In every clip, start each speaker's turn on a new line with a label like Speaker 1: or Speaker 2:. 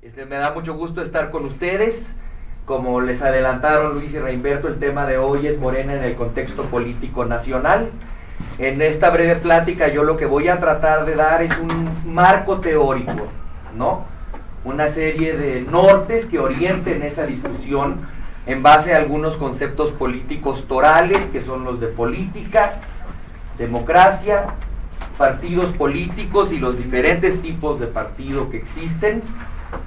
Speaker 1: Me da mucho gusto estar con ustedes. Como les adelantaron Luis y Reinberto, el tema de hoy es Morena en el contexto político nacional. En esta breve plática yo lo que voy a tratar de dar es un marco teórico, ¿no? Una serie de nortes que orienten esa discusión en base a algunos conceptos políticos torales, que son los de política, democracia, partidos políticos y los diferentes tipos de partido que existen,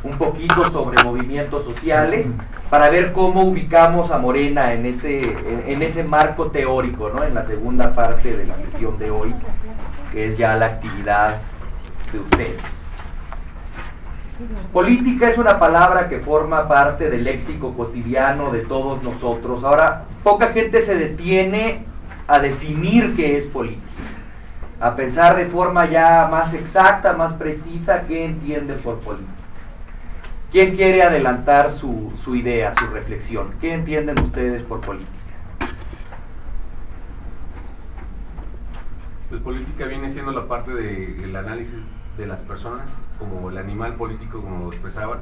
Speaker 1: un poquito sobre movimientos sociales, para ver cómo ubicamos a Morena en ese marco teórico, ¿no? En la segunda parte de la sesión de hoy, que es ya la actividad de ustedes. Política es una palabra que forma parte del léxico cotidiano de todos nosotros. Ahora, poca gente se detiene a definir qué es política, a pensar de forma ya más exacta, más precisa, qué entiende por política. ¿Quién quiere adelantar su idea, su reflexión? ¿Qué entienden ustedes por política?
Speaker 2: Pues política viene siendo la parte del análisis de las personas, como el animal político, como lo expresaban,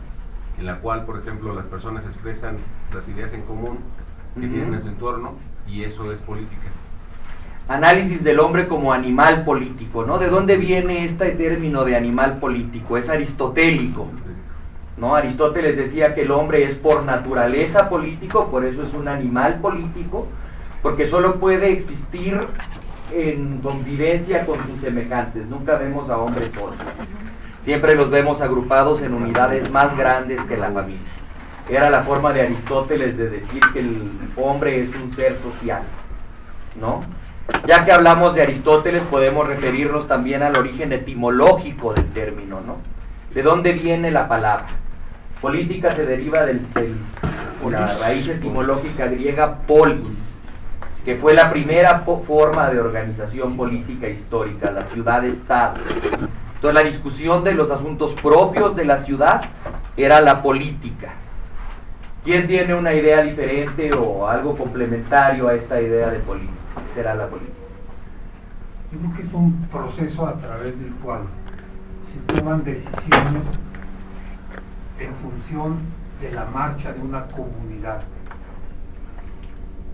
Speaker 2: en la cual, por ejemplo, las personas expresan las ideas en común que tienen en su entorno, y eso es política.
Speaker 1: Análisis del hombre como animal político, ¿no? ¿De dónde viene este término de animal político? Es aristotélico, ¿no? Aristóteles decía que el hombre es por naturaleza político, por eso es un animal político, porque solo puede existir en convivencia con sus semejantes. Nunca vemos a hombres solos, siempre los vemos agrupados en unidades más grandes que la familia. Era la forma de Aristóteles de decir que el hombre es un ser social, ¿no? Ya que hablamos de Aristóteles, podemos referirnos también al origen etimológico del término, ¿no? ¿De dónde viene la palabra? Política se deriva de la raíz etimológica griega polis, que fue la primera forma de organización política histórica, la ciudad-estado. Entonces la discusión de los asuntos propios de la ciudad era la política. ¿Quién tiene una idea diferente o algo complementario a esta idea de política? ¿Qué será la política?
Speaker 3: Yo creo que es un proceso a través del cual se toman decisiones en función de la marcha de una comunidad.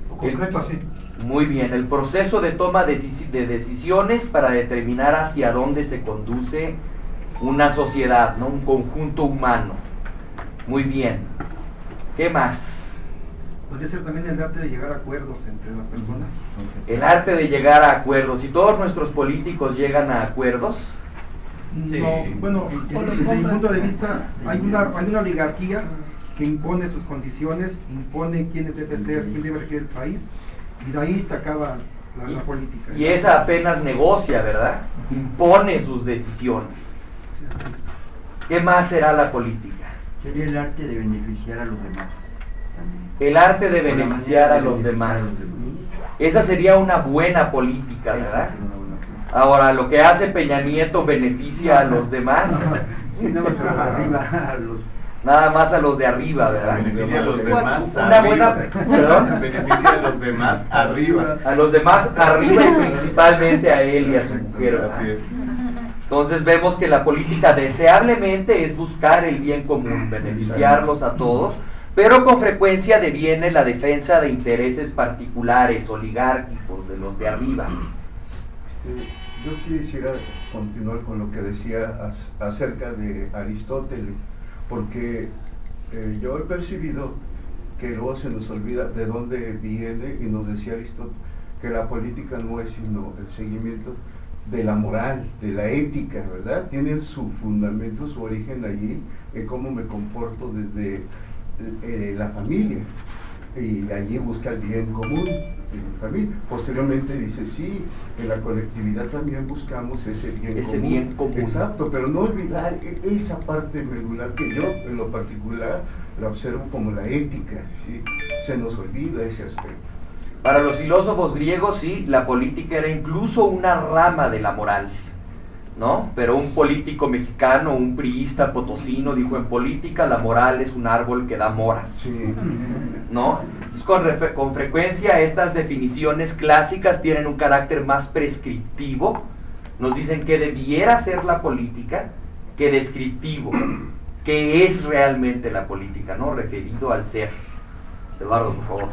Speaker 3: Lo concreto así.
Speaker 1: Muy bien, el proceso de toma de decisiones para determinar hacia dónde se conduce una sociedad, ¿no? Un conjunto humano. Muy bien. ¿Qué más?
Speaker 4: ¿Podría ser también el arte de llegar a acuerdos entre las personas?
Speaker 1: El arte de llegar a acuerdos. ¿Y todos nuestros políticos llegan a acuerdos?
Speaker 4: Sí. No, bueno, desde mi punto de vista, hay una oligarquía que impone sus condiciones, impone quién debe ser, quién debe regir el país, y de ahí se acaba la política.
Speaker 1: Y esa apenas negocia, ¿verdad? Impone sus decisiones. ¿Qué más será la política?
Speaker 5: Sería el arte de beneficiar a los demás también.
Speaker 1: El arte de beneficiar a los demás. Esa sería una buena política, ¿verdad? Ahora, lo que hace Peña Nieto beneficia a los demás. Nada más a los de arriba, ¿verdad?
Speaker 2: Beneficia a los demás
Speaker 1: una buena, ¿perdón?
Speaker 2: Beneficia a los demás arriba.
Speaker 1: A los demás arriba y principalmente a él y a su mujer, ¿verdad?
Speaker 2: Así es.
Speaker 1: Entonces vemos que la política deseablemente es buscar el bien común, beneficiarlos a todos, pero con frecuencia deviene la defensa de intereses particulares, oligárquicos, de los de arriba.
Speaker 6: Yo quisiera continuar con lo que decía acerca de Aristóteles, porque yo he percibido que luego se nos olvida de dónde viene, y nos decía Aristóteles que la política no es sino el seguimiento de la moral, de la ética, ¿verdad? Tiene su fundamento, su origen allí, en cómo me comporto desde la familia, y allí busca el bien común en mi familia. Posteriormente dice, sí, en la colectividad también buscamos ese bien común. Exacto, pero no olvidar esa parte medular que yo, en lo particular, la observo como la ética, ¿sí? Se nos olvida ese aspecto.
Speaker 1: Para los filósofos griegos, sí, la política era incluso una rama de la moral, ¿no? Pero un político mexicano, un priista potosino, dijo: en política la moral es un árbol que da moras,
Speaker 6: Sí.
Speaker 1: ¿no? Con frecuencia estas definiciones clásicas tienen un carácter más prescriptivo, nos dicen que debiera ser la política, que descriptivo. qué es realmente la política, ¿no? Referido al ser. Eduardo, por favor.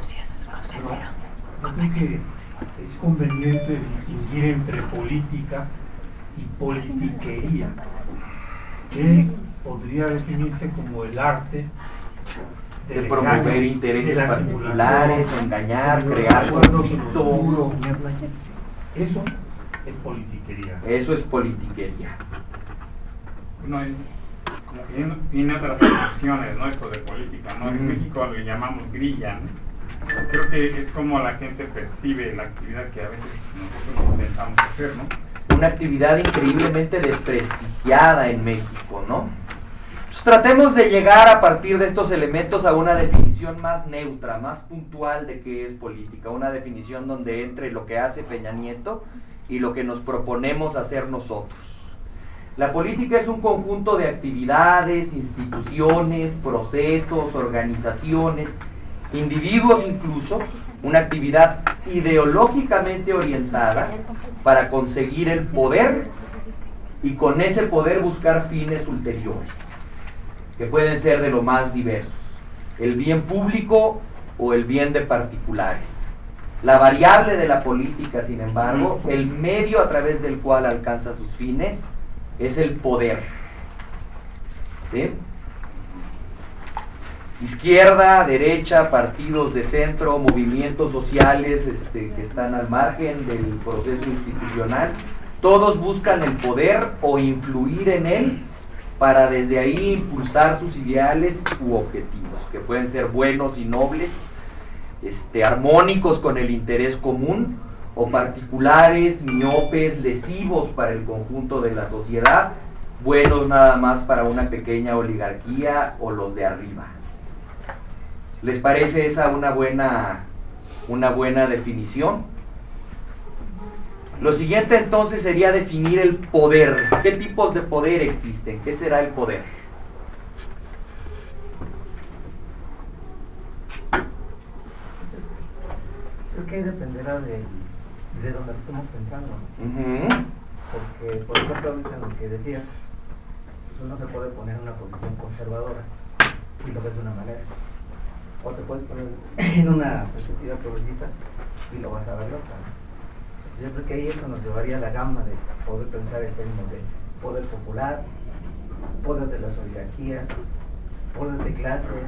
Speaker 3: Yo creo que es conveniente distinguir entre política y politiquería, que podría definirse como el arte
Speaker 1: De promover intereses particulares, engañar, crear conflicto.
Speaker 3: Eso es politiquería.
Speaker 1: Eso es politiquería.
Speaker 7: No, como que tiene otras acepciones, ¿no? Esto de política, ¿no? En México lo llamamos grilla, ¿no? Creo que es como la gente percibe la actividad que a veces nosotros intentamos hacer, ¿no?
Speaker 1: Una actividad increíblemente desprestigiada en México, ¿no? Pues tratemos de llegar a partir de estos elementos a una definición más neutra, más puntual de qué es política, una definición donde entre lo que hace Peña Nieto y lo que nos proponemos hacer nosotros. La política es un conjunto de actividades, instituciones, procesos, organizaciones, individuos incluso, una actividad ideológicamente orientada para conseguir el poder y con ese poder buscar fines ulteriores, que pueden ser de lo más diversos, el bien público o el bien de particulares. La variable de la política, sin embargo, el medio a través del cual alcanza sus fines, es el poder. ¿Sí? Izquierda, derecha, partidos de centro, movimientos sociales que están al margen del proceso institucional, todos buscan el poder o influir en él para desde ahí impulsar sus ideales u objetivos, que pueden ser buenos y nobles, armónicos con el interés común, o particulares, miopes, lesivos para el conjunto de la sociedad, buenos nada más para una pequeña oligarquía o los de arriba. ¿Les parece esa una buena definición? Lo siguiente entonces sería definir el poder. ¿Qué tipos de poder existen? ¿Qué será el poder?
Speaker 8: Es que ahí dependerá de donde lo estemos pensando. Porque, por ejemplo, ahorita en lo que decías, pues uno se puede poner en una posición conservadora y lo ves de una manera. O te puedes poner en una perspectiva progresista y lo vas a ver de otra. Entonces yo creo que ahí eso nos llevaría a la gama de poder pensar en términos de poder popular, poder de las oligarquías, poder de clases,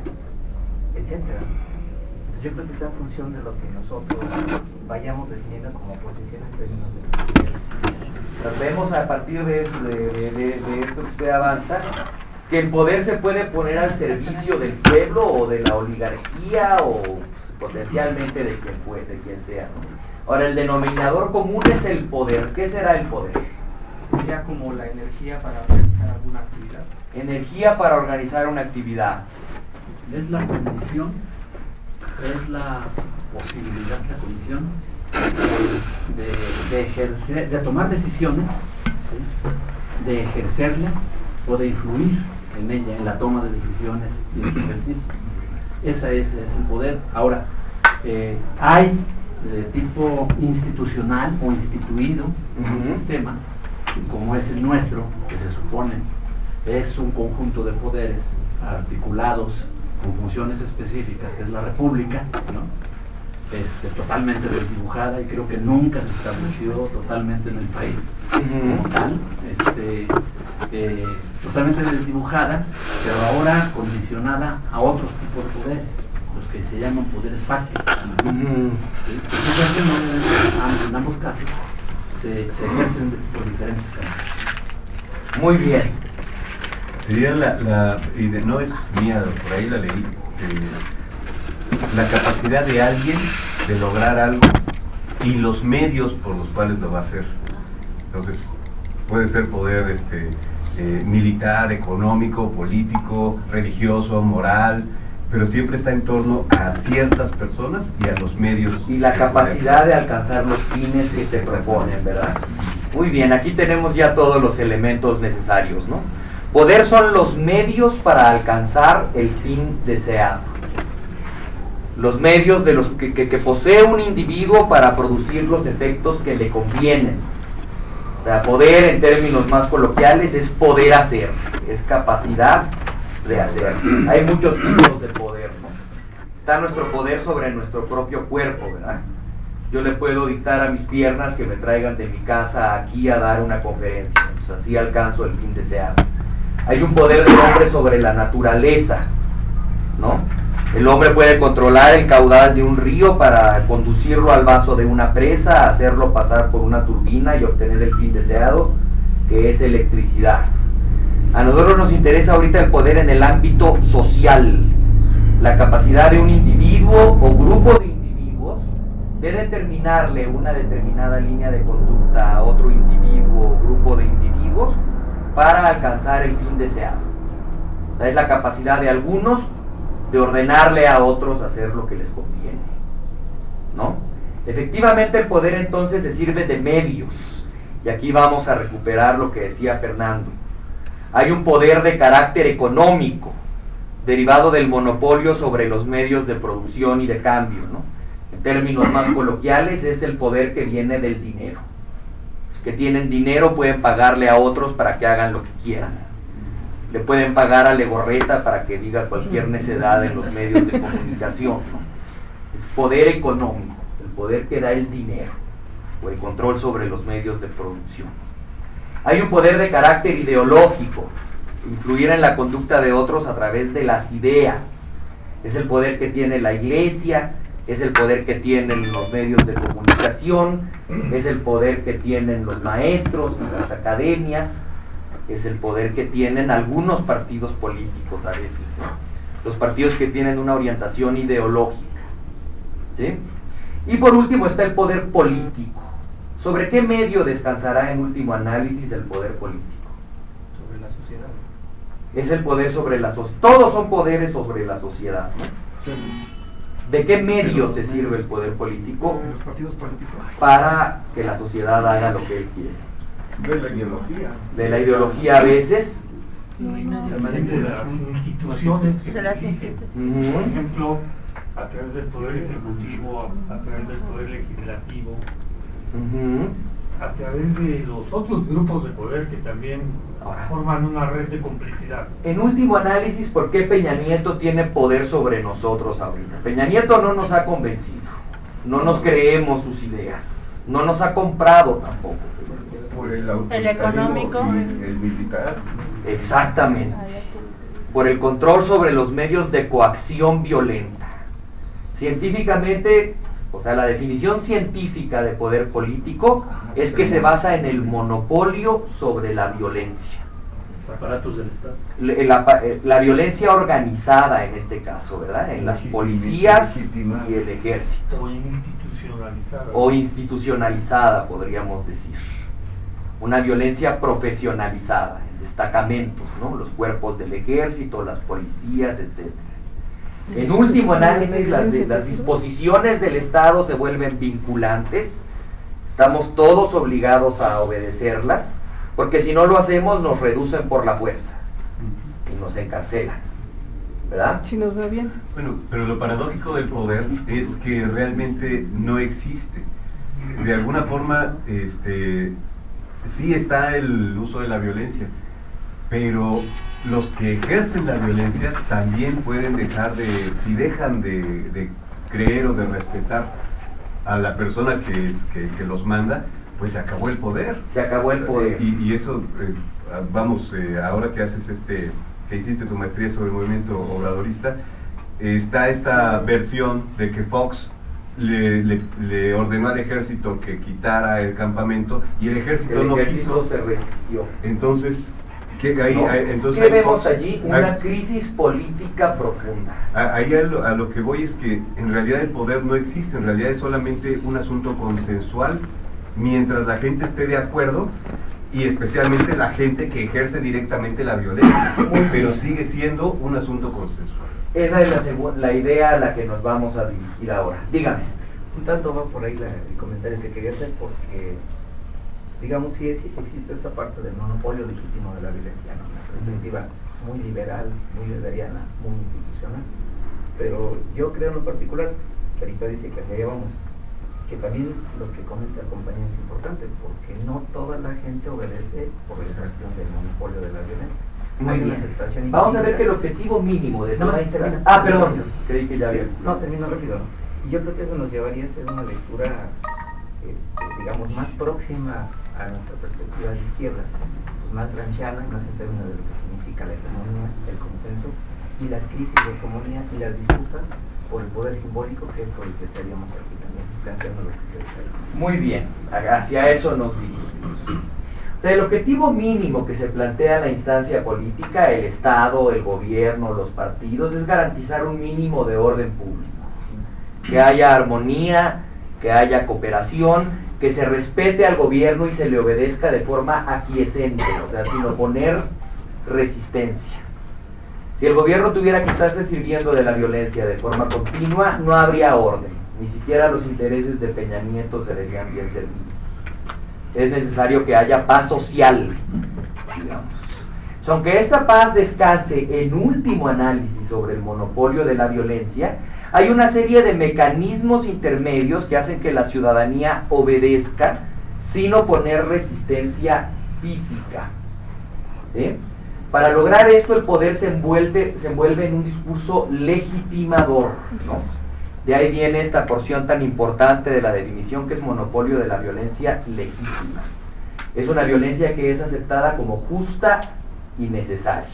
Speaker 8: etc. Entonces yo creo que está en función de lo que nosotros vayamos definiendo como posición en términos de poder.
Speaker 1: Vemos a partir de esto que usted avanza, que el poder se puede poner al servicio del pueblo o de la oligarquía o potencialmente de quien sea, ¿no? Ahora, el denominador común es el poder. ¿Qué será el poder?
Speaker 9: Sería como la energía para realizar alguna actividad.
Speaker 1: Energía para organizar una actividad.
Speaker 5: Es la condición, es la posibilidad, la condición de ejercer, de tomar decisiones, ¿sí? De ejercerlas o de influir en ella, en la toma de decisiones y en su ejercicio. Ese es el poder. Ahora, hay de tipo institucional o instituido un sistema como es el nuestro, que se supone es un conjunto de poderes articulados con funciones específicas, que es la república, ¿no? Totalmente desdibujada, y creo que nunca se estableció totalmente en el país como tal, totalmente desdibujada, pero ahora condicionada a otros tipos de poderes, los que se llaman poderes fácticos, ¿no? ¿Sí? En ambos casos se ejercen por diferentes caminos.
Speaker 1: Muy bien.
Speaker 2: Sería no es mía, por ahí la leí, la capacidad de alguien de lograr algo y los medios por los cuales lo va a hacer. Entonces, puede ser poder militar, económico, político, religioso, moral, pero siempre está en torno a ciertas personas y a los medios.
Speaker 1: Y la capacidad de alcanzar los fines que se proponen, ¿verdad? Muy bien, aquí tenemos ya todos los elementos necesarios, ¿no? Poder son los medios para alcanzar el fin deseado. Los medios de los que posee un individuo para producir los efectos que le convienen. O sea, poder en términos más coloquiales es poder hacer, es capacidad de hacer. Hay muchos tipos de poder, ¿no? Está nuestro poder sobre nuestro propio cuerpo, ¿verdad? Yo le puedo dictar a mis piernas que me traigan de mi casa aquí a dar una conferencia, pues así alcanzo el fin deseado. Hay un poder del hombre sobre la naturaleza, ¿no? El hombre puede controlar el caudal de un río para conducirlo al vaso de una presa, hacerlo pasar por una turbina y obtener el fin deseado, que es electricidad. A nosotros nos interesa ahorita el poder en el ámbito social, la capacidad de un individuo o grupo de individuos de determinarle una determinada línea de conducta a otro individuo o grupo de individuos para alcanzar el fin deseado. Es la capacidad de algunos de ordenarle a otros hacer lo que les conviene, ¿no? Efectivamente el poder entonces se sirve de medios, y aquí vamos a recuperar lo que decía Fernando. Hay un poder de carácter económico, derivado del monopolio sobre los medios de producción y de cambio, ¿no? En términos más coloquiales, es el poder que viene del dinero. Los que tienen dinero pueden pagarle a otros para que hagan lo que quieran. Le pueden pagar a Legorreta para que diga cualquier necedad en los medios de comunicación, ¿no? Es poder económico, el poder que da el dinero, o el control sobre los medios de producción. Hay un poder de carácter ideológico, influir en la conducta de otros a través de las ideas. Es el poder que tiene la iglesia, es el poder que tienen los medios de comunicación, es el poder que tienen los maestros y las academias, es el poder que tienen algunos partidos políticos a veces, ¿no? Los partidos que tienen una orientación ideológica, ¿sí? Y por último está el poder político. ¿Sobre qué medio descansará en último análisis el poder político?
Speaker 8: Sobre la sociedad.
Speaker 1: Es el poder sobre la sociedad. Todos son poderes sobre la sociedad, ¿no? ¿De qué medio se sirve el poder político?
Speaker 4: Los partidos políticos.
Speaker 1: Para que la sociedad haga lo que él quiere.
Speaker 6: De la ideología.
Speaker 1: De la ideología a veces.
Speaker 3: De las instituciones que
Speaker 10: De las
Speaker 3: existen.
Speaker 10: instituciones.
Speaker 3: Por ejemplo, a través del poder ejecutivo, a través del poder legislativo, a través de los otros grupos de poder que también forman una red de complicidad.
Speaker 1: En último análisis, ¿por qué Peña Nieto tiene poder sobre nosotros ahorita? Peña Nieto no nos ha convencido, no nos creemos sus ideas, no nos ha comprado tampoco.
Speaker 6: Por el
Speaker 10: económico.
Speaker 6: Y el militar.
Speaker 1: Exactamente. Por el control sobre los medios de coacción violenta. Científicamente, o sea, la definición científica de poder político es que se basa en el monopolio sobre la violencia.
Speaker 5: Aparatos del Estado.
Speaker 1: La violencia organizada en este caso, ¿verdad? En las policías y el ejército.
Speaker 3: O institucionalizada.
Speaker 1: O institucionalizada, podríamos decir. Una violencia profesionalizada, en destacamentos, ¿no? Los cuerpos del ejército, las policías, etc. En último análisis, las disposiciones del Estado se vuelven vinculantes, estamos todos obligados a obedecerlas, porque si no lo hacemos nos reducen por la fuerza y nos encarcelan, ¿verdad?
Speaker 10: Si nos ve bien.
Speaker 2: Bueno, pero lo paradójico del poder es que realmente no existe. De alguna forma, sí está el uso de la violencia, pero los que ejercen la violencia también pueden si dejan de creer o de respetar a la persona que los manda, pues se acabó el poder.
Speaker 1: Se acabó el poder.
Speaker 2: Y eso, ahora que haces que hiciste tu maestría sobre el movimiento obradorista, está esta versión de que Fox le ordenó al ejército que quitara el campamento y el ejército no quiso.
Speaker 1: Se resistió.
Speaker 2: Entonces, ¿qué
Speaker 1: vemos allí? Una crisis política profunda.
Speaker 2: Ahí a lo que voy es que en realidad el poder no existe, en realidad es solamente un asunto consensual mientras la gente esté de acuerdo, y especialmente la gente que ejerce directamente la violencia, pero sigue siendo un asunto consensual.
Speaker 1: Esa es la idea a la que nos vamos a dirigir ahora. Dígame.
Speaker 8: Un tanto va por ahí el comentario que quería hacer, porque digamos sí existe esa parte del monopolio legítimo de la violencia, ¿no? Una perspectiva muy liberal, muy weberiana, muy institucional, pero yo creo en lo particular, que ahorita dice que hacia allá vamos, que también lo que comenta el compañero es importante, porque no toda la gente obedece por la cuestión del monopolio de la violencia.
Speaker 1: Muy
Speaker 8: hay una
Speaker 1: bien.
Speaker 8: aceptación.
Speaker 1: Vamos a ver que el objetivo mínimo de toda instancia... perdón, creí que ya había...
Speaker 8: No, termino rápido. Y yo creo que eso nos llevaría a hacer una lectura, digamos, más próxima a nuestra perspectiva de izquierda, pues más gramsciana, más en términos de lo que significa la hegemonía, el consenso, y las crisis de hegemonía y las disputas por el poder simbólico, que es por el que estaríamos aquí también, planteando lo que ustedes saben.
Speaker 1: Muy bien, hacia eso nos dirigimos. O sea, el objetivo mínimo que se plantea en la instancia política, el Estado, el gobierno, los partidos, es garantizar un mínimo de orden público. Que haya armonía, que haya cooperación, que se respete al gobierno y se le obedezca de forma aquiescente, o sea, sin oponer resistencia. Si el gobierno tuviera que estarse sirviendo de la violencia de forma continua, no habría orden, ni siquiera los intereses de Peña Nieto se verían bien servidos. Es necesario que haya paz social, digamos. Aunque esta paz descanse en último análisis sobre el monopolio de la violencia, hay una serie de mecanismos intermedios que hacen que la ciudadanía obedezca sin oponer resistencia física. ¿Sí? Para lograr esto, el poder se envuelve en un discurso legitimador, ¿no? De ahí viene esta porción tan importante de la definición, que es monopolio de la violencia legítima. Es una violencia que es aceptada como justa y necesaria.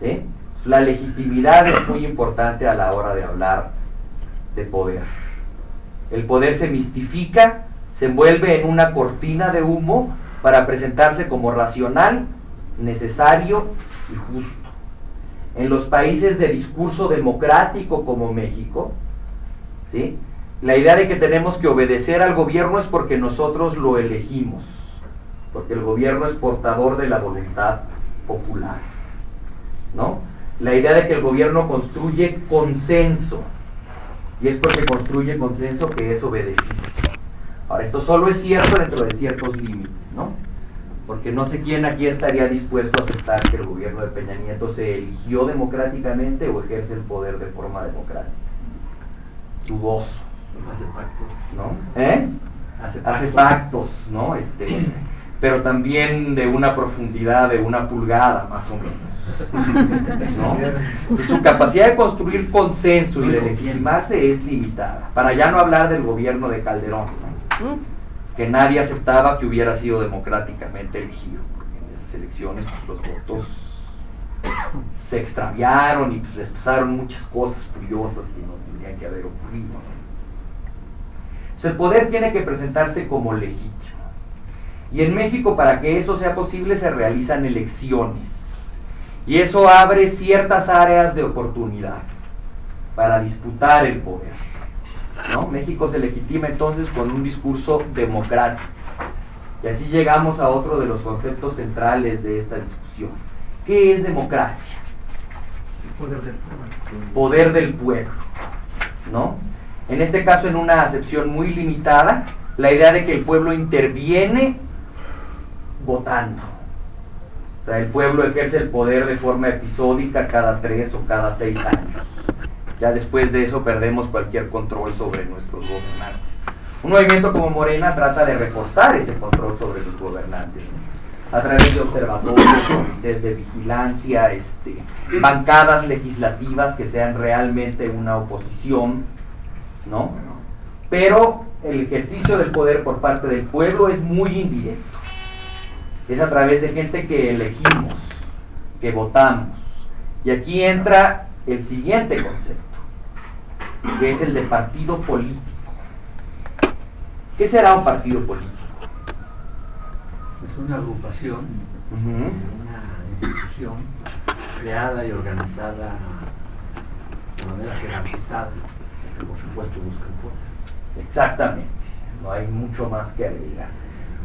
Speaker 1: ¿Sí? La legitimidad es muy importante a la hora de hablar de poder. El poder se mistifica, se envuelve en una cortina de humo para presentarse como racional, necesario y justo. En los países de discurso democrático como México, ¿sí?, la idea de que tenemos que obedecer al gobierno es porque nosotros lo elegimos, porque el gobierno es portador de la voluntad popular, ¿no? La idea de que el gobierno construye consenso, y es porque construye consenso que es obedecido. Ahora, esto solo es cierto dentro de ciertos límites, ¿no? Porque no sé quién aquí estaría dispuesto a aceptar que el gobierno de Peña Nieto se eligió democráticamente o ejerce el poder de forma democrática. Dudoso.
Speaker 5: Hace pactos.
Speaker 1: ¿No? ¿Eh? Hace pactos, ¿no? Pero también de una profundidad de una pulgada, más o menos, ¿no? Entonces, su capacidad de construir consenso y de legitimarse es limitada. Para ya no hablar del gobierno de Calderón, ¿no?, que nadie aceptaba que hubiera sido democráticamente elegido, porque en las elecciones pues, los votos se extraviaron y pues, les pasaron muchas cosas curiosas que no tendrían que haber ocurrido, ¿no? Entonces, el poder tiene que presentarse como legítimo. Y en México, para que eso sea posible, se realizan elecciones. Y eso abre ciertas áreas de oportunidad para disputar el poder, ¿no? México se legitima entonces con un discurso democrático. Y así llegamos a otro de los conceptos centrales de esta discusión. ¿Qué es democracia?
Speaker 4: El poder del pueblo.
Speaker 1: Poder del pueblo, ¿no? En este caso, en una acepción muy limitada, la idea de que el pueblo interviene votando. O sea, el pueblo ejerce el poder de forma episódica cada 3 o cada 6 años. Ya después de eso perdemos cualquier control sobre nuestros gobernantes. Un movimiento como Morena trata de reforzar ese control sobre los gobernantes, ¿no?, a través de observatorios, comités de vigilancia, bancadas legislativas que sean realmente una oposición, ¿no? Pero el ejercicio del poder por parte del pueblo es muy indirecto. Es a través de gente que elegimos, que votamos. Y aquí entra el siguiente concepto, que es el de partido político. ¿Qué será un partido político?
Speaker 5: Es una agrupación, una institución creada y organizada de manera jerarquizada, que por supuesto busca el poder.
Speaker 1: Exactamente, no hay mucho más que agregar.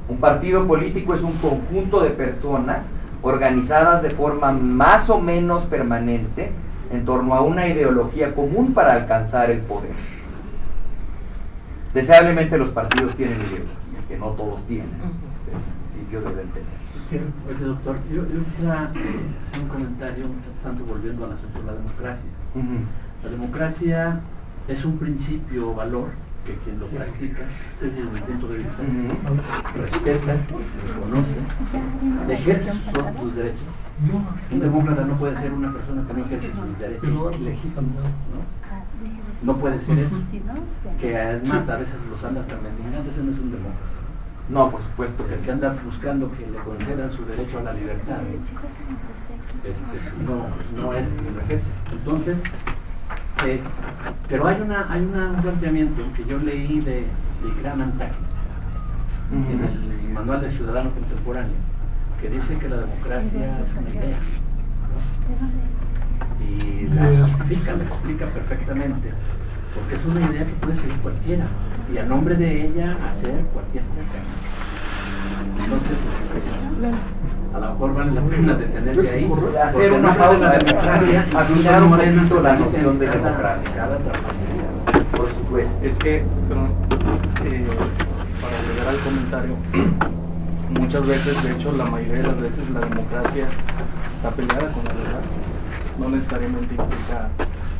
Speaker 1: Un partido político es un conjunto de personas organizadas de forma más o menos permanente en torno a una ideología común para alcanzar el poder. Deseablemente los partidos tienen ideología, que no todos tienen, pero en principio deben tener.
Speaker 5: Oye, doctor, yo quisiera hacer un comentario un tanto volviendo al asunto de la democracia. La democracia es un principio o valor que quien lo practica, desde mi punto de vista, respeta, reconoce, ejerce sus derechos Un demócrata no puede ser una persona que no ejerce sus derechos legítimos, no puede ser eso, que además a veces los anda hasta mendigando. Ese no es un demócrata.
Speaker 1: No, por supuesto que
Speaker 5: El que anda buscando que le concedan su derecho a la libertad, no es quien lo ejerce. Entonces, pero hay un planteamiento que yo leí de Graham Antaki en el Manual de Ciudadano Contemporáneo, que dice que la democracia es una idea, ¿no? Y la justifica, la explica perfectamente, porque es una idea que puede ser cualquiera, y a nombre de ella hacer cualquier cosa. Entonces, a lo mejor vale la pena detenerse ahí,
Speaker 1: hacer una pausa de democracia, afinar un poquito la noción de democracia. Por supuesto.
Speaker 10: Es que, para agregar al comentario, muchas veces, de hecho la mayoría de las veces, la democracia está peleada con la verdad. No necesariamente implica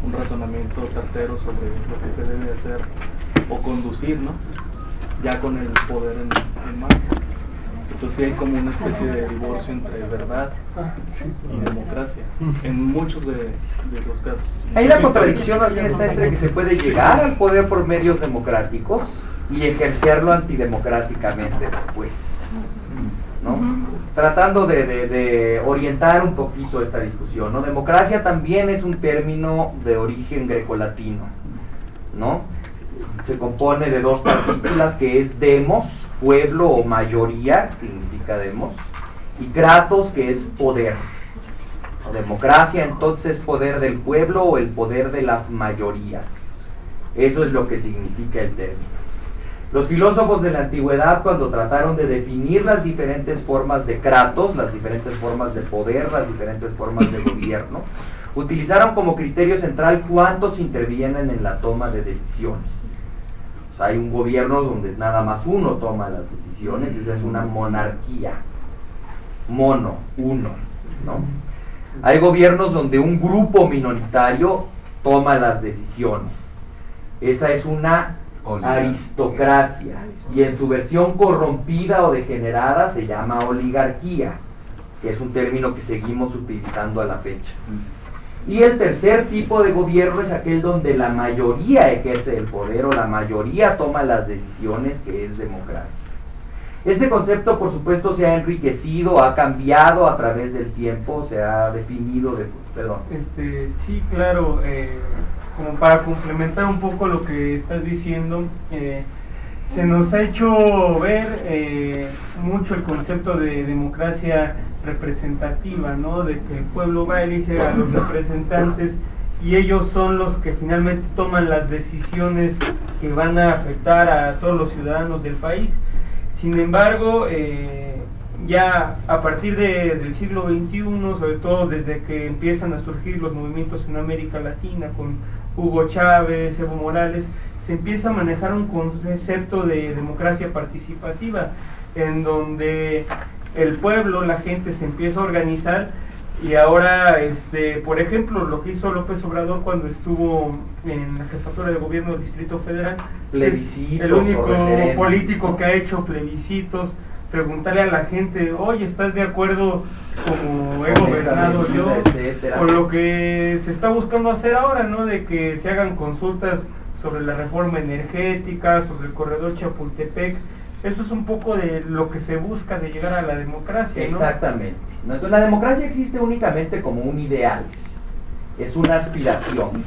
Speaker 10: un razonamiento certero sobre lo que se debe hacer o conducir, ¿no? Ya con el poder en mano. Entonces sí hay como una especie de divorcio entre verdad y democracia, en muchos de los casos.
Speaker 1: Hay una contradicción también está entre que se puede llegar al poder por medios democráticos y ejercerlo antidemocráticamente después, ¿no? Tratando de orientar un poquito esta discusión, ¿no? Democracia también es un término de origen grecolatino, ¿no? Se compone de dos partículas, que es demos, pueblo o mayoría, significa demos, y kratos, que es poder. Democracia entonces poder del pueblo o el poder de las mayorías. Eso es lo que significa el término. Los filósofos de la antigüedad, cuando trataron de definir las diferentes formas de kratos, las diferentes formas de poder, las diferentes formas de gobierno, utilizaron como criterio central cuántos intervienen en la toma de decisiones. O sea, hay un gobierno donde nada más uno toma las decisiones, esa es una monarquía. Mono, uno, ¿no? Hay gobiernos donde un grupo minoritario toma las decisiones. Esa es una aristocracia, y en su versión corrompida o degenerada se llama oligarquía, que es un término que seguimos utilizando a la fecha. Y el tercer tipo de gobierno es aquel donde la mayoría ejerce el poder o la mayoría toma las decisiones, que es democracia. Este concepto, por supuesto, se ha enriquecido, ha cambiado a través del tiempo, se ha definido de... Perdón.
Speaker 9: Sí, claro, como para complementar un poco lo que estás diciendo, se nos ha hecho ver mucho el concepto de democracia representativa, ¿no? De que el pueblo va a elegir a los representantes y ellos son los que finalmente toman las decisiones que van a afectar a todos los ciudadanos del país. Sin embargo, ya a partir del siglo XXI, sobre todo desde que empiezan a surgir los movimientos en América Latina con Hugo Chávez, Evo Morales, se empieza a manejar un concepto de democracia participativa, en donde el pueblo, la gente se empieza a organizar. Y ahora, por ejemplo, lo que hizo López Obrador cuando estuvo en la jefatura de gobierno del Distrito Federal, es el único político que ha hecho plebiscitos, preguntarle a la gente, oye, ¿estás de acuerdo como he gobernado yo? Con lo que se está buscando hacer ahora, ¿no? De que se hagan consultas sobre la reforma energética, sobre el corredor Chapultepec. Eso es un poco de lo que se busca de llegar a la democracia, ¿no?
Speaker 1: Exactamente. Entonces, la democracia existe únicamente como un ideal, es una aspiración,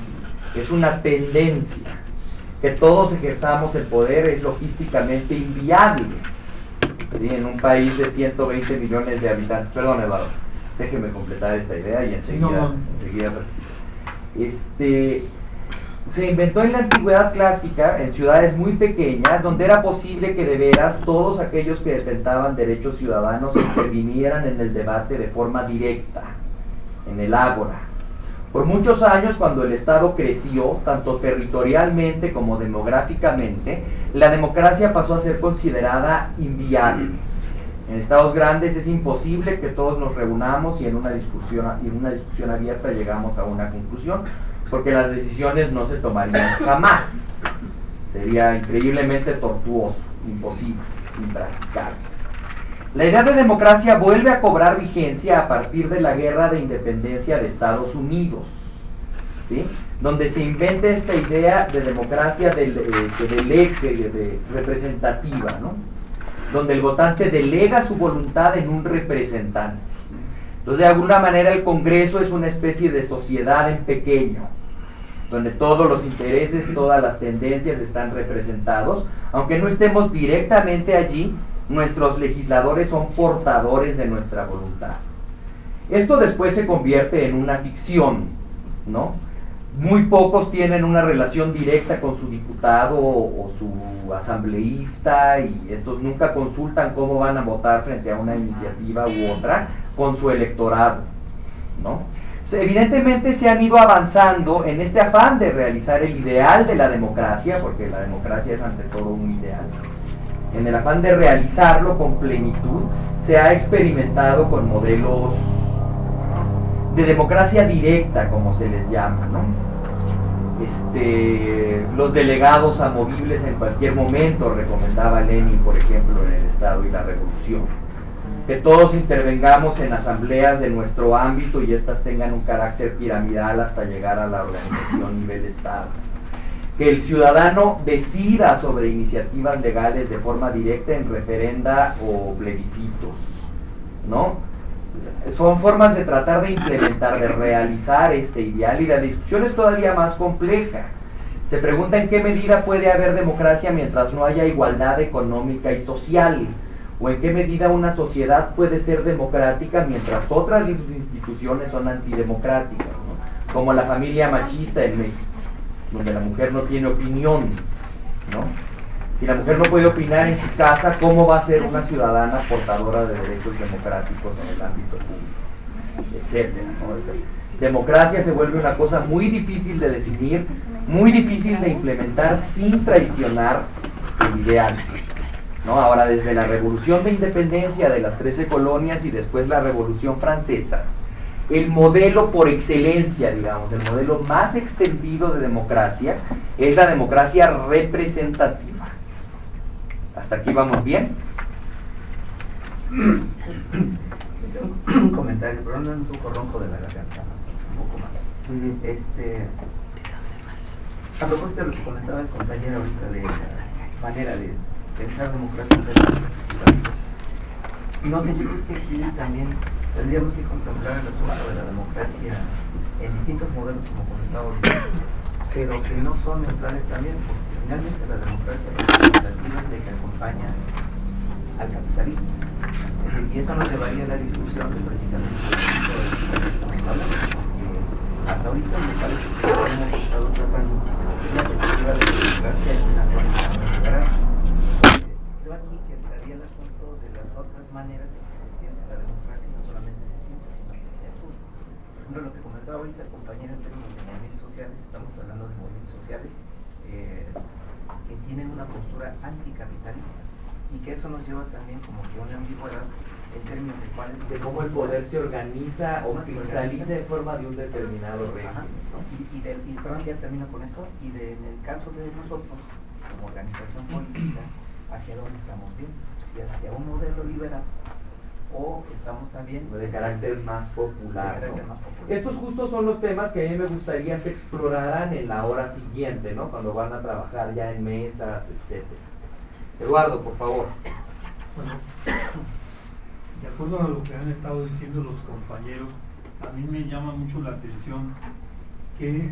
Speaker 1: es una tendencia. Que todos ejerzamos el poder es logísticamente inviable, ¿sí? En un país de 120 millones de habitantes. Perdón, Eduardo, déjeme completar esta idea y enseguida participo. Se inventó en la antigüedad clásica, en ciudades muy pequeñas, donde era posible que de veras todos aquellos que detentaban derechos ciudadanos intervinieran en el debate de forma directa, en el ágora. Por muchos años, cuando el Estado creció, tanto territorialmente como demográficamente, la democracia pasó a ser considerada inviable. En estados grandes es imposible que todos nos reunamos y en una discusión abierta llegamos a una conclusión, porque las decisiones no se tomarían jamás. Sería increíblemente tortuoso, imposible, impracticable. La idea de democracia vuelve a cobrar vigencia a partir de la Guerra de Independencia de Estados Unidos, ¿sí? Donde se inventa esta idea de democracia representativa, ¿no? Donde el votante delega su voluntad en un representante. Entonces, de alguna manera, el Congreso es una especie de sociedad en pequeño, donde todos los intereses, todas las tendencias están representados, aunque no estemos directamente allí. Nuestros legisladores son portadores de nuestra voluntad. Esto después se convierte en una ficción, ¿no? Muy pocos tienen una relación directa con su diputado o su asambleísta, y estos nunca consultan cómo van a votar frente a una iniciativa u otra con su electorado, ¿no? O sea, evidentemente se han ido avanzando en este afán de realizar el ideal de la democracia, porque la democracia es ante todo un ideal. En el afán de realizarlo con plenitud, se ha experimentado con modelos de democracia directa, como se les llama, ¿no? Los delegados amovibles en cualquier momento, recomendaba Lenin, por ejemplo, en El Estado y la Revolución. Que todos intervengamos en asambleas de nuestro ámbito y éstas tengan un carácter piramidal hasta llegar a la organización nivel Estado. Que el ciudadano decida sobre iniciativas legales de forma directa en referenda o plebiscitos, ¿no? Son formas de tratar de implementar, de realizar este ideal, y la discusión es todavía más compleja. Se pregunta en qué medida puede haber democracia mientras no haya igualdad económica y social, o en qué medida una sociedad puede ser democrática mientras otras instituciones son antidemocráticas, ¿no? Como la familia machista en México, donde la mujer no tiene opinión, ¿no? Si la mujer no puede opinar en su casa, ¿cómo va a ser una ciudadana portadora de derechos democráticos en el ámbito público? Etcétera, ¿no? Democracia se vuelve una cosa muy difícil de definir, muy difícil de implementar sin traicionar el ideal, ¿no? Ahora, desde la Revolución de Independencia de las 13 colonias y después la Revolución Francesa, el modelo por excelencia, digamos, el modelo más extendido de democracia es la democracia representativa. ¿Hasta aquí vamos bien?
Speaker 8: Un comentario, pero no un poco ronco de la garganta, un poco más. A propósito de lo que comentaba el compañero ahorita de la manera de pensar democracia no sé, yo creo que sí también tendríamos que contemplar el asunto de la democracia en distintos modelos, como comentaba ahorita, pero que no son neutrales también, porque finalmente la democracia representativa es la que acompaña al capitalismo. Es decir, y eso nos llevaría a la discusión de precisamente de lo que estamos hablando, porque hasta ahorita me parece que hemos estado tratando una perspectiva de la democracia en una forma liberal. Yo aquí que entraría el asunto de las otras maneras en que se piensa la democracia, no solamente se piensa, sino que se actúa. Por ejemplo, lo que comentaba ahorita el compañero en términos de movimientos sociales, estamos hablando de movimientos sociales que tienen una postura anticapitalista, y que eso nos lleva también como que una ambigüedad en términos de cuál es...
Speaker 1: De cómo el poder se organiza o cristaliza en forma de un determinado régimen, ¿no?
Speaker 8: Y perdón, ya termino con esto, y en el caso de nosotros, como organización política, ¿hacia dónde estamos viendo? Si hacia un modelo liberal, o estamos también
Speaker 1: de carácter más popular, ¿no? Estos justos son los temas que a mí me gustaría se exploraran en la hora siguiente, ¿no? Cuando van a trabajar ya en mesas, etcétera. Eduardo, por favor.
Speaker 3: Bueno, de acuerdo a lo que han estado diciendo los compañeros, a mí me llama mucho la atención que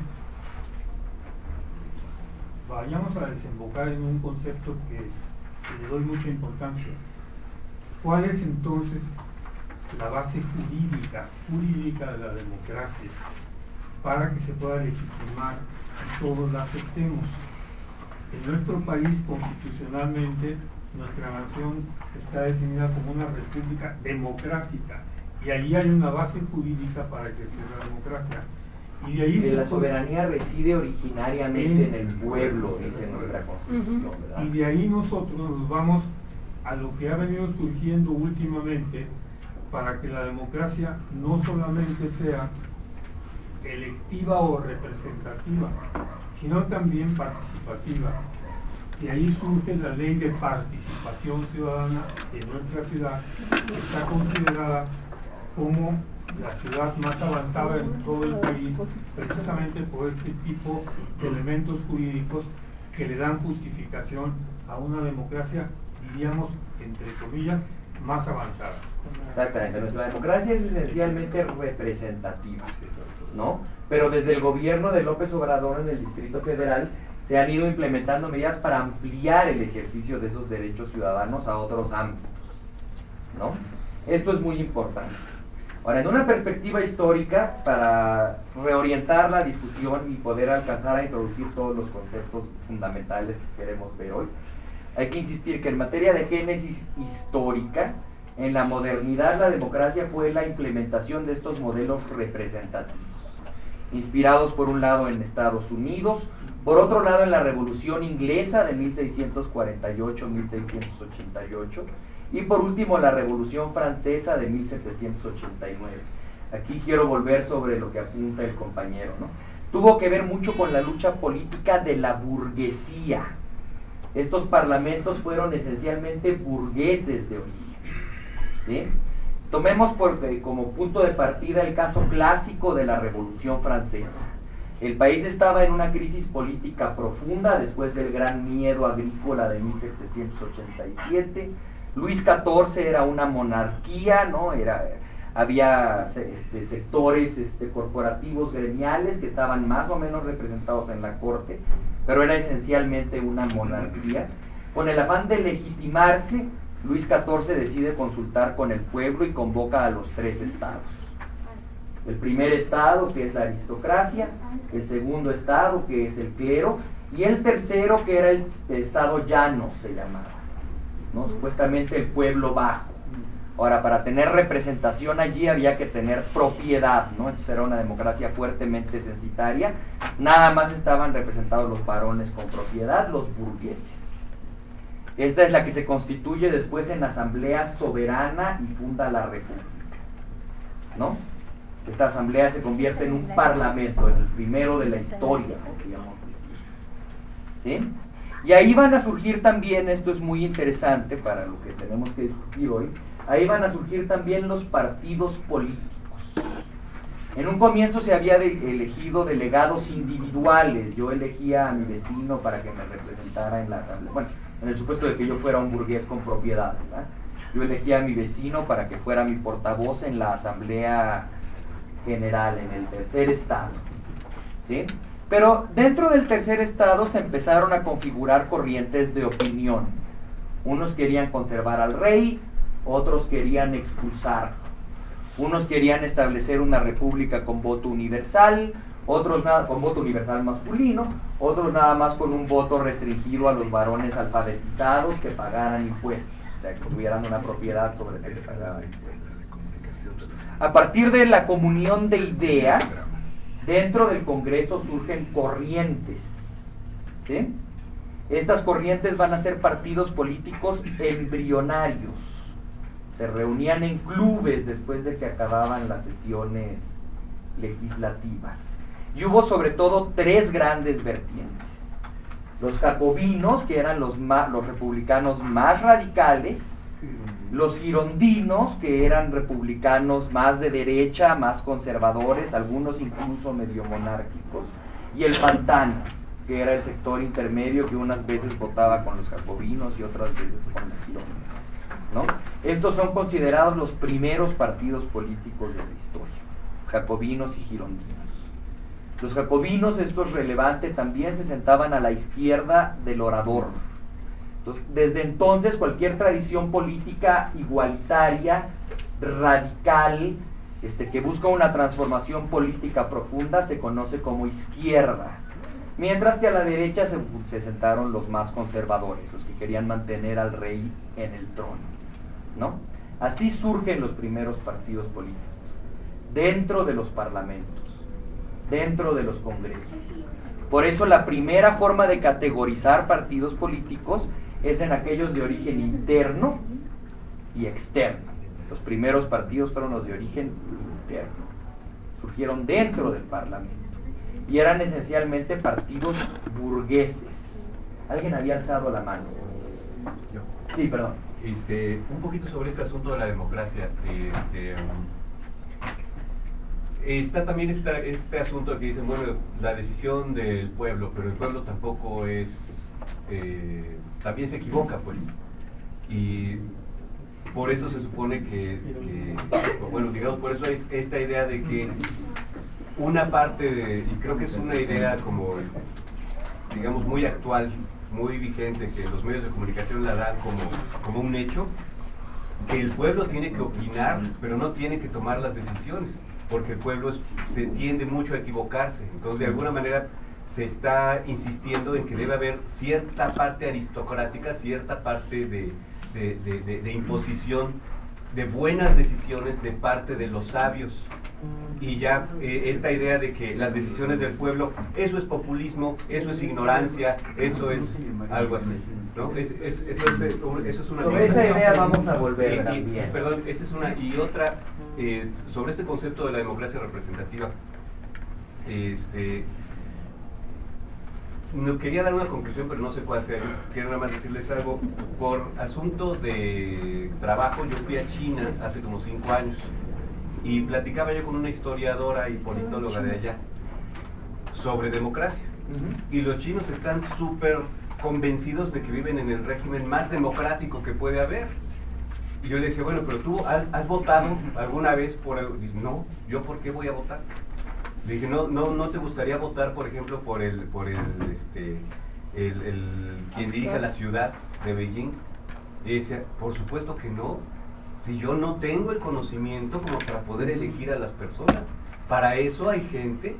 Speaker 3: vayamos a desembocar en un concepto que le doy mucha importancia. ¿Cuál es entonces la base jurídica de la democracia para que se pueda legitimar y todos la aceptemos? En nuestro país, constitucionalmente, nuestra nación está definida como una república democrática, y ahí hay una base jurídica para ejercer la democracia. Y de ahí
Speaker 1: la soberanía reside originariamente en el pueblo, dice nuestra Constitución, ¿verdad?
Speaker 3: Y de ahí nosotros nos vamos a lo que ha venido surgiendo últimamente para que la democracia no solamente sea electiva o representativa, sino también participativa. Y ahí surge la ley de participación ciudadana en nuestra ciudad, que está considerada como la ciudad más avanzada en todo el país, precisamente por este tipo de elementos jurídicos que le dan justificación a una democracia, diríamos, entre comillas, más avanzada.
Speaker 1: Exactamente, nuestra democracia es esencialmente representativa, ¿no? Pero desde el gobierno de López Obrador en el Distrito Federal se han ido implementando medidas para ampliar el ejercicio de esos derechos ciudadanos a otros ámbitos, ¿no? Esto es muy importante. Ahora, en una perspectiva histórica, para reorientar la discusión y poder alcanzar a introducir todos los conceptos fundamentales que queremos ver hoy, hay que insistir que en materia de génesis histórica, en la modernidad la democracia fue la implementación de estos modelos representativos, inspirados por un lado en Estados Unidos, por otro lado en la Revolución Inglesa de 1648-1688, y por último la Revolución Francesa de 1789. Aquí quiero volver sobre lo que apunta el compañero, ¿no? Tuvo que ver mucho con la lucha política de la burguesía. Estos parlamentos fueron esencialmente burgueses de origen, ¿sí? Tomemos como punto de partida el caso clásico de la Revolución Francesa. El país estaba en una crisis política profunda después del gran miedo agrícola de 1787. Luis XIV era una monarquía, ¿no? Había sectores corporativos gremiales que estaban más o menos representados en la corte, pero era esencialmente una monarquía. Con el afán de legitimarse, Luis XIV decide consultar con el pueblo y convoca a los 3 estados. El primer estado, que es la aristocracia, el segundo estado, que es el clero, y el tercero, que era el estado llano, se llamaba, ¿no? Supuestamente el pueblo bajo. Ahora, para tener representación allí había que tener propiedad, ¿no? Entonces era una democracia fuertemente censitaria. Nada más estaban representados los varones con propiedad, los burgueses. Esta es la que se constituye después en asamblea soberana y funda la república, ¿no? Esta asamblea se convierte en un parlamento, en el primero de la historia, podríamos decir, ¿sí? Y ahí van a surgir también, esto es muy interesante para lo que tenemos que discutir hoy, ahí van a surgir también los partidos políticos. En un comienzo se había elegido delegados individuales. Yo elegía a mi vecino para que me representara en la asamblea. Bueno, en el supuesto de que yo fuera un burgués con propiedad, ¿verdad? Yo elegía a mi vecino para que fuera mi portavoz en la asamblea general, en el tercer estado, ¿sí? Pero dentro del tercer estado se empezaron a configurar corrientes de opinión. Unos querían conservar al rey, otros querían expulsarlo. Unos querían establecer una república con voto universal, otros nada con voto universal masculino, otros nada más con un voto restringido a los varones alfabetizados que pagaran impuestos, o sea, que tuvieran una propiedad sobre la que se pagaban impuestos. A partir de la comunión de ideas, dentro del Congreso surgen corrientes, ¿sí? Estas corrientes van a ser partidos políticos embrionarios. Se reunían en clubes después de que acababan las sesiones legislativas. Y hubo sobre todo 3 grandes vertientes. Los jacobinos, que eran los republicanos más radicales, los girondinos, que eran republicanos más de derecha, más conservadores, algunos incluso medio monárquicos, y el pantano, que era el sector intermedio que unas veces votaba con los jacobinos y otras veces con los girondinos, ¿no? Estos son considerados los primeros partidos políticos de la historia, jacobinos y girondinos. Los jacobinos, esto es relevante, también se sentaban a la izquierda del orador. Entonces, desde entonces cualquier tradición política igualitaria, radical, que busca una transformación política profunda, se conoce como izquierda. Mientras que a la derecha se sentaron los más conservadores, los que querían mantener al rey en el trono, ¿no? Así surgen los primeros partidos políticos, dentro de los parlamentos, dentro de los congresos. Por eso la primera forma de categorizar partidos políticos es en aquellos de origen interno y externo. Los primeros partidos fueron los de origen interno. Surgieron dentro del parlamento y eran esencialmente partidos burgueses. Alguien había alzado la mano.
Speaker 2: Yo.
Speaker 1: Sí, perdón.
Speaker 2: Un poquito sobre este asunto de la democracia. Está también este asunto que dicen, bueno, la decisión del pueblo, pero el pueblo tampoco es, también se equivoca, pues. Y por eso se supone bueno, digamos, por eso es esta idea de que una parte y creo que es una idea como, digamos, muy actual, muy vigente, que los medios de comunicación la dan como un hecho, que el pueblo tiene que opinar, pero no tiene que tomar las decisiones, porque el pueblo se tiende mucho a equivocarse. Entonces, de alguna manera, se está insistiendo en que debe haber cierta parte aristocrática, cierta parte de imposición, de buenas decisiones de parte de los sabios. Y ya esta idea de que las decisiones del pueblo, eso es populismo, eso es ignorancia, eso es algo así, ¿no? Eso es una...
Speaker 1: Sobre esa idea vamos a volver también.
Speaker 2: Perdón, esa es una. Y otra, sobre este concepto de la democracia representativa, no quería dar una conclusión, pero no sé cuál hacer. Quiero nada más decirles algo. Por asunto de trabajo, yo fui a China hace como 5 años y platicaba yo con una historiadora y politóloga de allá sobre democracia. Y los chinos están súper convencidos de que viven en el régimen más democrático que puede haber. Y yo le decía, bueno, pero tú has votado alguna vez por el... No, ¿yo por qué voy a votar? Le dije, ¿no te gustaría votar, por ejemplo, por quien dirige la ciudad de Beijing? Y decía, por supuesto que no. Si yo no tengo el conocimiento como para poder elegir a las personas. Para eso hay gente,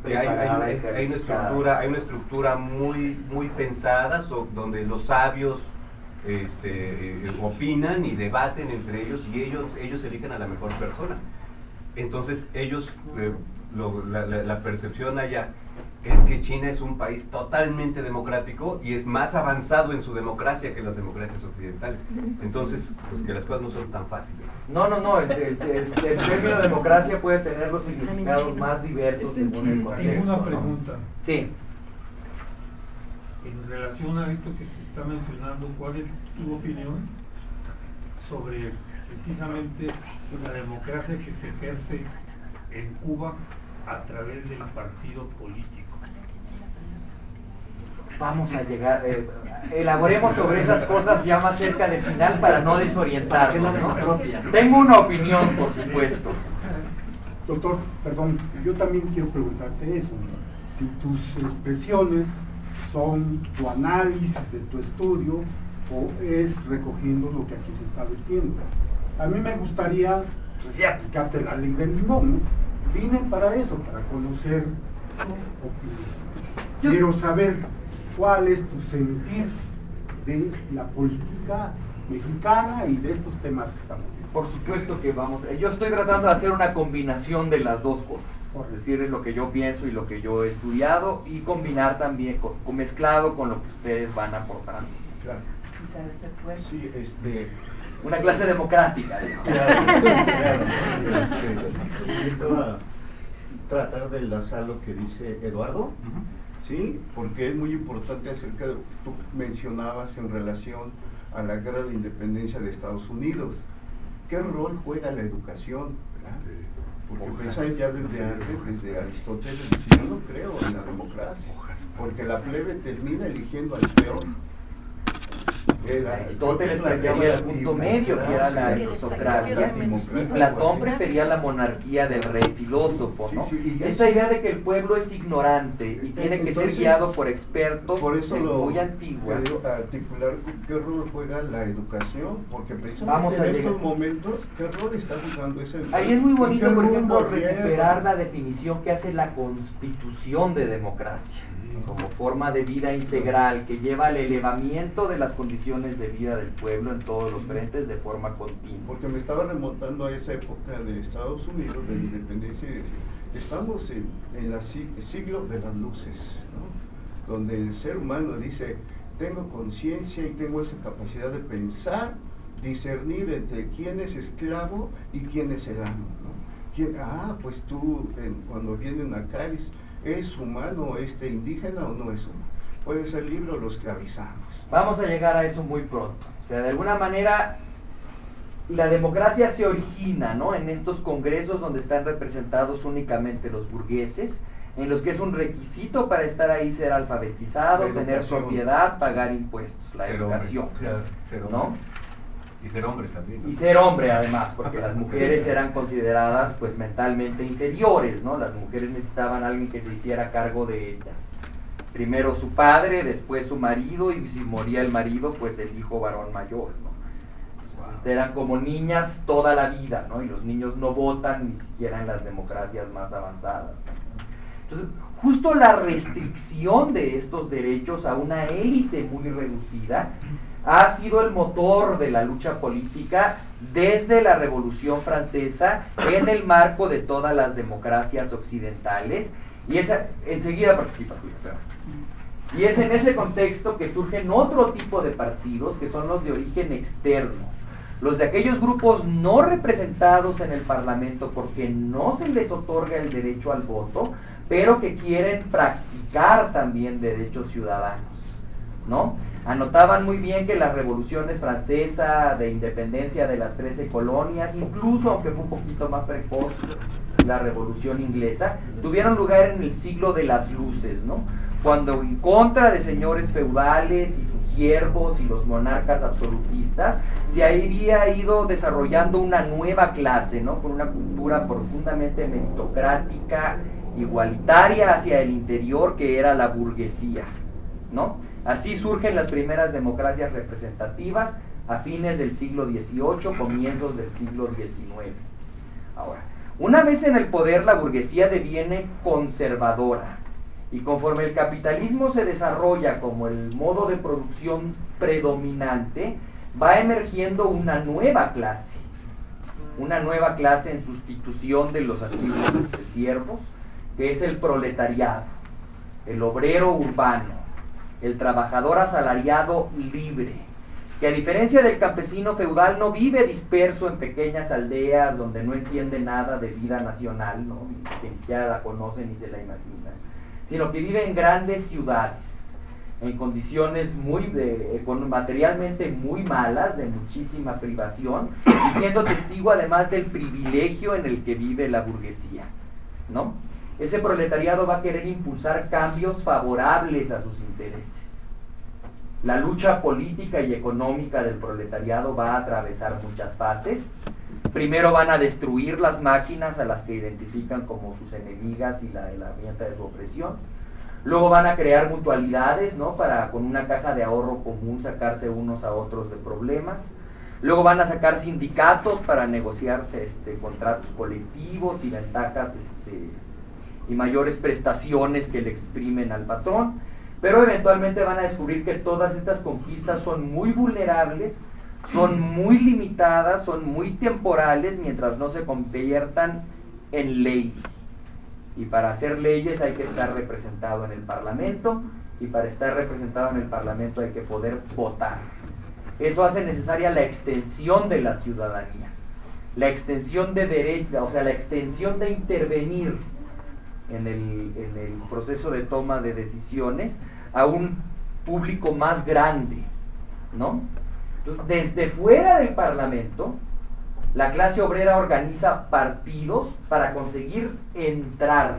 Speaker 2: hay una estructura muy pensada, donde los sabios opinan y debaten entre ellos, y ellos eligen a la mejor persona. Entonces ellos, la percepción allá es que China es un país totalmente democrático y es más avanzado en su democracia que las democracias occidentales. Entonces, pues, que las cosas no son tan fáciles.
Speaker 1: No, el término democracia puede tener los significados más diversos según el contexto.
Speaker 3: Tengo una pregunta.
Speaker 1: Sí.
Speaker 3: En relación a esto que se está mencionando, ¿cuál es tu opinión sobre precisamente la democracia que se ejerce en Cuba a través del partido político?
Speaker 1: Vamos a llegar, elaboremos sobre esas cosas ya más cerca del final para no desorientarnos, ¿no? Tengo una opinión, por supuesto.
Speaker 11: Doctor, perdón, yo también quiero preguntarte eso. Si tus expresiones son tu análisis de tu estudio o es recogiendo lo que aquí se está vertiendo. A mí me gustaría aplicarte la ley del limón, ¿no? Vine para eso, para conocer opinión. Quiero saber cuál es tu sentir de la política mexicana y de estos temas que estamos viendo.
Speaker 1: Por supuesto que vamos, yo estoy tratando de hacer una combinación de las dos cosas, por decir lo que yo pienso y lo que yo he estudiado, y combinar también, mezclado con lo que ustedes van aportando.
Speaker 6: Claro. Sí,
Speaker 1: una clase democrática, digamos.
Speaker 6: Claro. Quiero tratar de enlazar lo que dice Eduardo, ¿sí? Porque es muy importante acerca de, tú mencionabas en relación a la guerra de independencia de Estados Unidos. ¿Qué rol juega la educación? ¿Verdad? Porque pensáis ya desde antes, desde Aristóteles, yo no creo en la democracia, porque la plebe termina eligiendo al peor.
Speaker 1: Aristóteles prefería el punto medio, que era la aristocracia, y Platón prefería la monarquía del rey filósofo, ¿no? Esa idea de que el pueblo es ignorante y tiene que ser guiado por expertos es muy antigua.
Speaker 6: Articular qué rol juega la educación, porque
Speaker 1: Vamos a
Speaker 6: en estos momentos, ¿qué rol está jugando esa educación?
Speaker 1: Ahí es muy bonito, por ejemplo, recuperar la definición que hace la Constitución de democracia, como forma de vida integral que lleva al elevamiento de las condiciones de vida del pueblo en todos los frentes de forma continua.
Speaker 6: Porque me estaba remontando a esa época de Estados Unidos, de la independencia, y decir, estamos en el siglo de las luces, ¿no? Donde el ser humano dice, tengo conciencia y tengo esa capacidad de pensar, discernir entre quién es esclavo y quién es el amo, ¿no? Pues tú, cuando vienen acá, ¿es humano indígena o no es humano? puede ser libre o lo esclavizamos.
Speaker 1: Vamos a llegar a eso muy pronto. O sea, de alguna manera la democracia se origina, ¿no?, en estos congresos donde están representados únicamente los burgueses, en los que es un requisito para estar ahí ser alfabetizado, tener propiedad, pagar impuestos, la educación, ¿no?
Speaker 2: Y ser hombre también, ¿no?
Speaker 1: Y ser hombre además, porque las mujeres eran consideradas pues mentalmente inferiores, ¿no? Las mujeres necesitaban a alguien que se hiciera cargo de ellas. Primero su padre, después su marido, y si moría el marido, pues el hijo varón mayor, ¿no? Eran como niñas toda la vida, ¿no? Y los niños no votan ni siquiera en las democracias más avanzadas, ¿no? Entonces, justo la restricción de estos derechos a una élite muy reducida ha sido el motor de la lucha política desde la Revolución Francesa en el marco de todas las democracias occidentales, y enseguida participa, y es en ese contexto que surgen otro tipo de partidos que son los de origen externo, los de aquellos grupos no representados en el Parlamento porque no se les otorga el derecho al voto, pero que quieren practicar también derechos ciudadanos, ¿no? Anotaban muy bien que las revoluciones francesa, de independencia de las 13 colonias, incluso aunque fue un poquito más precoz la revolución inglesa, tuvieron lugar en el siglo de las luces, ¿no? Cuando en contra de señores feudales y sus siervos y los monarcas absolutistas, se había ido desarrollando una nueva clase, ¿no?, con una cultura profundamente meritocrática, igualitaria hacia el interior, que era la burguesía, ¿no? Así surgen las primeras democracias representativas a fines del siglo XVIII, comienzos del siglo XIX. Ahora, una vez en el poder, la burguesía deviene conservadora, y conforme el capitalismo se desarrolla como el modo de producción predominante, va emergiendo una nueva clase en sustitución de los antiguos siervos, que es el proletariado, el obrero urbano, el trabajador asalariado libre, que a diferencia del campesino feudal no vive disperso en pequeñas aldeas donde no entiende nada de vida nacional, ¿no?, que ni siquiera la conoce ni se la imagina, sino que vive en grandes ciudades, en condiciones materialmente muy malas, de muchísima privación, y siendo testigo además del privilegio en el que vive la burguesía, ¿no? Ese proletariado va a querer impulsar cambios favorables a sus intereses. La lucha política y económica del proletariado va a atravesar muchas fases. Primero van a destruir las máquinas a las que identifican como sus enemigas y la herramienta de su opresión. Luego van a crear mutualidades, ¿no?, para con una caja de ahorro común sacarse unos a otros de problemas. Luego van a sacar sindicatos para negociarse contratos colectivos y ventajas y mayores prestaciones que le exprimen al patrón, pero eventualmente van a descubrir que todas estas conquistas son muy vulnerables, son muy limitadas, son muy temporales, mientras no se conviertan en ley. Y para hacer leyes hay que estar representado en el Parlamento, y para estar representado en el Parlamento hay que poder votar. Eso hace necesaria la extensión de la ciudadanía, la extensión de derecho, o sea, la extensión de intervenir en el proceso de toma de decisiones a un público más grande, ¿no? Entonces, desde fuera del Parlamento, la clase obrera organiza partidos para conseguir entrar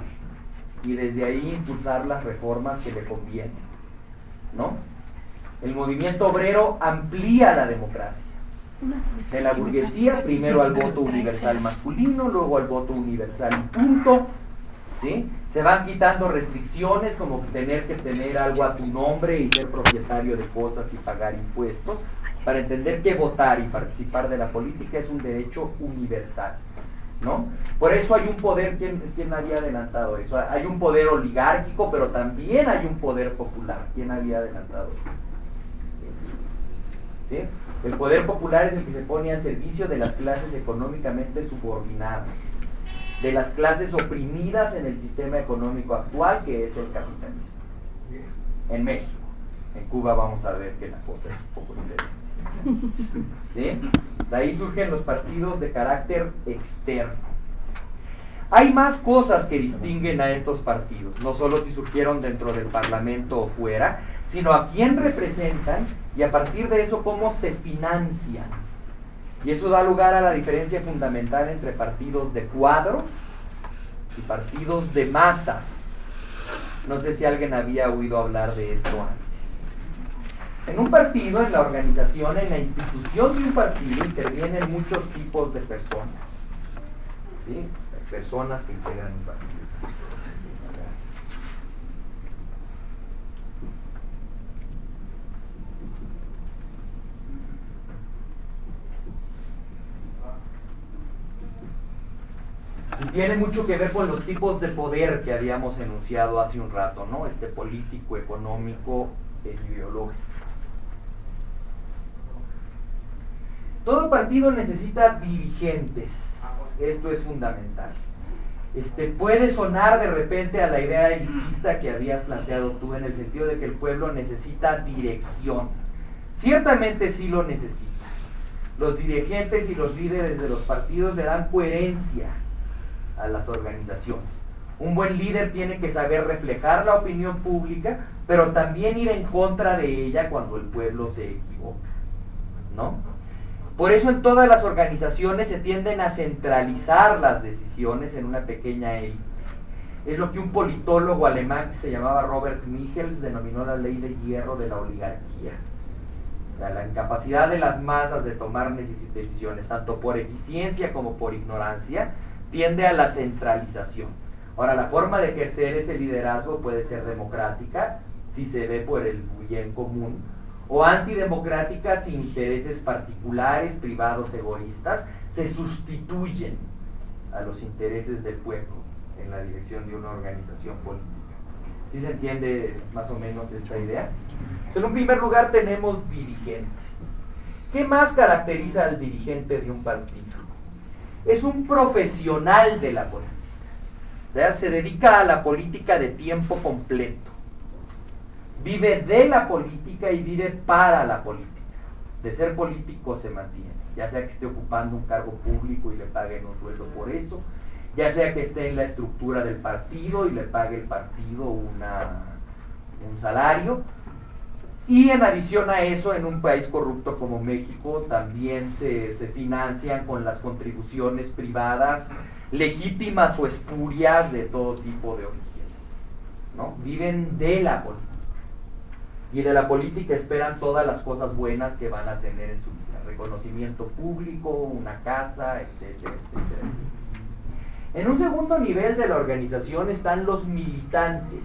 Speaker 1: y desde ahí impulsar las reformas que le convienen, ¿no? El movimiento obrero amplía la democracia. De la burguesía, primero al voto universal masculino, luego al voto universal y punto, ¿sí? Se van quitando restricciones como tener que tener algo a tu nombre y ser propietario de cosas y pagar impuestos, para entender que votar y participar de la política es un derecho universal, ¿no? Por eso hay un poder, ¿quién había adelantado eso? Hay un poder oligárquico, pero también hay un poder popular. ¿Quién había adelantado eso? ¿Sí? El poder popular es el que se pone al servicio de las clases económicamente subordinadas, de las clases oprimidas en el sistema económico actual, que es el capitalismo. En México. En Cuba vamos a ver que la cosa es un poco diferente. ¿Sí? De ahí surgen los partidos de carácter externo. Hay más cosas que distinguen a estos partidos, no solo si surgieron dentro del Parlamento o fuera, sino a quién representan y a partir de eso cómo se financian. Y eso da lugar a la diferencia fundamental entre partidos de cuadros y partidos de masas. No sé si alguien había oído hablar de esto antes. En un partido, en la organización, en la institución de un partido, intervienen muchos tipos de personas. ¿Sí? Personas que integran un partido. Y tiene mucho que ver con los tipos de poder que habíamos enunciado hace un rato, ¿no? Político, económico e ideológico. Todo partido necesita dirigentes. Esto es fundamental. Puede sonar de repente a la idea elitista que habías planteado tú, en el sentido de que el pueblo necesita dirección. Ciertamente sí lo necesita. Los dirigentes y los líderes de los partidos le dan coherencia a las organizaciones. Un buen líder tiene que saber reflejar la opinión pública, pero también ir en contra de ella cuando el pueblo se equivoca, ¿no? Por eso en todas las organizaciones se tienden a centralizar las decisiones en una pequeña élite. Es lo que un politólogo alemán que se llamaba Robert Michels denominó la ley de hierro de la oligarquía. O sea, la incapacidad de las masas de tomar decisiones, tanto por eficiencia como por ignorancia, tiende a la centralización. Ahora, la forma de ejercer ese liderazgo puede ser democrática, si se ve por el bien común, o antidemocrática si intereses particulares, privados, egoístas, se sustituyen a los intereses del pueblo en la dirección de una organización política. ¿Sí se entiende más o menos esta idea? En un primer lugar tenemos dirigentes. ¿Qué más caracteriza al dirigente de un partido? Es un profesional de la política. O sea, se dedica a la política de tiempo completo. Vive de la política y vive para la política. De ser político se mantiene, ya sea que esté ocupando un cargo público y le paguen un sueldo por eso, ya sea que esté en la estructura del partido y le pague el partido un salario. Y en adición a eso, en un país corrupto como México, también se financian con las contribuciones privadas, legítimas o espurias de todo tipo de origen, ¿no? Viven de la política. Y de la política esperan todas las cosas buenas que van a tener en su vida. Reconocimiento público, una casa, etcétera, etcétera. En un segundo nivel de la organización están los militantes.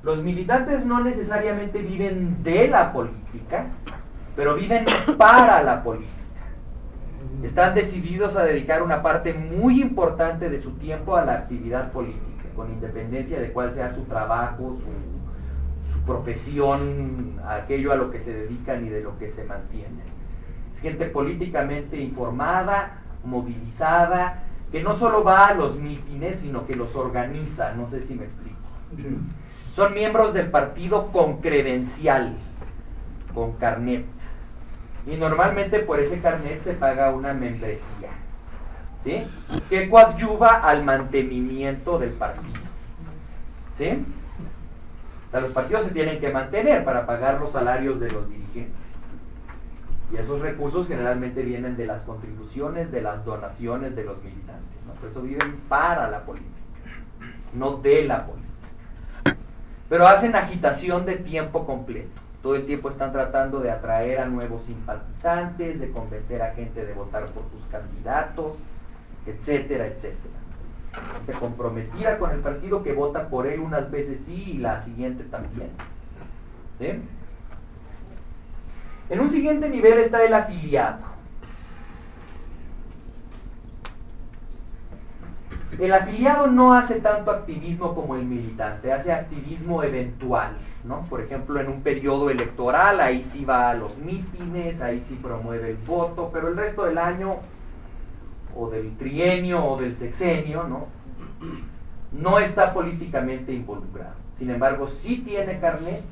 Speaker 1: Los militantes no necesariamente viven de la política, pero viven para la política. Están decididos a dedicar una parte muy importante de su tiempo a la actividad política, con independencia de cuál sea su trabajo, su profesión, aquello a lo que se dedican y de lo que se mantienen. Es gente políticamente informada, movilizada, que no solo va a los mítines, sino que los organiza. No sé si me explico. Sí. Son miembros del partido con credencial, con carnet. Y normalmente por ese carnet se paga una membresía, ¿sí? Que coadyuva al mantenimiento del partido, ¿sí? O sea, los partidos se tienen que mantener para pagar los salarios de los dirigentes. Y esos recursos generalmente vienen de las contribuciones, de las donaciones de los militantes, ¿no? Por eso viven para la política, no de la política. Pero hacen agitación de tiempo completo. Todo el tiempo están tratando de atraer a nuevos simpatizantes, de convencer a gente de votar por sus candidatos, etcétera, etcétera. Gente comprometida con el partido que vota por él unas veces sí y la siguiente también. ¿Sí? En un siguiente nivel está el afiliado. El afiliado no hace tanto activismo como el militante, hace activismo eventual, ¿no? Por ejemplo, en un periodo electoral, ahí sí va a los mítines, ahí sí promueve el voto, pero el resto del año, o del trienio, o del sexenio, no está políticamente involucrado. Sin embargo, sí tiene carnet,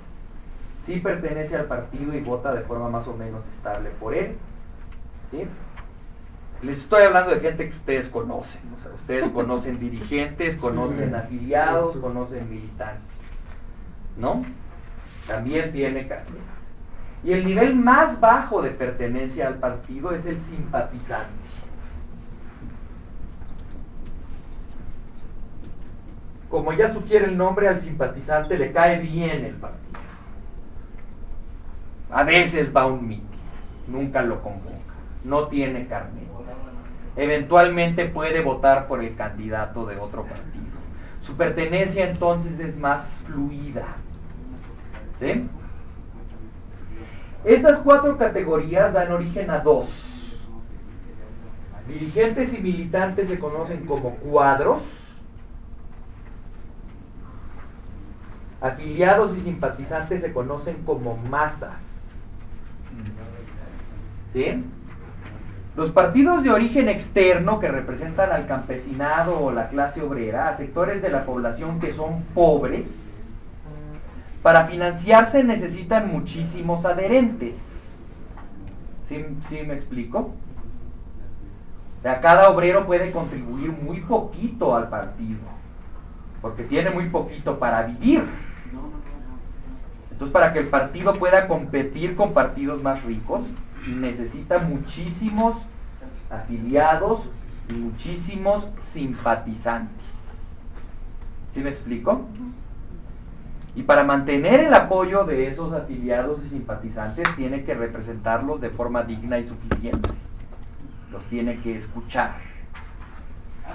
Speaker 1: sí pertenece al partido y vota de forma más o menos estable por él, ¿sí? Les estoy hablando de gente que ustedes conocen, o sea, ustedes conocen dirigentes, conocen afiliados, conocen militantes, ¿no? También tiene carnet. Y el nivel más bajo de pertenencia al partido es el simpatizante. Como ya sugiere el nombre, al simpatizante le cae bien el partido. A veces va a un mitin, nunca lo convoca, no tiene carnet. Eventualmente puede votar por el candidato de otro partido. Su pertenencia entonces es más fluida. ¿Sí? Estas 4 categorías dan origen a 2. Dirigentes y militantes se conocen como cuadros. Afiliados y simpatizantes se conocen como masas. ¿Sí? Los partidos de origen externo que representan al campesinado o la clase obrera, a sectores de la población que son pobres, para financiarse necesitan muchísimos adherentes. ¿Sí me explico? O sea, cada obrero puede contribuir muy poquito al partido, porque tiene muy poquito para vivir. Entonces, para que el partido pueda competir con partidos más ricos, necesita muchísimos afiliados y muchísimos simpatizantes. ¿Sí me explico? Y para mantener el apoyo de esos afiliados y simpatizantes tiene que representarlos de forma digna y suficiente. Los tiene que escuchar.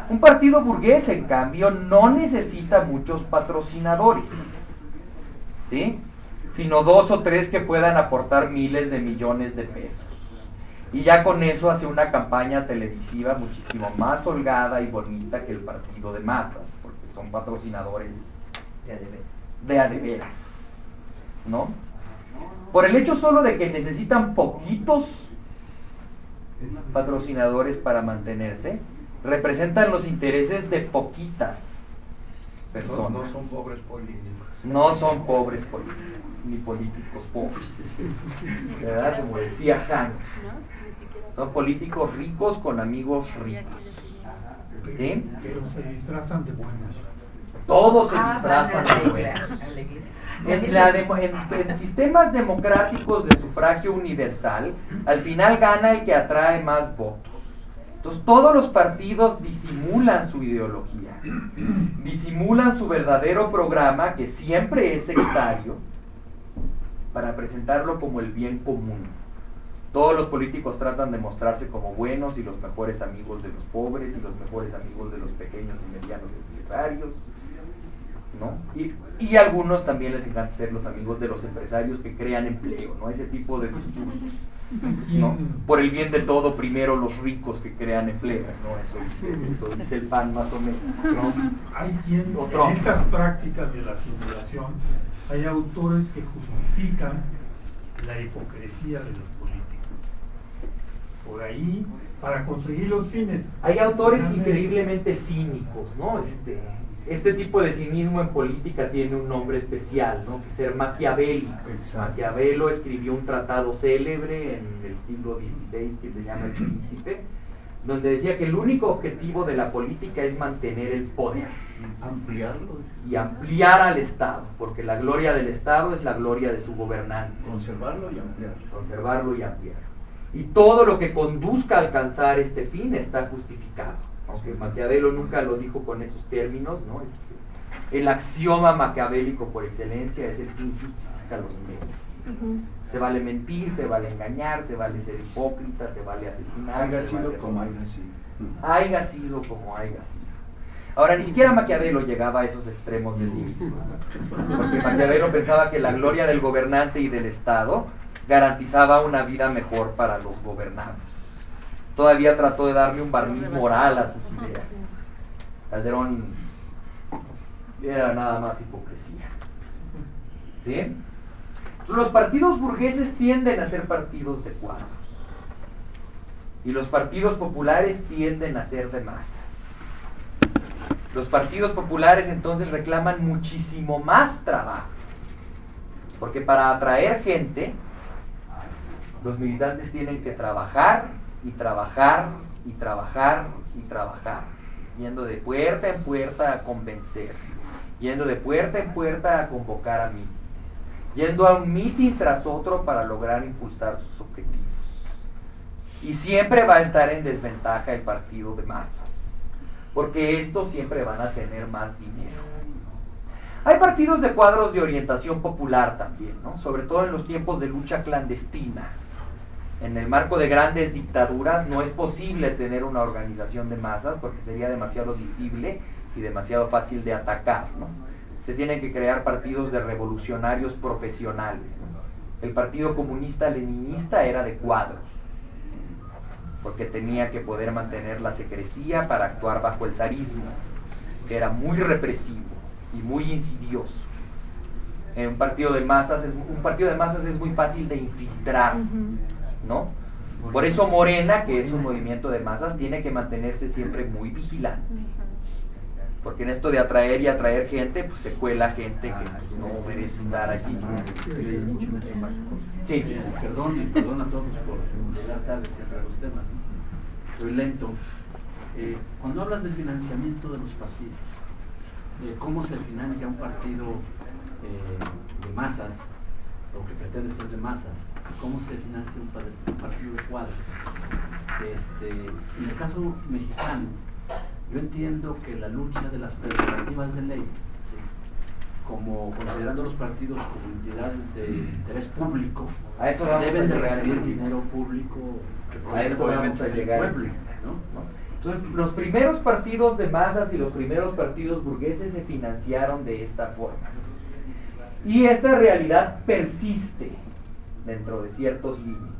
Speaker 1: Un partido burgués, en cambio, no necesita muchos patrocinadores, ¿sí? Sino 2 o 3 que puedan aportar miles de millones de pesos. Y ya con eso hace una campaña televisiva muchísimo más holgada y bonita que el partido de masas, porque son patrocinadores de a de veras, ¿no? Por el hecho solo de que necesitan poquitos patrocinadores para mantenerse, representan los intereses de poquitas personas.
Speaker 6: No son pobres políticos.
Speaker 1: No son pobres políticos, ni políticos pobres, ¿verdad? Como decía Han, son políticos ricos con amigos ricos, ¿sí?
Speaker 3: Pero se disfrazan de buenos.
Speaker 1: Todos se disfrazan de buenos. En sistemas democráticos de sufragio universal, al final gana el que atrae más votos. Entonces todos los partidos disimulan su ideología, disimulan su verdadero programa, que siempre es sectario, para presentarlo como el bien común. Todos los políticos tratan de mostrarse como buenos y los mejores amigos de los pobres y los mejores amigos de los pequeños y medianos empresarios, ¿no? Y a algunos también les encanta ser los amigos de los empresarios que crean empleo, ¿no? Ese tipo de discursos, ¿no? Por el bien de todo, primero los ricos que crean empleo, ¿no? Eso dice el PAN más o menos, ¿no?
Speaker 3: Hay quien, en estas prácticas de la simulación, hay autores que justifican la hipocresía de los políticos. Por ahí, para conseguir los fines.
Speaker 1: Hay autores increíblemente cínicos, ¿no? Este tipo de cinismo en política tiene un nombre especial, ¿no? Que es ser maquiavélico. Maquiavelo escribió un tratado célebre en el siglo XVI que se llama El Príncipe, donde decía que el único objetivo de la política es mantener el poder.
Speaker 6: Ampliarlo.
Speaker 1: Y ampliar al Estado, porque la gloria del Estado es la gloria de su gobernante.
Speaker 6: Conservarlo y ampliarlo. Conservarlo y ampliarlo.
Speaker 1: Y todo lo que conduzca a alcanzar este fin está justificado. Aunque Maquiavelo nunca lo dijo con esos términos, ¿no? El axioma maquiavélico por excelencia es el fin justifica los medios. Se vale mentir, se vale engañar, se vale ser hipócrita, se vale asesinar.
Speaker 6: Haya sido como haya sido.
Speaker 1: Haya sido como haya sido. Ahora, ni siquiera Maquiavelo llegaba a esos extremos de cinismo, porque Maquiavelo pensaba que la gloria del gobernante y del Estado garantizaba una vida mejor para los gobernados. Todavía trató de darle un barniz moral a sus ideas. Calderón era nada más hipocresía. ¿Sí? Los partidos burgueses tienden a ser partidos de cuadros. Y los partidos populares tienden a ser de masas. Los partidos populares entonces reclaman muchísimo más trabajo. Porque para atraer gente, los militantes tienen que trabajar y trabajar y trabajar, yendo de puerta en puerta a convencer, yendo de puerta en puerta a convocar a mítines, yendo a un mitin tras otro para lograr impulsar sus objetivos. Y siempre va a estar en desventaja el partido de masas, porque estos siempre van a tener más dinero. Hay partidos de cuadros de orientación popular también, ¿no? Sobre todo en los tiempos de lucha clandestina. En el marco de grandes dictaduras no es posible tener una organización de masas porque sería demasiado visible y demasiado fácil de atacar, ¿no? Se tienen que crear partidos de revolucionarios profesionales, ¿no? El Partido Comunista Leninista era de cuadros, porque tenía que poder mantener la secrecía para actuar bajo el zarismo, que era muy represivo y muy insidioso. Un partido de masas es muy fácil de infiltrar, ¿no? Por eso Morena, que es un movimiento de masas, tiene que mantenerse siempre muy vigilante, porque en esto de atraer y atraer gente, pues se cuela gente que pues, no merece estar allí. Sí.
Speaker 5: Perdón a todos por llegar tarde siempre a los temas, ¿no? Soy lento. Cuando hablas del financiamiento de los partidos, de cómo se financia un partido de masas, o que pretende ser de masas, cómo se financia un partido de cuadros. En el caso mexicano, yo entiendo que la lucha de las prerrogativas de ley, ¿sí?, como considerando los partidos como entidades de interés público,
Speaker 1: a eso
Speaker 5: deben de recibir dinero público que
Speaker 1: a eso vamos a llegar,
Speaker 5: pueblo, ¿no?
Speaker 1: Entonces, los primeros partidos de masas y los primeros partidos burgueses se financiaron de esta forma. Y esta realidad persiste dentro de ciertos límites,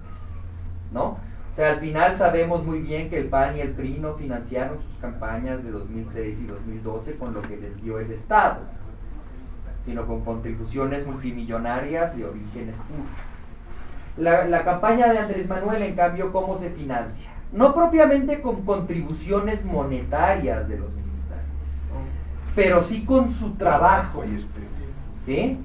Speaker 1: ¿no? O sea, al final sabemos muy bien que el PAN y el PRI no financiaron sus campañas de 2006 y 2012 con lo que les dio el Estado, sino con contribuciones multimillonarias de orígenes puros. La campaña de Andrés Manuel, en cambio, ¿cómo se financia? No propiamente con contribuciones monetarias de los militares, pero sí con su trabajo, ¿sí?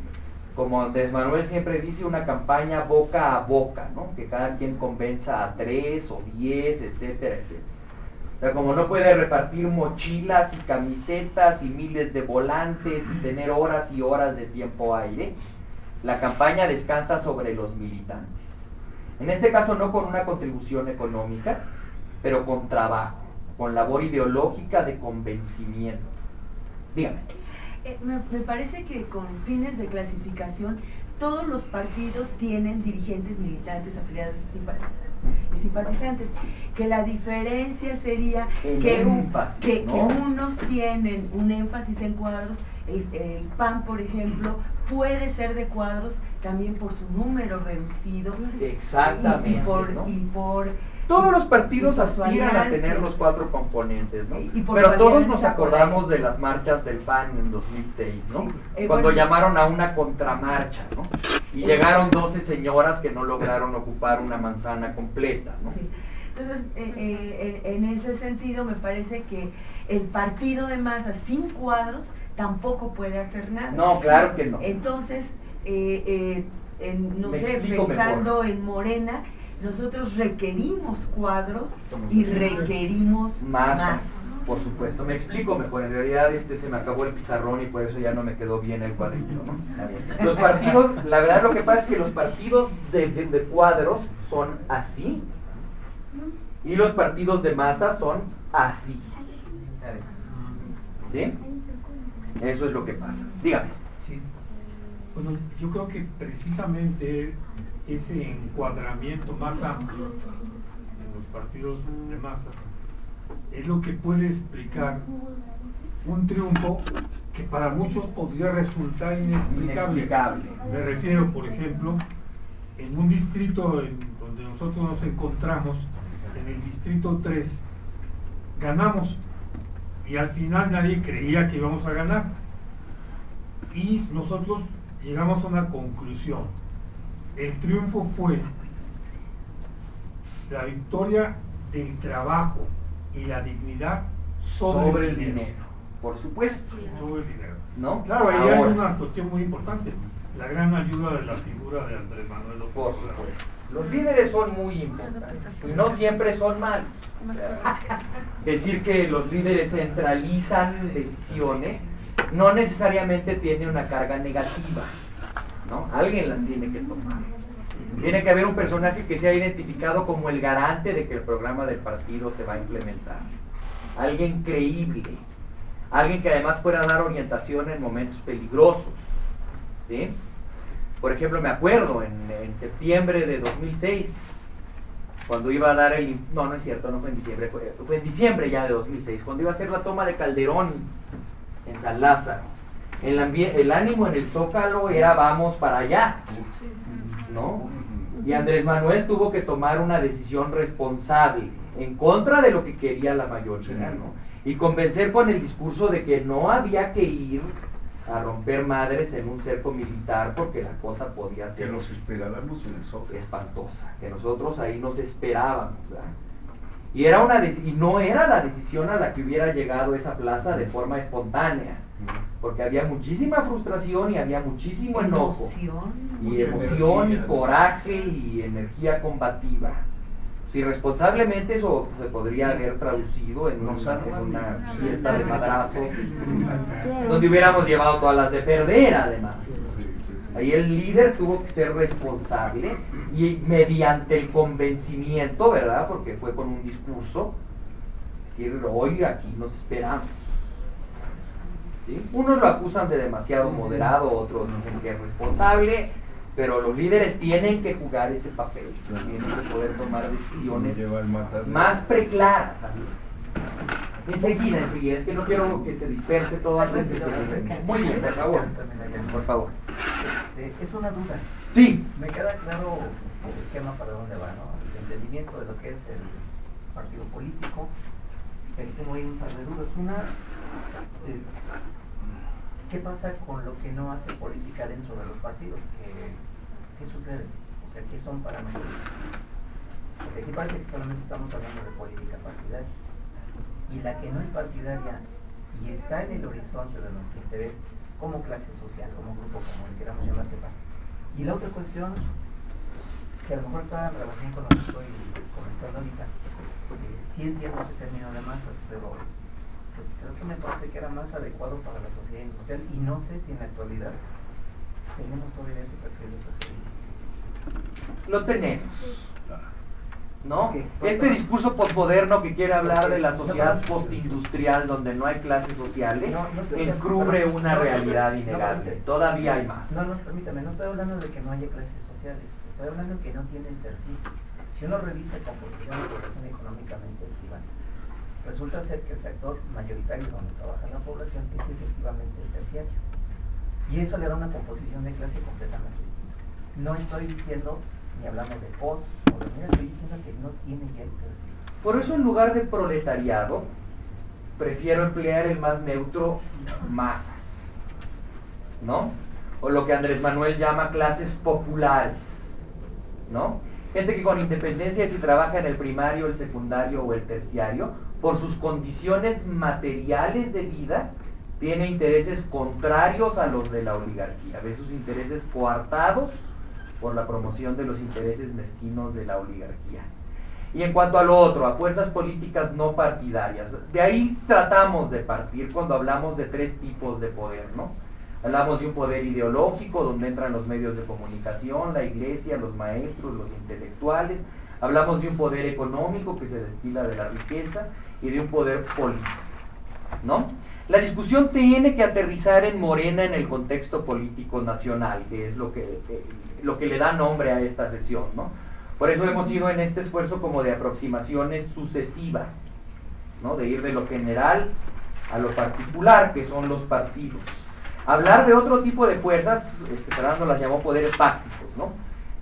Speaker 1: Como Andrés Manuel siempre dice, una campaña boca a boca, ¿no? Que cada quien convenza a 3 o 10, etcétera, etcétera. O sea, como no puede repartir mochilas y camisetas y miles de volantes y tener horas y horas de tiempo aire, la campaña descansa sobre los militantes. En este caso no con una contribución económica, pero con trabajo, con labor ideológica de convencimiento. Dígame.
Speaker 12: Me parece que con fines de clasificación todos los partidos tienen dirigentes militantes afiliados y simpatizantes, que la diferencia sería que unos tienen un énfasis en cuadros. El PAN, por ejemplo, puede ser de cuadros también por su número reducido.
Speaker 1: Exactamente, y por todos los partidos aspiran a tener los 4 componentes, ¿no? Pero todos nos acordamos de las marchas del PAN en 2006, ¿no?
Speaker 12: Sí,
Speaker 1: cuando llamaron a una contramarcha, ¿no? Y llegaron 12 señoras que no lograron ocupar una manzana completa, ¿no?
Speaker 12: Sí. Entonces, en ese sentido, me parece que el partido de masas sin cuadros tampoco puede hacer nada.
Speaker 1: No, claro que no.
Speaker 12: Entonces, pensando en Morena, nosotros requerimos cuadros y requerimos más.
Speaker 1: Por supuesto, me explico mejor. En realidad se me acabó el pizarrón y por eso ya no me quedó bien el cuadrito, ¿no? Los partidos, la verdad lo que pasa es que los partidos de cuadros son así y los partidos de masa son así. ¿Sí? Eso es lo que pasa. Dígame.
Speaker 3: Sí. Bueno, yo creo que precisamente ese encuadramiento más amplio en los partidos de masa es lo que puede explicar un triunfo que para muchos podría resultar inexplicable. Me refiero, por ejemplo, en un distrito donde nosotros nos encontramos, en el distrito 3, ganamos y al final nadie creía que íbamos a ganar y nosotros llegamos a una conclusión. El triunfo fue la victoria del trabajo y la dignidad sobre el dinero.
Speaker 1: Por supuesto.
Speaker 3: Sobre el dinero.
Speaker 1: ¿No?
Speaker 3: Claro, ahí hay una cuestión muy importante. la gran ayuda de la figura de Andrés Manuel López
Speaker 1: Por
Speaker 3: Obrador.
Speaker 1: supuesto. Los líderes son muy importantes y no siempre son malos. O sea, decir que los líderes centralizan decisiones no necesariamente tiene una carga negativa, ¿no? Alguien las tiene que tomar. Tiene que haber un personaje que sea identificado como el garante de que el programa del partido se va a implementar. Alguien creíble. Alguien que además pueda dar orientación en momentos peligrosos, ¿sí? Por ejemplo, me acuerdo en septiembre de 2006, cuando iba a dar el... No, no es cierto, no fue en diciembre, fue en diciembre ya de 2006, cuando iba a hacer la toma de Calderón en San Lázaro. El ánimo en el Zócalo era vamos para allá, ¿no? Y Andrés Manuel tuvo que tomar una decisión responsable, en contra de lo que quería la mayoría, ¿no? Y convencer con el discurso de que no había que ir a romper madres en un cerco militar porque la cosa podía ser
Speaker 6: que nos esperáramos en el Zócalo,
Speaker 1: espantosa, que nosotros ahí nos esperábamos, ¿verdad? Y no era la decisión a la que hubiera llegado esa plaza de forma espontánea, porque había muchísima frustración y había muchísimo enojo, y emoción y coraje y energía combativa. Si responsablemente eso se podría haber traducido en una fiesta de madrazos, donde hubiéramos llevado todas las de perder además. Ahí el líder tuvo que ser responsable y mediante el convencimiento, ¿verdad? Porque fue con un discurso, decir, hoy aquí nos esperamos. ¿Sí? Unos lo acusan de demasiado moderado, otros dicen que es responsable, pero los líderes tienen que jugar ese papel, tienen que poder tomar decisiones más preclaras. Enseguida, es que no quiero que se disperse todo antes de que... Muy bien, por favor. Por favor.
Speaker 8: Es una duda.
Speaker 1: Sí.
Speaker 8: Me queda claro el esquema para dónde va, ¿no? El entendimiento de lo que es el partido político. Aquí tengo ahí un par de dudas. Una, ¿qué pasa con lo que no hace política dentro de los partidos? ¿Qué sucede? O sea, ¿qué son para nosotros? Porque aquí parece que solamente estamos hablando de política partidaria. Y la que no es partidaria y está en el horizonte de nuestro interés como clase social, como grupo, como le queramos llamar, ¿qué pasa? Y la otra cuestión, que a lo mejor está en relación con lo que estoy comentando ahorita, sí entiendo ese término de masas, pero pues creo que me parece que era más adecuado para la sociedad industrial y no sé si en la actualidad tenemos todavía ese perfil de sociedad.
Speaker 1: Lo tenemos, ¿no? Este discurso posmoderno que quiere hablar de la sociedad postindustrial donde no hay clases sociales encubre una realidad innegable. Todavía hay más.
Speaker 8: No, permítame, no estoy hablando de que no haya clases sociales, estoy hablando de que no tienen perfil. Si uno revisa la composición de población económicamente activa, resulta ser que el sector mayoritario donde trabaja la población es efectivamente el terciario. Y eso le da una composición de clase completamente distinta. No estoy diciendo ni hablamos de post o de mira, estoy diciendo que no tiene ya el perfil.
Speaker 1: Por eso en lugar de proletariado, prefiero emplear el más neutro, masas, ¿no? O lo que Andrés Manuel llama clases populares, ¿no? Gente que con independencia de si trabaja en el primario, el secundario o el terciario, por sus condiciones materiales de vida, tiene intereses contrarios a los de la oligarquía, ve sus intereses coartados por la promoción de los intereses mezquinos de la oligarquía. Y en cuanto a lo otro, a fuerzas políticas no partidarias, de ahí tratamos de partir cuando hablamos de tres tipos de poder, ¿no? Hablamos de un poder ideológico, donde entran los medios de comunicación, la iglesia, los maestros, los intelectuales. Hablamos de un poder económico que se destila de la riqueza y de un poder político, ¿no? La discusión tiene que aterrizar en Morena en el contexto político nacional, que es lo que le da nombre a esta sesión, ¿no? Por eso hemos ido en este esfuerzo como de aproximaciones sucesivas, ¿no? De ir de lo general a lo particular, que son los partidos. Hablar de otro tipo de fuerzas, Fernando las llamó poderes fácticos, ¿no?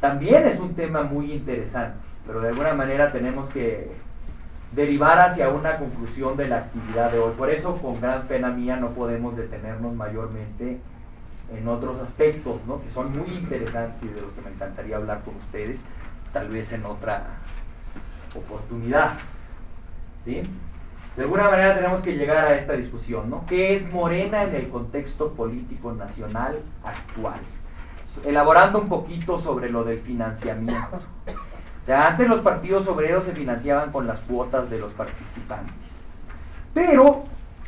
Speaker 1: También es un tema muy interesante, pero de alguna manera tenemos que derivar hacia una conclusión de la actividad de hoy. Por eso, con gran pena mía, no podemos detenernos mayormente en otros aspectos, ¿no? Que son muy interesantes y de los que me encantaría hablar con ustedes, tal vez en otra oportunidad, ¿sí? De alguna manera tenemos que llegar a esta discusión, ¿no? ¿Qué es Morena en el contexto político nacional actual? elaborando un poquito sobre lo del financiamiento. O sea, antes los partidos obreros se financiaban con las cuotas de los participantes, pero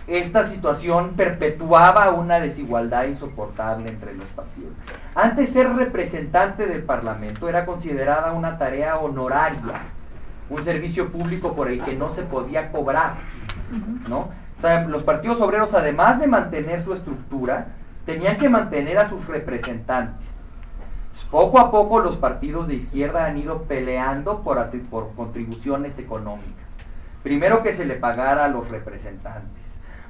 Speaker 1: esta situación perpetuaba una desigualdad insoportable entre los partidos. Antes ser representante del Parlamento era considerada una tarea honoraria, un servicio público por el que no se podía cobrar, ¿no? O sea, los partidos obreros, además de mantener su estructura, tenían que mantener a sus representantes. Poco a poco los partidos de izquierda han ido peleando por contribuciones económicas. Primero que se le pagara a los representantes.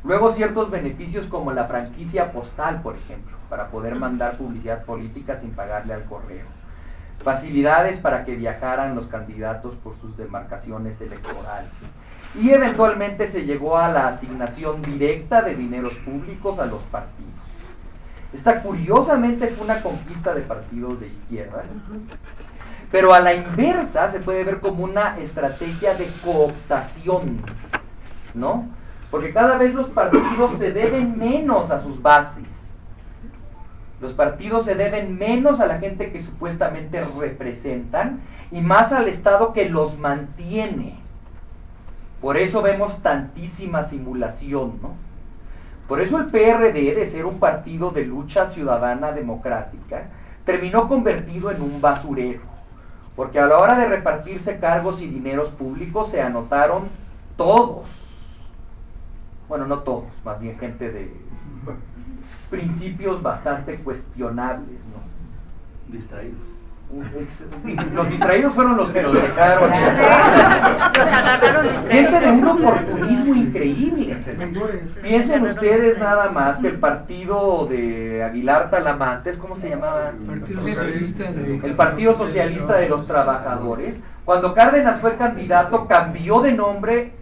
Speaker 1: Luego ciertos beneficios como la franquicia postal, por ejemplo, para poder mandar publicidad política sin pagarle al correo. Facilidades para que viajaran los candidatos por sus demarcaciones electorales. Y eventualmente se llegó a la asignación directa de dineros públicos a los partidos. Esta curiosamente fue una conquista de partidos de izquierda, pero a la inversa se puede ver como una estrategia de cooptación, ¿no? Porque cada vez los partidos se deben menos a sus bases. Los partidos se deben menos a la gente que supuestamente representan y más al Estado que los mantiene. Por eso vemos tantísima simulación, ¿no? Por eso el PRD, de ser un partido de lucha ciudadana democrática, terminó convertido en un basurero. Porque a la hora de repartirse cargos y dineros públicos se anotaron todos. Bueno, no todos, más bien gente de principios bastante cuestionables, ¿no?
Speaker 5: Distraídos.
Speaker 1: Los distraídos fueron los que nos dejaron. Gente de un oportunismo increíble. Piensen ustedes nada más que el partido de Aguilar Talamantes, ¿cómo se llamaba? El Partido Socialista de los Trabajadores. Cuando Cárdenas fue candidato, cambió de nombre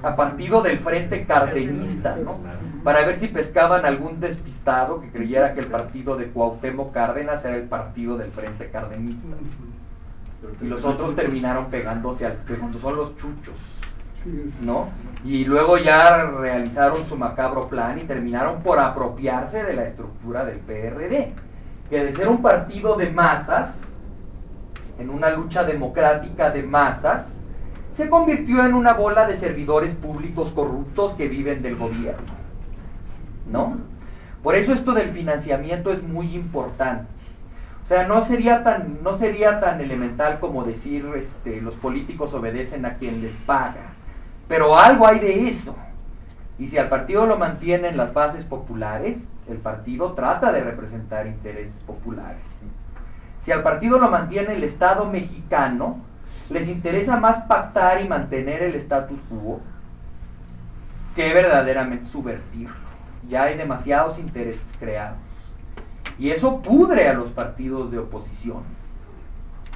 Speaker 1: a Partido del Frente Cardenista, ¿no? Para ver si pescaban algún despistado que creyera que el partido de Cuauhtémoc Cárdenas era el partido del Frente Cardenista. Y los otros terminaron pegándose al que son los chuchos, ¿no? Y luego ya realizaron su macabro plan y terminaron por apropiarse de la estructura del PRD, que de ser un partido de masas, en una lucha democrática de masas, se convirtió en una bola de servidores públicos corruptos que viven del gobierno, ¿no? Por eso esto del financiamiento es muy importante. O sea, no sería tan elemental como decir los políticos obedecen a quien les paga, pero algo hay de eso. Y si al partido lo mantienen las bases populares, el partido trata de representar intereses populares. Si al partido lo mantiene el Estado mexicano, les interesa más pactar y mantener el status quo que verdaderamente subvertirlo. Ya hay demasiados intereses creados. Y eso pudre a los partidos de oposición,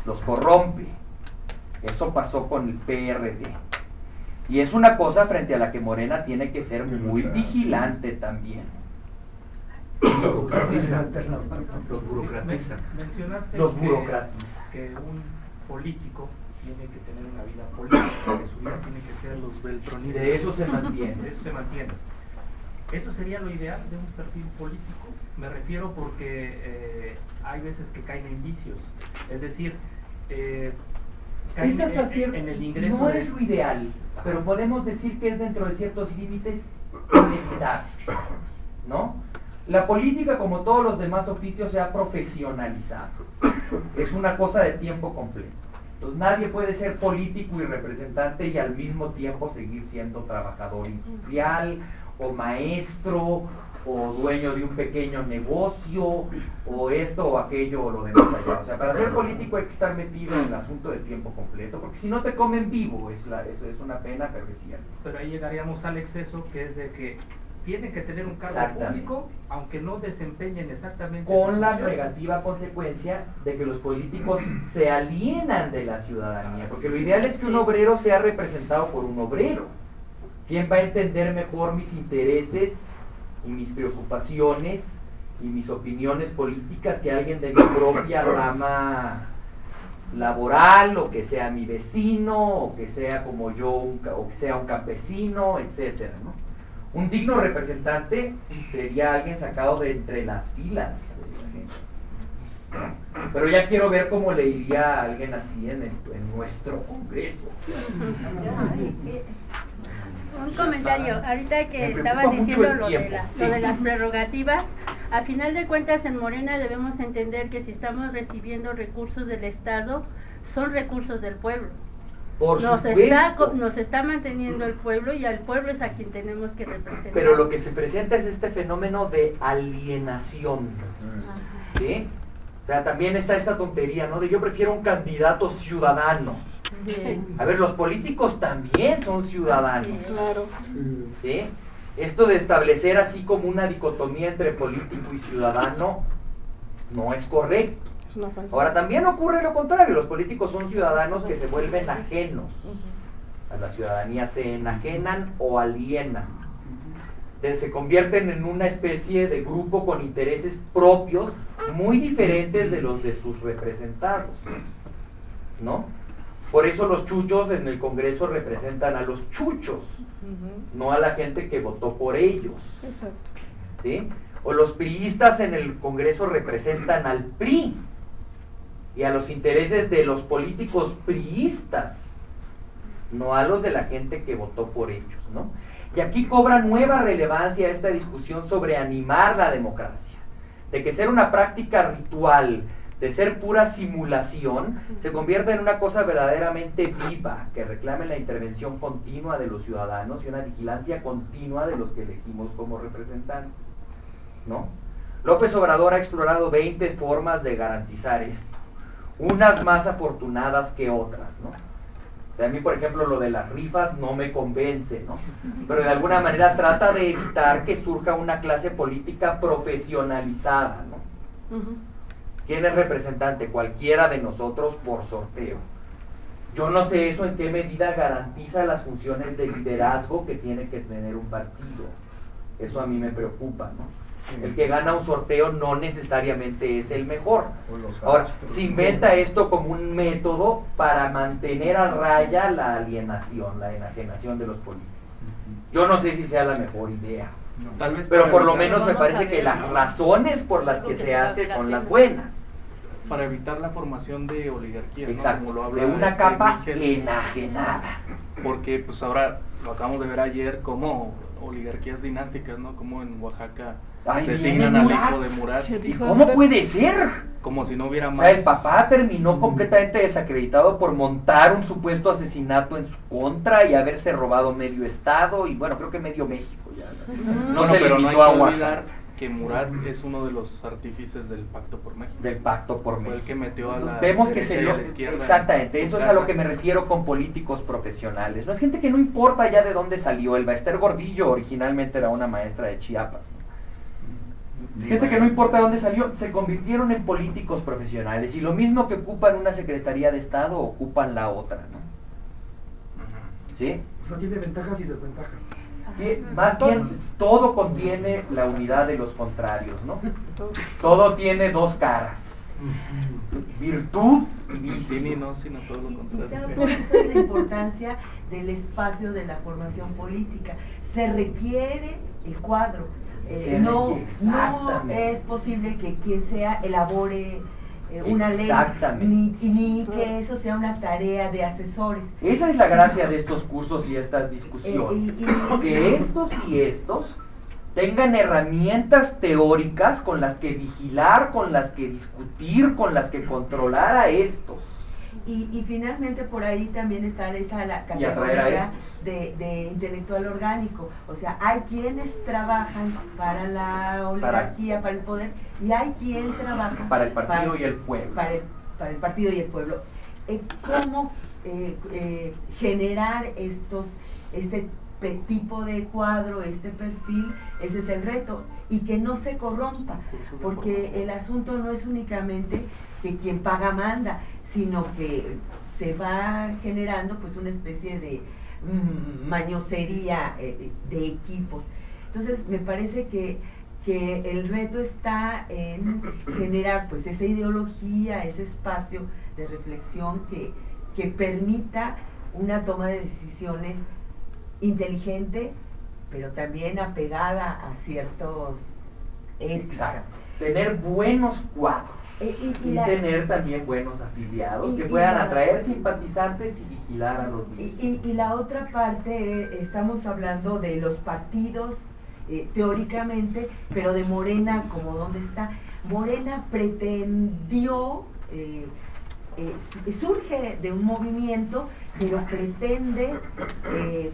Speaker 1: los corrompe. Eso pasó con el PRD. Y es una cosa frente a la que Morena tiene que ser muy vigilante también.
Speaker 5: Los burocratiza.
Speaker 13: Mencionaste
Speaker 1: Los burocratiza.
Speaker 13: Que un político tiene que tener una vida política, que su vida tiene que ser los beltronistas.
Speaker 1: De eso se mantiene.
Speaker 13: De eso se mantiene. ¿Eso sería lo ideal de un perfil político? Me refiero porque hay veces que caen en vicios. Es decir, caen en el ingreso.
Speaker 1: No es lo ideal, pero podemos decir que es dentro de ciertos límites inevitable, ¿no? La política, como todos los demás oficios, se ha profesionalizado. Es una cosa de tiempo completo. Entonces nadie puede ser político y representante y al mismo tiempo seguir siendo trabajador industrial, o maestro, o dueño de un pequeño negocio, o esto o aquello o lo demás allá. O sea, para ser político hay que estar metido en el asunto de tiempo completo, porque si no te comen vivo, eso es una pena, pero es cierto.
Speaker 13: Pero ahí llegaríamos al exceso, que es de que tienen que tener un cargo público, aunque no desempeñen exactamente.
Speaker 1: Con la negativa consecuencia de que los políticos se alienan de la ciudadanía, porque lo ideal es que un obrero sea representado por un obrero. ¿Quién va a entender mejor mis intereses y mis preocupaciones y mis opiniones políticas que alguien de mi propia rama laboral, o que sea mi vecino, o que sea como yo, o que sea un campesino, etcétera, ¿no? Un digno representante sería alguien sacado de entre las filas de la gente. Pero ya quiero ver cómo le iría a alguien así en nuestro Congreso.
Speaker 14: Un comentario, ahorita que estaban diciendo lo de las prerrogativas, a final de cuentas en Morena debemos entender que si estamos recibiendo recursos del Estado, son recursos del pueblo. Nos está manteniendo el pueblo y al pueblo es a quien tenemos que representar.
Speaker 1: Pero lo que se presenta es este fenómeno de alienación, ¿sí? O sea, también está esta tontería, ¿no? De yo prefiero un candidato ciudadano.
Speaker 14: Sí.
Speaker 1: A ver, los políticos también son ciudadanos.
Speaker 14: Sí, claro.
Speaker 1: ¿Sí? Esto de establecer así como una dicotomía entre político y ciudadano no es correcto. Ahora, también ocurre lo contrario, los políticos son ciudadanos que se vuelven ajenos a la ciudadanía, se enajenan o alienan, se convierten en una especie de grupo con intereses propios muy diferentes de los de sus representados, ¿no? Por eso los chuchos en el Congreso representan a los chuchos, no a la gente que votó por ellos.
Speaker 15: Exacto.
Speaker 1: ¿Sí? O los priistas en el Congreso representan al PRI y a los intereses de los políticos priistas, no a los de la gente que votó por ellos, ¿no? Y aquí cobra nueva relevancia esta discusión sobre animar la democracia, de que ser una práctica ritual, de ser pura simulación, se convierta en una cosa verdaderamente viva, que reclame la intervención continua de los ciudadanos y una vigilancia continua de los que elegimos como representantes, ¿no? López Obrador ha explorado 20 formas de garantizar esto, unas más afortunadas que otras, ¿no? O sea, a mí, por ejemplo, lo de las rifas no me convence, ¿no? Pero de alguna manera trata de evitar que surja una clase política profesionalizada, ¿no? ¿Quién es representante? Cualquiera de nosotros por sorteo. Yo no sé eso en qué medida garantiza las funciones de liderazgo que tiene que tener un partido. Eso a mí me preocupa, ¿no? El que gana un sorteo no necesariamente es el mejor. Ahora, se inventa esto como un método para mantener a raya la alienación, la enajenación de los políticos. Yo no sé si sea la mejor idea,
Speaker 10: Tal vez
Speaker 1: pero
Speaker 10: para
Speaker 1: por lo
Speaker 10: evitar-
Speaker 1: menos me parece que las razones por las que se hace son las buenas.
Speaker 10: Para evitar la formación de oligarquía, ¿no?
Speaker 1: Exacto,
Speaker 10: Como lo habla
Speaker 1: de una capa
Speaker 10: Vigel.
Speaker 1: enajenada.
Speaker 10: Porque pues ahora lo acabamos de ver ayer como oligarquías dinásticas, ¿no? Como en Oaxaca
Speaker 1: Ay,
Speaker 10: designan
Speaker 1: viene
Speaker 10: al
Speaker 1: Murat.
Speaker 10: hijo de Murat.
Speaker 1: ¿Y cómo puede ser?
Speaker 10: Como si no hubiera
Speaker 1: O
Speaker 10: más.
Speaker 1: sea, el papá terminó completamente desacreditado por montar un supuesto asesinato en su contra y haberse robado medio estado y bueno, creo que medio México ya. No
Speaker 10: Bueno,
Speaker 1: se
Speaker 10: pero no hay
Speaker 1: limitó
Speaker 10: que
Speaker 1: a Oaxaca.
Speaker 10: olvidar que Murat es uno de los artífices del Pacto por México.
Speaker 1: Del Pacto por
Speaker 10: Fue
Speaker 1: México.
Speaker 10: el que metió a la
Speaker 1: Vemos que
Speaker 10: derecha
Speaker 1: se
Speaker 10: y a
Speaker 1: lo...
Speaker 10: la izquierda.
Speaker 1: Exactamente,
Speaker 10: en
Speaker 1: eso
Speaker 10: su
Speaker 1: es a lo
Speaker 10: casa.
Speaker 1: que me refiero con políticos profesionales. No es gente que no importa ya de dónde salió. El Esther Gordillo originalmente era una maestra de Chiapas. Es gente que no importa de dónde salió, se convirtieron en políticos profesionales. Y lo mismo que ocupan una Secretaría de Estado, ocupan la otra, ¿no? ¿Sí?
Speaker 4: O sea, tiene ventajas y desventajas.
Speaker 1: Más bien, todo contiene la unidad de los contrarios, ¿no? Todo tiene dos caras. Virtud y vicio.
Speaker 10: Sí, ni no, sino todo lo contrario.
Speaker 12: Por eso es la importancia del espacio de la formación política. Se requiere el cuadro. No es posible que quien sea elabore una ley, ni que eso sea una tarea de asesores.
Speaker 1: Esa es la gracia de estos cursos y estas discusiones. Que estos y estos tengan herramientas teóricas con las que vigilar, con las que discutir, con las que controlar a estos.
Speaker 12: Y finalmente por ahí también está la
Speaker 1: Y atraer a
Speaker 12: categoría de intelectual orgánico. O sea, hay quienes trabajan para la oligarquía, para el poder, y hay quien trabaja
Speaker 1: para el partido y el pueblo.
Speaker 12: Para el partido y el pueblo. ¿Cómo generar este tipo de cuadro, este perfil? Ese es el reto, y que no se corrompa, porque el asunto no es únicamente que quien paga manda, sino que se va generando pues una especie de mañosería de equipos. Entonces me parece que el reto está en generar pues esa ideología, ese espacio de reflexión que permita una toma de decisiones inteligente, pero también apegada a ciertos éticos.
Speaker 1: Exacto. Tener buenos cuadros. Y tener también buenos afiliados que puedan atraer simpatizantes y vigilar a los mismos.
Speaker 12: Y la otra parte, estamos hablando de los partidos teóricamente, pero de Morena, como dónde está. Morena pretendió, surge de un movimiento, pero pretende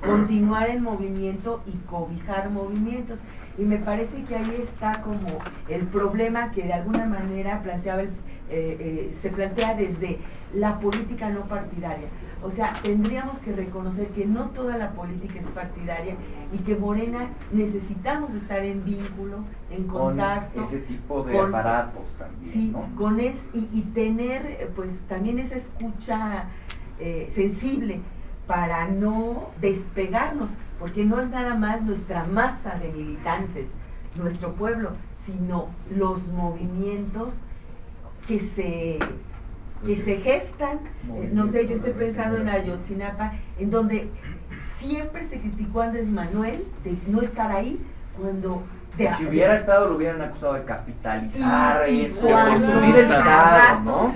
Speaker 12: continuar el movimiento y cobijar movimientos. Y me parece que ahí está como el problema que de alguna manera se plantea desde la política no partidaria. O sea, tendríamos que reconocer que no toda la política es partidaria y que Morena necesitamos estar en vínculo, en contacto.
Speaker 1: Con ese tipo de aparatos también,
Speaker 12: sí,
Speaker 1: ¿no?
Speaker 12: Y tener pues también esa escucha sensible para no despegarnos, porque no es nada más nuestra masa de militantes, nuestro pueblo, sino los movimientos que se gestan. No sé, yo estoy pensando en Ayotzinapa, en donde siempre se criticó a Andrés Manuel de no estar ahí, cuando
Speaker 1: si hubiera estado lo hubieran acusado de capitalizar
Speaker 12: y
Speaker 1: eso,
Speaker 12: cuando
Speaker 1: ¿no?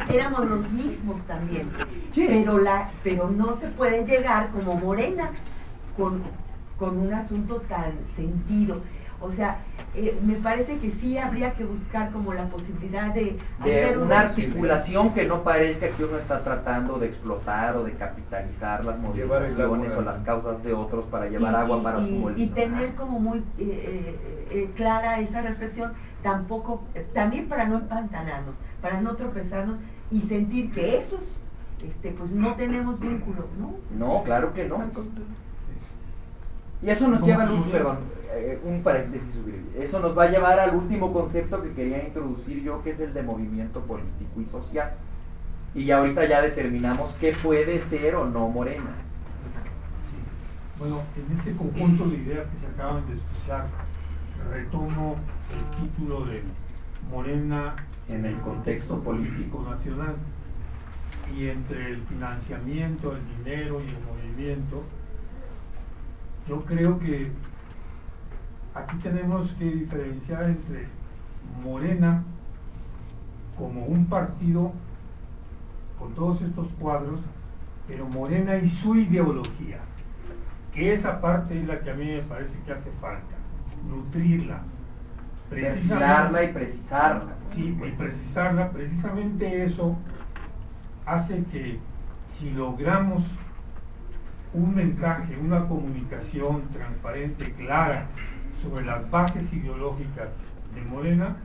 Speaker 12: Éramos los mismos también,
Speaker 1: sí.
Speaker 12: pero no se puede llegar como Morena con un asunto tan sentido. O sea, me parece que sí habría que buscar como la posibilidad de hacer
Speaker 1: una articulación que no parezca que uno está tratando de explotar o de capitalizar las movilizaciones o las causas de otros para llevar agua para su molino.
Speaker 12: Y tener como muy clara esa reflexión, también para no empantanarnos, para no tropezarnos y sentir que esos pues no tenemos vínculo, ¿no?
Speaker 1: No, claro que no. Y eso nos lleva un paréntesis, eso nos va a llevar al último concepto que quería introducir yo, que es el de movimiento político y social. Y ahorita ya determinamos qué puede ser o no Morena.
Speaker 3: Bueno, en este conjunto de ideas que se acaban de escuchar, retomo el título de Morena
Speaker 1: en el contexto político
Speaker 3: nacional, y entre el financiamiento, el dinero y el movimiento. Yo creo que aquí tenemos que diferenciar entre Morena como un partido con todos estos cuadros, pero Morena y su ideología, que esa parte es la que a mí me parece que hace falta, nutrirla,
Speaker 1: perfilarla y precisarla.
Speaker 3: Sí, y precisarla, precisamente eso hace que si logramos un mensaje, una comunicación transparente, clara, sobre las bases ideológicas de Morena,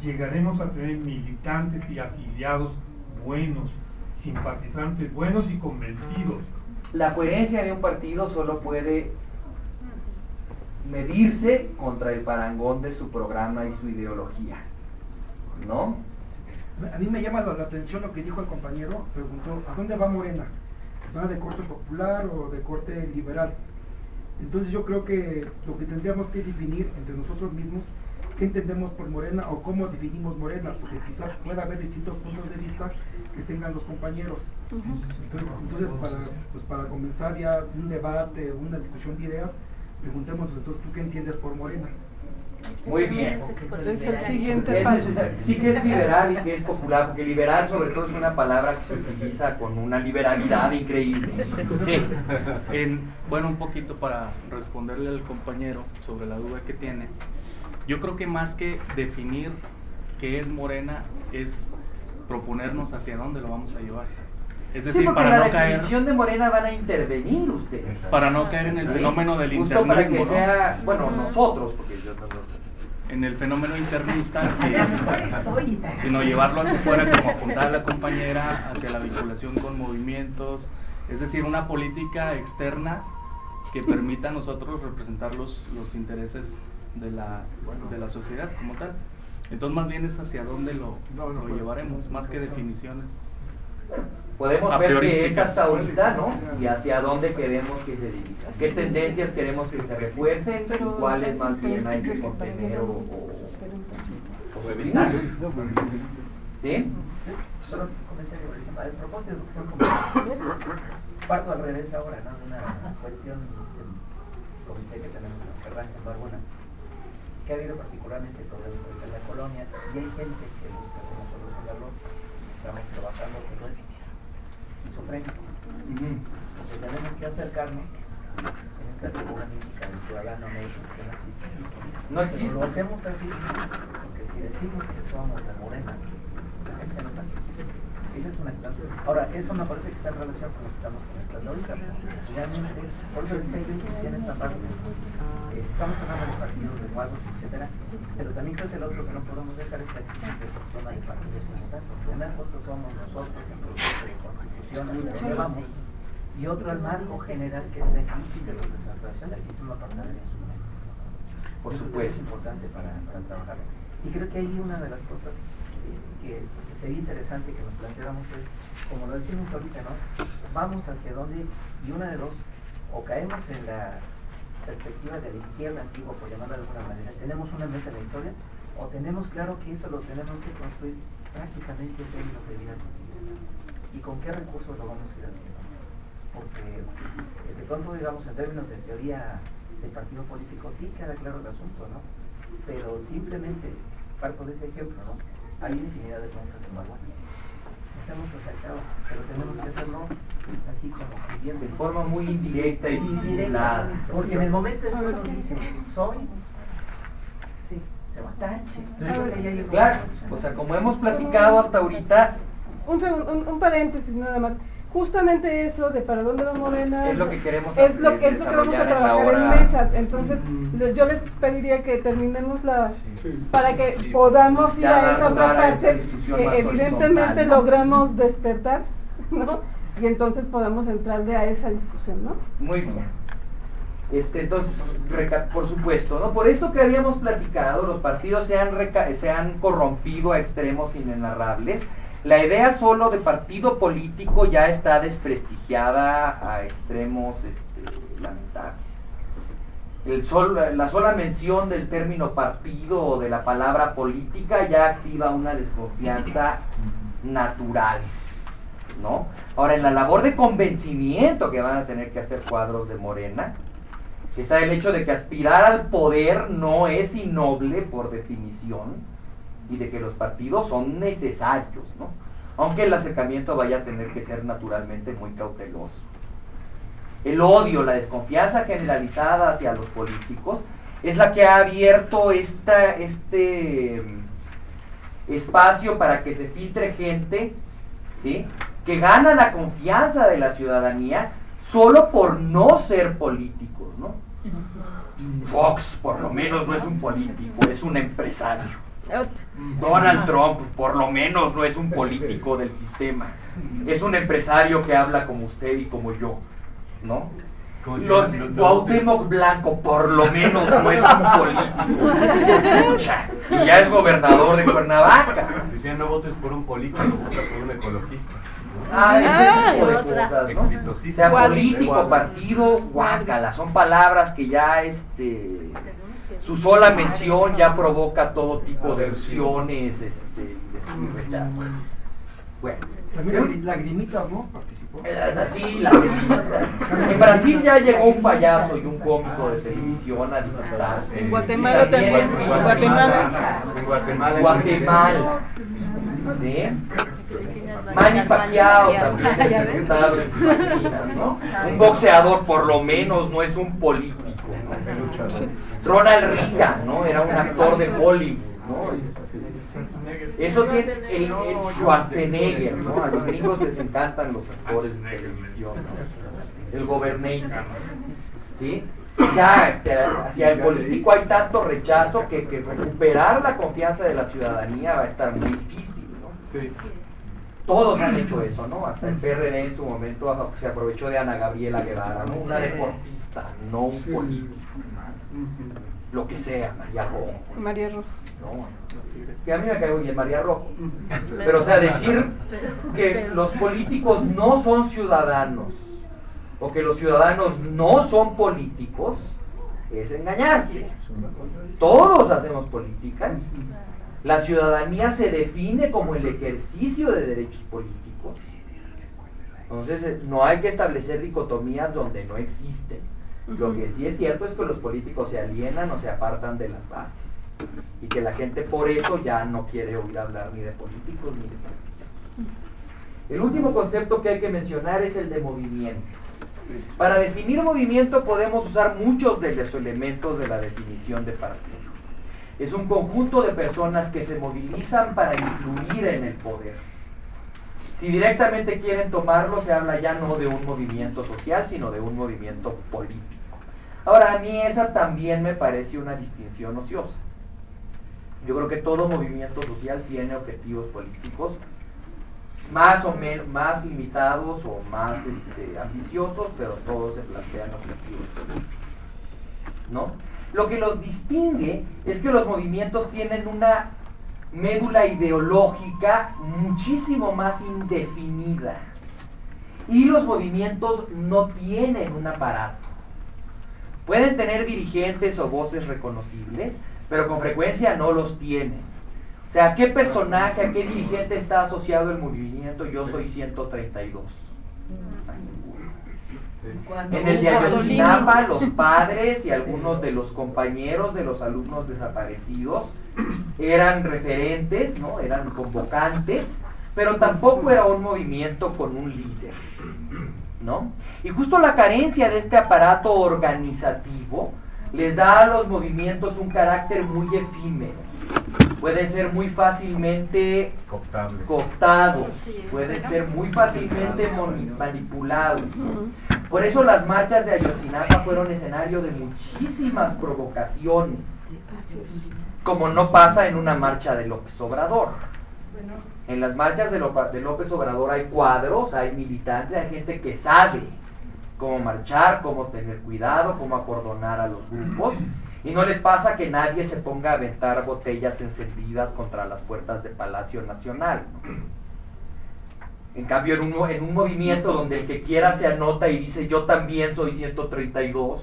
Speaker 3: llegaremos a tener militantes y afiliados buenos, simpatizantes buenos y convencidos.
Speaker 1: La coherencia de un partido solo puede medirse contra el parangón de su programa y su ideología, ¿no?
Speaker 4: A mí me llama la atención lo que dijo el compañero, preguntó, ¿a dónde va Morena? ¿Va de corte popular o de corte liberal? Entonces yo creo que lo que tendríamos que definir entre nosotros mismos, qué entendemos por Morena o cómo definimos Morena, porque quizás pueda haber distintos puntos de vista que tengan los compañeros. Entonces para comenzar ya un debate, una discusión de ideas, preguntémonos entonces, ¿tú qué entiendes por Morena?
Speaker 1: Muy bien.
Speaker 15: Es el siguiente paso.
Speaker 1: Sí que es liberal y que es popular, porque liberal sobre todo es una palabra que se utiliza con una liberalidad increíble.
Speaker 10: Sí, bueno, un poquito para responderle al compañero sobre la duda que tiene. Yo creo que más que definir qué es Morena, es proponernos hacia dónde lo vamos a llevar. Es decir,
Speaker 1: sí,
Speaker 10: para
Speaker 1: la
Speaker 10: no caer...
Speaker 1: definición de Morena van a intervenir ustedes.
Speaker 10: Para no caer en el fenómeno del
Speaker 1: justo
Speaker 10: internismo,
Speaker 1: para que
Speaker 10: ¿no?
Speaker 1: sea, bueno, nosotros, porque yo no...
Speaker 10: En el fenómeno internista, sino llevarlo hacia afuera, como apuntar a la compañera, hacia la vinculación con movimientos, es decir, una política externa que permita a nosotros representar los intereses de la sociedad como tal. Entonces más bien es hacia dónde lo llevaremos, más que definiciones.
Speaker 1: Podemos ver que es hasta ahorita, ¿no? Y hacia dónde queremos que se dirija. ¿Qué tendencias queremos que se refuercen? ¿Y cuáles más bien hay que contener o evitar? ¿Sí?
Speaker 8: Solo un comentario. El propósito de educación parto al revés ahora, ¿no? De una cuestión del comité que tenemos en Barragán, en Barbuna. que ha habido particularmente problemas en la colonia, y hay gente que busca cómo solucionarlo. Estamos trabajando con eso esquizofrénico. Entonces tenemos que acercarnos en esta figura mítica del ciudadano médico que no existe.
Speaker 1: No existe.
Speaker 8: Pero lo hacemos así, porque si decimos que somos de Morena, la gente se nota. Esa es una instancia. Ahora, eso me parece que está en relación con lo que estamos comentando ahorita. Realmente, por eso decía yo que tiene esta parte. Estamos hablando de partidos, de cuadros, etcétera, pero también creo que el otro que no podemos dejar es la existencia de zona de partidos como tal. Una cosa somos nosotros, en proceso de constitución, lo llevamos, y otro el marco general que es la crisis de la representación, la crisis no apartada de su momento.
Speaker 1: Por supuesto.
Speaker 8: Es importante para trabajar. Y creo que ahí una de las cosas que sería interesante que nos planteáramos es, como lo decimos ahorita, ¿no? Vamos hacia dónde, y una de dos, o caemos en la perspectiva de la izquierda antigua, por llamarla de alguna manera, tenemos una meta en la historia, o tenemos claro que eso lo tenemos que construir prácticamente en términos de vida cotidiana. ¿Y con qué recursos lo vamos a ir haciendo? Porque de pronto, digamos, en términos de teoría de partido político, sí queda claro el asunto, ¿no? Pero simplemente, parto de ese ejemplo, ¿no? Hay infinidad de preguntas en valor. Nos hemos acercado, pero tenemos que hacerlo así como pidiendo.
Speaker 1: De forma muy indirecta y disimulada.
Speaker 8: Porque en el momento en que uno dice, soy, sí, se va tache.
Speaker 1: Claro, o sea, como hemos platicado hasta ahorita.
Speaker 15: Un paréntesis nada más. Justamente eso de para dónde va Morena
Speaker 1: es lo que queremos
Speaker 15: es lo que vamos a trabajar en mesas. Entonces yo les pediría que terminemos para que podamos ir a esa otra parte que evidentemente logramos despertar, ¿no? Y entonces podamos entrarle a esa discusión, ¿no?
Speaker 1: Muy bien. Entonces, por supuesto, ¿no? Por esto que habíamos platicado, los partidos se han corrompido a extremos inenarrables. La idea solo de partido político ya está desprestigiada a extremos lamentables. La sola mención del término partido o de la palabra política ya activa una desconfianza natural, ¿no? Ahora, en la labor de convencimiento que van a tener que hacer cuadros de Morena, está el hecho de que aspirar al poder no es innoble por definición, y de que los partidos son necesarios, ¿no? Aunque el acercamiento vaya a tener que ser naturalmente muy cauteloso. El odio, la desconfianza generalizada hacia los políticos es la que ha abierto este espacio para que se filtre gente, ¿sí?, que gana la confianza de la ciudadanía solo por no ser políticos, ¿no? Fox, por lo menos, no es un político, es un empresario. Donald Trump, por lo menos, no es un político del sistema, es un empresario que habla como usted y como yo, ¿no? Cuauhtémoc Blanco, por lo menos, no es un político. Y ya es gobernador de Cuernavaca.
Speaker 2: Decían, no votes por un político, vota por un ecologista.
Speaker 1: Ese tipo de cosas, ¿no? O sea, político, partido, guácala, son palabras que ya su sola mención ya provoca todo tipo de versiones y rechazo. Bueno.
Speaker 4: También Lagrimitas, ¿no? Participó.
Speaker 1: Sí, Lagrimitas. En Brasil ya llegó un payaso y un cómico de televisión a disfrutar.
Speaker 15: En Guatemala también.
Speaker 1: Guatemala. ¿Sí? Manny Pacquiao también, ¿sabes? ¿No? Un boxeador por lo menos no es un político, ¿no? Ronald Reagan, ¿no? Era un actor de Hollywood, ¿no? Eso tiene el Schwarzenegger, ¿no? A los gringos les encantan los actores de televisión, ¿no? El Gobernator, ¿sí? Ya hacia el político hay tanto rechazo que recuperar la confianza de la ciudadanía va a estar muy difícil, ¿no? Sí. Todos han hecho eso, ¿no? Hasta el PRD en su momento se aprovechó de Ana Gabriela Guevara, ¿no? Una deportista, no un político. Lo que sea, María Rojo.
Speaker 15: María Rojo.
Speaker 1: No, que a mí me cae muy bien María Rojo. Pero o sea, decir que los políticos no son ciudadanos o que los ciudadanos no son políticos es engañarse. Todos hacemos política. La ciudadanía se define como el ejercicio de derechos políticos. Entonces no hay que establecer dicotomías donde no existen. Lo que sí es cierto es que los políticos se alienan o se apartan de las bases. y que la gente por eso ya no quiere oír hablar ni de políticos ni de política. El último concepto que hay que mencionar es el de movimiento. Para definir movimiento podemos usar muchos de los elementos de la definición de partido. Es un conjunto de personas que se movilizan para influir en el poder. Si directamente quieren tomarlo, se habla ya no de un movimiento social, sino de un movimiento político. Ahora, a mí esa también me parece una distinción ociosa. Yo creo que todo movimiento social tiene objetivos políticos, más o menos, más limitados o más ambiciosos, pero todos se plantean objetivos políticos, ¿no? Lo que los distingue es que los movimientos tienen una médula ideológica muchísimo más indefinida, y los movimientos no tienen un aparato. Pueden tener dirigentes o voces reconocibles, pero con frecuencia no los tienen. O sea, ¿a qué personaje, a qué dirigente está asociado el movimiento Yo Soy 132? En el de Ayotzinapa, los padres y algunos de los compañeros de los alumnos desaparecidos eran referentes, ¿no? Eran convocantes, pero tampoco era un movimiento con un líder, ¿no? Y justo la carencia de este aparato organizativo les da a los movimientos un carácter muy efímero. Pueden ser muy fácilmente cooptados, pueden ser muy fácilmente manipulados. Por eso las marchas de Ayotzinapa fueron escenario de muchísimas provocaciones, como no pasa en una marcha de López Obrador. En las marchas de López Obrador hay cuadros, hay militantes, hay gente que sabe cómo marchar, cómo tener cuidado, cómo acordonar a los grupos, y no les pasa que nadie se ponga a aventar botellas encendidas contra las puertas de Palacio Nacional. En cambio, en un movimiento donde el que quiera se anota y dice yo también soy 132,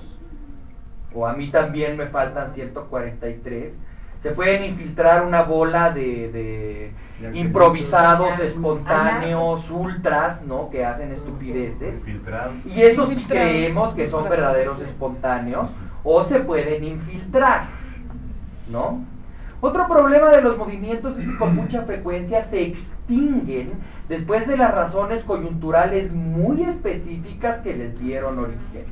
Speaker 1: o a mí también me faltan 143, se pueden infiltrar una bola de improvisados, espontáneos, ultras, ¿no? Que hacen estupideces. Y eso sí creemos que son verdaderos espontáneos, o se pueden infiltrar, ¿no? Otro problema de los movimientos es que con mucha frecuencia se extinguen después de las razones coyunturales muy específicas que les dieron origen.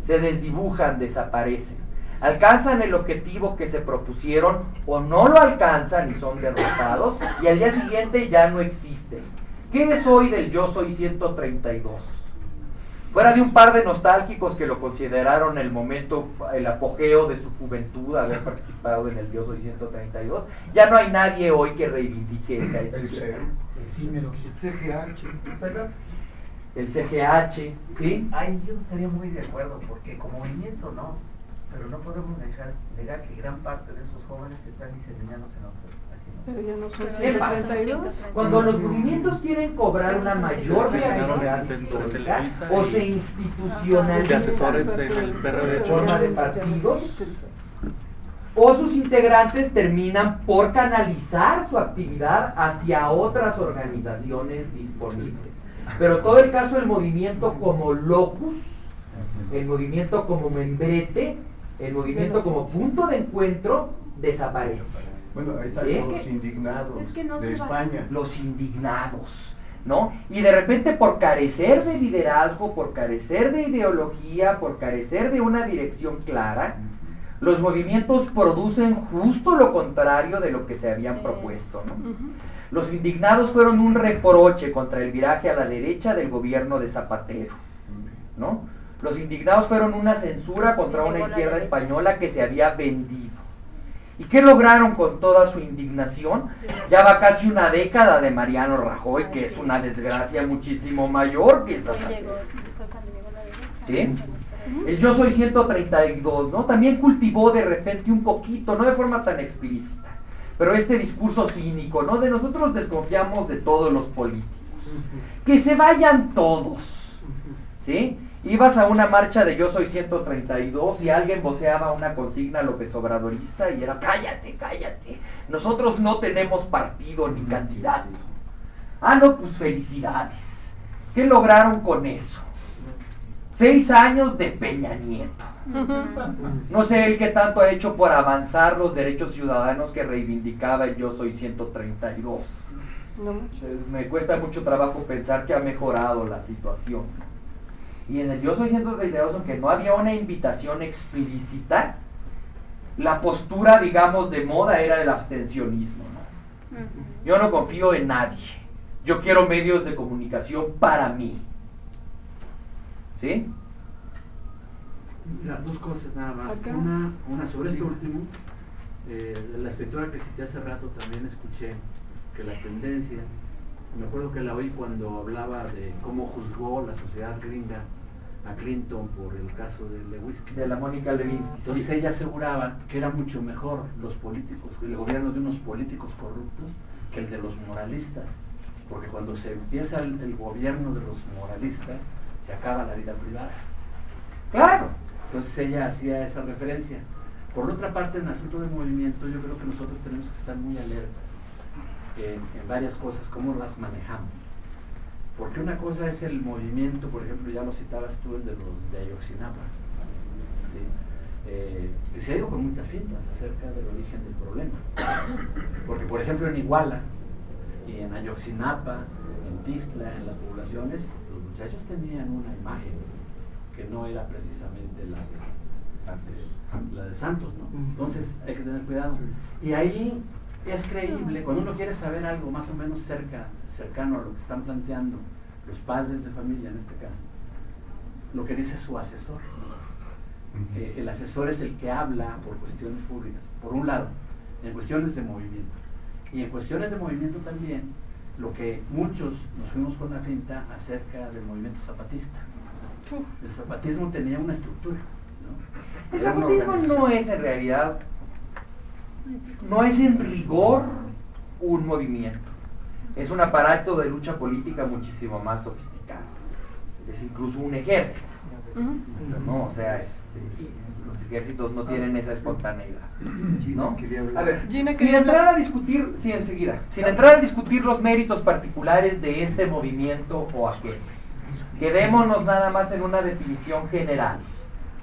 Speaker 1: Se desdibujan, desaparecen. Alcanzan el objetivo que se propusieron o no lo alcanzan y son derrotados, y al día siguiente ya no existen. ¿Qué es hoy del Yo Soy 132? Fuera de un par de nostálgicos que lo consideraron el momento, el apogeo de su juventud, haber participado en el Yo Soy 132, ya no hay nadie hoy que reivindique esa etiqueta.
Speaker 4: El CGH.
Speaker 1: El CGH, ¿sí?
Speaker 8: Ahí yo estaría muy de acuerdo, porque como movimiento no, pero no podemos negar que gran parte de esos jóvenes están diseminados en otros.
Speaker 15: Pero ya no son
Speaker 1: ¿Qué pasa?
Speaker 15: 132.
Speaker 1: Cuando los movimientos quieren cobrar una mayor visibilidad histórica o se institucionalizan en forma de partidos, o sus integrantes terminan por canalizar su actividad hacia otras organizaciones disponibles. Pero todo el caso del movimiento como locus, el movimiento como membrete, el movimiento como punto de encuentro, desaparece.
Speaker 6: Bueno, ahí están los indignados de España.
Speaker 1: Los indignados, ¿no? Y de repente, por carecer de liderazgo, por carecer de ideología, por carecer de una dirección clara, los movimientos producen justo lo contrario de lo que se habían propuesto, ¿no? Los indignados fueron un reproche contra el viraje a la derecha del gobierno de Zapatero, ¿no? Los indignados fueron una censura contra una izquierda española que se había vendido. ¿Y qué lograron con toda su indignación? Ya va casi una década de Mariano Rajoy, que es una desgracia muchísimo mayor que Zapatero. ¿Sí? El Yo Soy 132, ¿no? También cultivó de repente un poquito, no de forma tan explícita, pero este discurso cínico, ¿no? De nosotros desconfiamos de todos los políticos. Que se vayan todos, ¿sí? Ibas a una marcha de Yo Soy 132 y alguien voceaba una consigna López Obradorista y era cállate, cállate, nosotros no tenemos partido ni candidato. Ah, no, pues felicidades. ¿Qué lograron con eso? 6 años de Peña Nieto. No sé él qué tanto ha hecho por avanzar los derechos ciudadanos que reivindicaba el Yo Soy 132. Me cuesta mucho trabajo pensar que ha mejorado la situación. Y en el Yo Soy 132, aunque no había una invitación explícita, la postura, digamos, de moda era el abstencionismo, ¿no? Yo no confío en nadie. Yo quiero medios de comunicación para mí. ¿Sí?
Speaker 5: Mira, dos cosas nada más. Una sobre esto último. La escritora que cité hace rato también escuché que la tendencia, me acuerdo que la oí cuando hablaba de cómo juzgó la sociedad gringa a Clinton por el caso de Lewinsky.
Speaker 1: De la Mónica Lewinsky.
Speaker 5: Entonces ella aseguraba que era mucho mejor los políticos, el gobierno de unos políticos corruptos que el de los moralistas, porque cuando se empieza el gobierno de los moralistas, se acaba la vida privada.
Speaker 1: ¡Claro!
Speaker 5: Entonces ella hacía esa referencia. Por otra parte, en el asunto del movimiento, yo creo que nosotros tenemos que estar muy alertas en varias cosas, cómo las manejamos. Porque una cosa es el movimiento, por ejemplo, ya lo citabas tú, el de los de Ayotzinapa, ¿sí? Que se ha ido con muchas fintas acerca del origen del problema. Porque, por ejemplo, en Iguala y en Ayotzinapa, en Tixla, en las poblaciones, los muchachos tenían una imagen que no era precisamente la de Santos, ¿no? Entonces hay que tener cuidado. Y ahí es creíble, cuando uno quiere saber algo más o menos cercano a lo que están planteando los padres de familia en este caso, lo que dice su asesor. El asesor es el que habla por cuestiones públicas, por un lado, en cuestiones de movimiento. Y en cuestiones de movimiento también, lo que muchos nos fuimos con la finta acerca del movimiento zapatista. El zapatismo tenía una estructura, ¿no?
Speaker 1: El zapatismo no es en realidad, no es en rigor un movimiento. Es un aparato de lucha política muchísimo más sofisticado. Es incluso un ejército, ¿no? O sea, los ejércitos no tienen esa espontaneidad, ¿no? A ver, sin entrar a discutir, sí, enseguida, sin entrar a discutir los méritos particulares de este movimiento o aquel, quedémonos nada más en una definición general,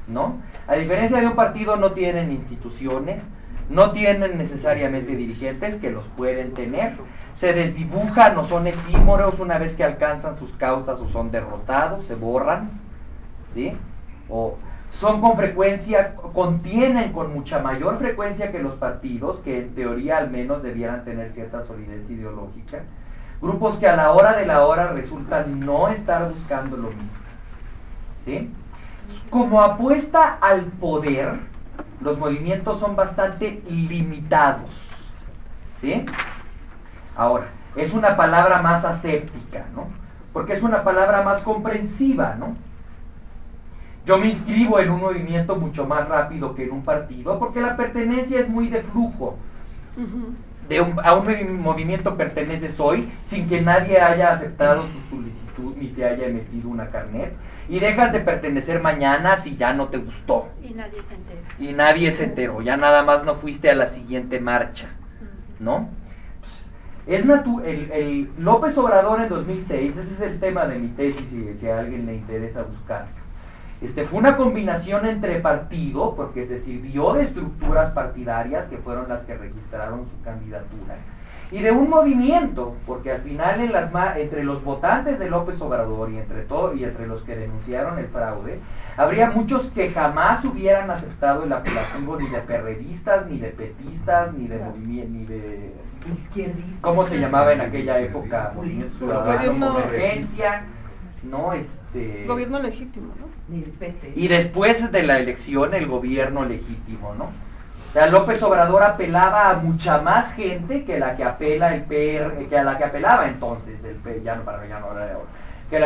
Speaker 1: ¿no? A diferencia de un partido, no tienen instituciones, no tienen necesariamente dirigentes, que los pueden tener, se desdibujan o son efímeros una vez que alcanzan sus causas o son derrotados, se borran, ¿sí? O son con frecuencia, contienen con mucha mayor frecuencia que los partidos, que en teoría al menos debieran tener cierta solidez ideológica, grupos que a la hora de la hora resultan no estar buscando lo mismo, ¿sí? Como apuesta al poder, los movimientos son bastante limitados, ¿sí? Ahora, es una palabra más aséptica, ¿no? Porque es una palabra más comprensiva, ¿no? Yo me inscribo en un movimiento mucho más rápido que en un partido, porque la pertenencia es muy de flujo. A un movimiento perteneces hoy sin que nadie haya aceptado tu solicitud ni te haya emitido una carnet, y dejas de pertenecer mañana si ya no te gustó.
Speaker 14: Y nadie se enteró.
Speaker 1: Y nadie se enteró, ya nada más no fuiste a la siguiente marcha, ¿no? Es el López Obrador en 2006, ese es el tema de mi tesis, si a alguien le interesa buscar. Fue una combinación entre partido, porque se sirvió de estructuras partidarias que fueron las que registraron su candidatura, y de un movimiento, porque al final entre los votantes de López Obrador y entre los que denunciaron el fraude, habría muchos que jamás hubieran aceptado el apelativo ni de perredistas, ni de petistas, ni de movimiento, ni de izquierdistas. ¿Cómo se llamaba en aquella época? Movimiento Ciudadano, Convergencia, ¿no?
Speaker 15: Gobierno legítimo, ¿no?
Speaker 1: Y después de la elección, el gobierno legítimo, ¿no? O sea, López Obrador apelaba a mucha más gente que la que apela el PR, que a la que apelaba entonces el PR, ya no hablar de ahora, que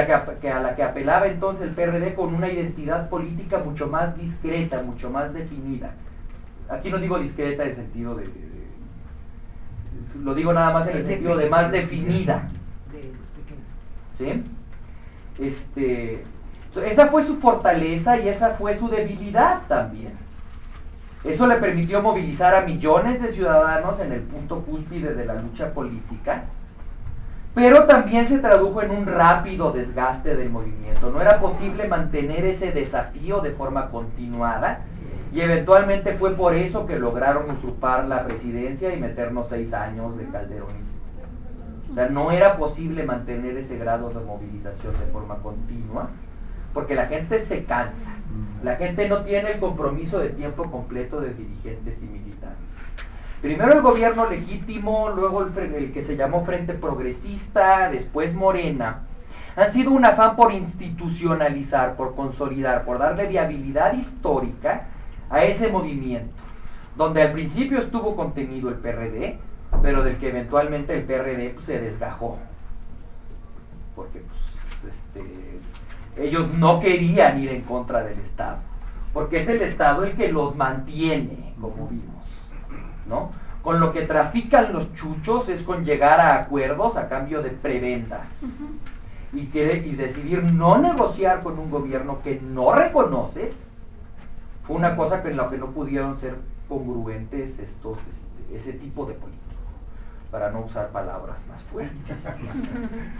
Speaker 1: a la que apelaba entonces el PRD, con una identidad política mucho más discreta, mucho más definida. Aquí no digo discreta en el sentido lo digo nada más en el sentido de más definida, ¿sí? Esa fue su fortaleza y esa fue su debilidad también. Eso le permitió movilizar a millones de ciudadanos en el punto cúspide de la lucha política, pero también se tradujo en un rápido desgaste del movimiento. No era posible mantener ese desafío de forma continuada, y eventualmente fue por eso que lograron usurpar la presidencia y meternos 6 años de calderonismo. O sea, no era posible mantener ese grado de movilización de forma continua, porque la gente se cansa. La gente no tiene el compromiso de tiempo completo de dirigentes y militares. Primero el gobierno legítimo, luego el que se llamó Frente Progresista, después Morena, han sido un afán por institucionalizar, por consolidar, por darle viabilidad histórica a ese movimiento, donde al principio estuvo contenido el PRD, pero del que eventualmente el PRD pues, se desgajó, porque pues, ellos no querían ir en contra del Estado, porque es el Estado el que los mantiene, como vimos, ¿no? Con lo que trafican los chuchos es con llegar a acuerdos a cambio de prebendas, y decidir no negociar con un gobierno que no reconoces. Fue una cosa en la que no pudieron ser congruentes ese tipo de políticos, para no usar palabras más fuertes.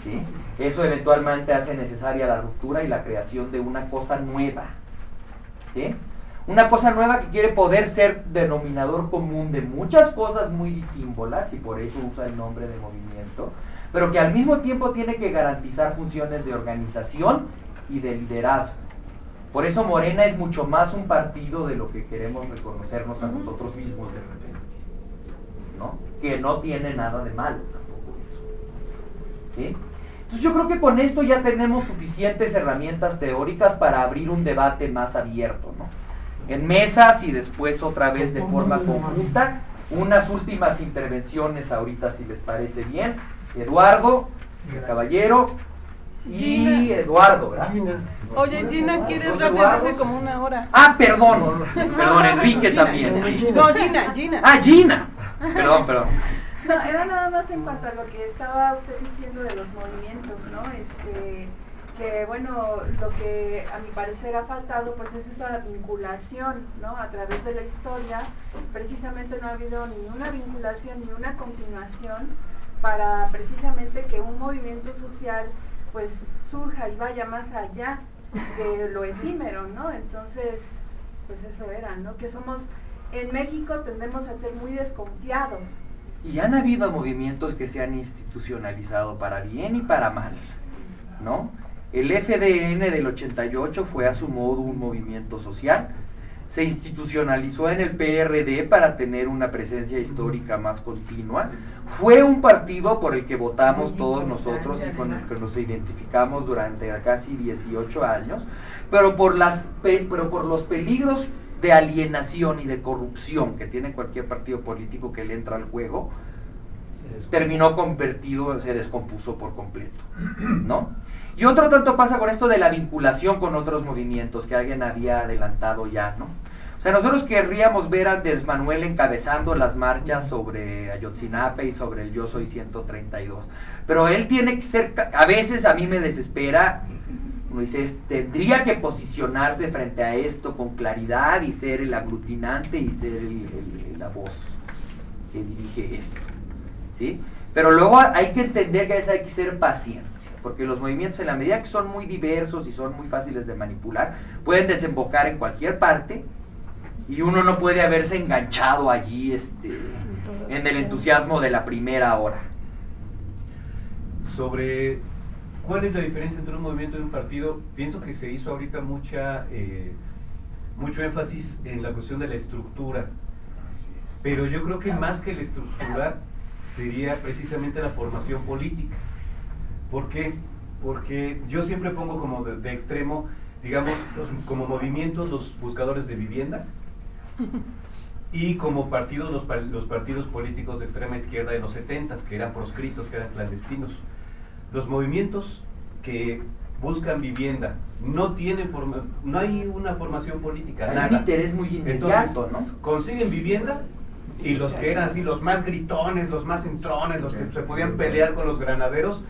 Speaker 1: ¿Sí? Eso eventualmente hace necesaria la ruptura y la creación de una cosa nueva. ¿Sí? Una cosa nueva que quiere poder ser denominador común de muchas cosas muy disímbolas, y por eso usa el nombre de movimiento, pero que al mismo tiempo tiene que garantizar funciones de organización y de liderazgo. Por eso Morena es mucho más un partido de lo que queremos reconocernos a nosotros mismos de repente, ¿no? Que no tiene nada de malo tampoco eso. ¿Sí? Entonces yo creo que con esto ya tenemos suficientes herramientas teóricas para abrir un debate más abierto, ¿no? En mesas y después otra vez de forma conjunta. Unas últimas intervenciones ahorita, si les parece bien. Eduardo, el caballero, y
Speaker 15: Gina.
Speaker 1: Eduardo, ¿verdad?
Speaker 15: Oye, Gina quiere hablar desde hace como una hora.
Speaker 1: Ah, perdón, Enrique
Speaker 15: Gina,
Speaker 1: también. Sí.
Speaker 15: No, Gina.
Speaker 1: Ah, Gina. Perdón.
Speaker 16: No, era nada más en cuanto a lo que estaba usted diciendo de los movimientos, ¿no? Que bueno, lo que a mi parecer ha faltado pues es esa vinculación, ¿no? A través de la historia, precisamente no ha habido ni una vinculación ni una continuación para precisamente que un movimiento social pues surja y vaya más allá de lo efímero, ¿no? Entonces, pues eso era, ¿no? Que somos, en México tendemos a ser muy desconfiados.
Speaker 1: Y han habido movimientos que se han institucionalizado para bien y para mal, ¿no? El FDN del 88 fue a su modo un movimiento social, se institucionalizó en el PRD para tener una presencia histórica más continua, fue un partido por el que votamos todos nosotros y con el que nos identificamos durante casi 18 años, pero por los peligros de alienación y de corrupción que tiene cualquier partido político que le entra al juego, terminó convertido, se descompuso por completo, ¿no? Y otro tanto pasa con esto de la vinculación con otros movimientos que alguien había adelantado ya, ¿no? O sea, nosotros querríamos ver a Andrés Manuel encabezando las marchas sobre Ayotzinapa y sobre el Yo Soy 132, pero él tiene que ser, a veces a mí me desespera, dice, tendría que posicionarse frente a esto con claridad y ser el aglutinante y ser la voz que dirige esto, ¿sí? Pero luego hay que entender que a veces hay que ser paciente, porque los movimientos, en la medida que son muy diversos y son muy fáciles de manipular, pueden desembocar en cualquier parte y uno no puede haberse enganchado allí en el entusiasmo de la primera hora.
Speaker 2: Sobre ¿cuál es la diferencia entre un movimiento y un partido? Pienso que se hizo ahorita mucho énfasis en la cuestión de la estructura, pero yo creo que más que la estructura sería precisamente la formación política. ¿Por qué? Porque yo siempre pongo como de extremo, digamos, como movimientos los buscadores de vivienda y como partidos los partidos políticos de extrema izquierda de los 70s, que eran proscritos, que eran clandestinos. Los movimientos que buscan vivienda no hay una formación política,
Speaker 1: hay
Speaker 2: nada.
Speaker 1: un interés muy inmediato,
Speaker 2: entonces,
Speaker 1: ¿no?
Speaker 2: consiguen vivienda y los que eran así, los más gritones, los más entrones, los que se podían pelear con los granaderos,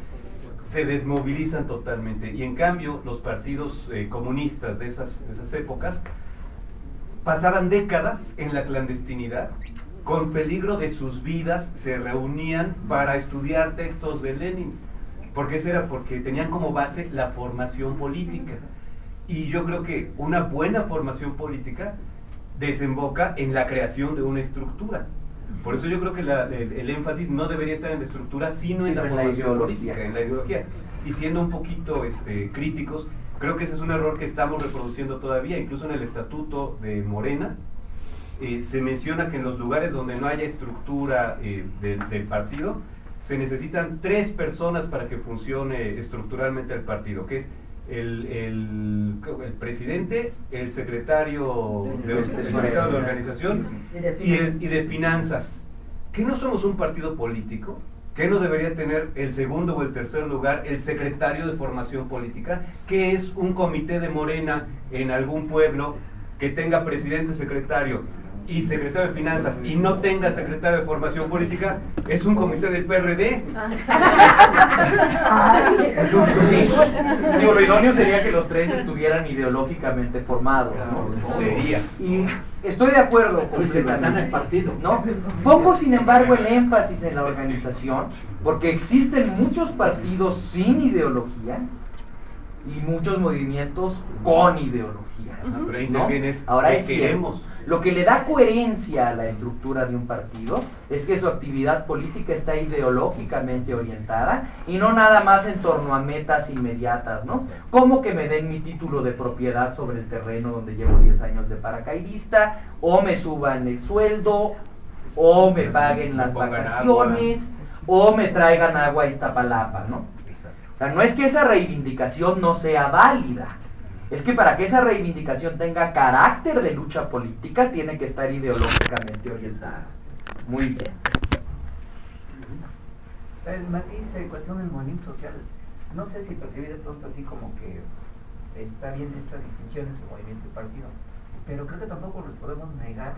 Speaker 2: se desmovilizan totalmente. Y en cambio, los partidos comunistas de esas épocas pasaban décadas en la clandestinidad, con peligro de sus vidas, se reunían para estudiar textos de Lenin,
Speaker 17: porque eso era porque tenían como base la formación política. Y yo creo que una buena formación política desemboca en la creación de una estructura. Por eso yo creo que el énfasis no debería estar en la estructura, sino en la formación política, en la ideología. Y siendo un poquito críticos, creo que ese es un error que estamos reproduciendo todavía, incluso en el estatuto de Morena, se menciona que en los lugares donde no haya estructura del partido, se necesitan 3 personas para que funcione estructuralmente el partido, que es el presidente, el secretario de organización y de finanzas. ¿Que no somos un partido político? ¿Que no debería tener el segundo o el tercer lugar el secretario de formación política? ¿Que es un comité de Morena en algún pueblo que tenga presidente, secretario y secretario de finanzas y no tenga secretario de formación política? Es un comité del PRD.
Speaker 1: Sí. Digo, lo idóneo sería que los 3 estuvieran ideológicamente formados, ¿no?
Speaker 17: Sería.
Speaker 1: Y estoy de acuerdo con
Speaker 5: es partido,
Speaker 1: ¿no? Pongo sin embargo el énfasis en la organización, porque existen muchos partidos sin ideología y muchos movimientos con ideología, ¿no? Ahora es cierto. Lo que le da coherencia a la estructura de un partido es que su actividad política está ideológicamente orientada y no nada más en torno a metas inmediatas, ¿no? Como que me den mi título de propiedad sobre el terreno donde llevo 10 años de paracaidista, o me suban el sueldo, o me paguen las vacaciones, o me traigan agua a Iztapalapa, ¿no? O sea, no es que esa reivindicación no sea válida, es que para que esa reivindicación tenga carácter de lucha política, tiene que estar ideológicamente orientada. Muy bien.
Speaker 8: El matiz en cuestión de movimientos sociales, no sé si percibí de pronto así como que está bien estas distinciones de movimiento y partido, pero creo que tampoco les podemos negar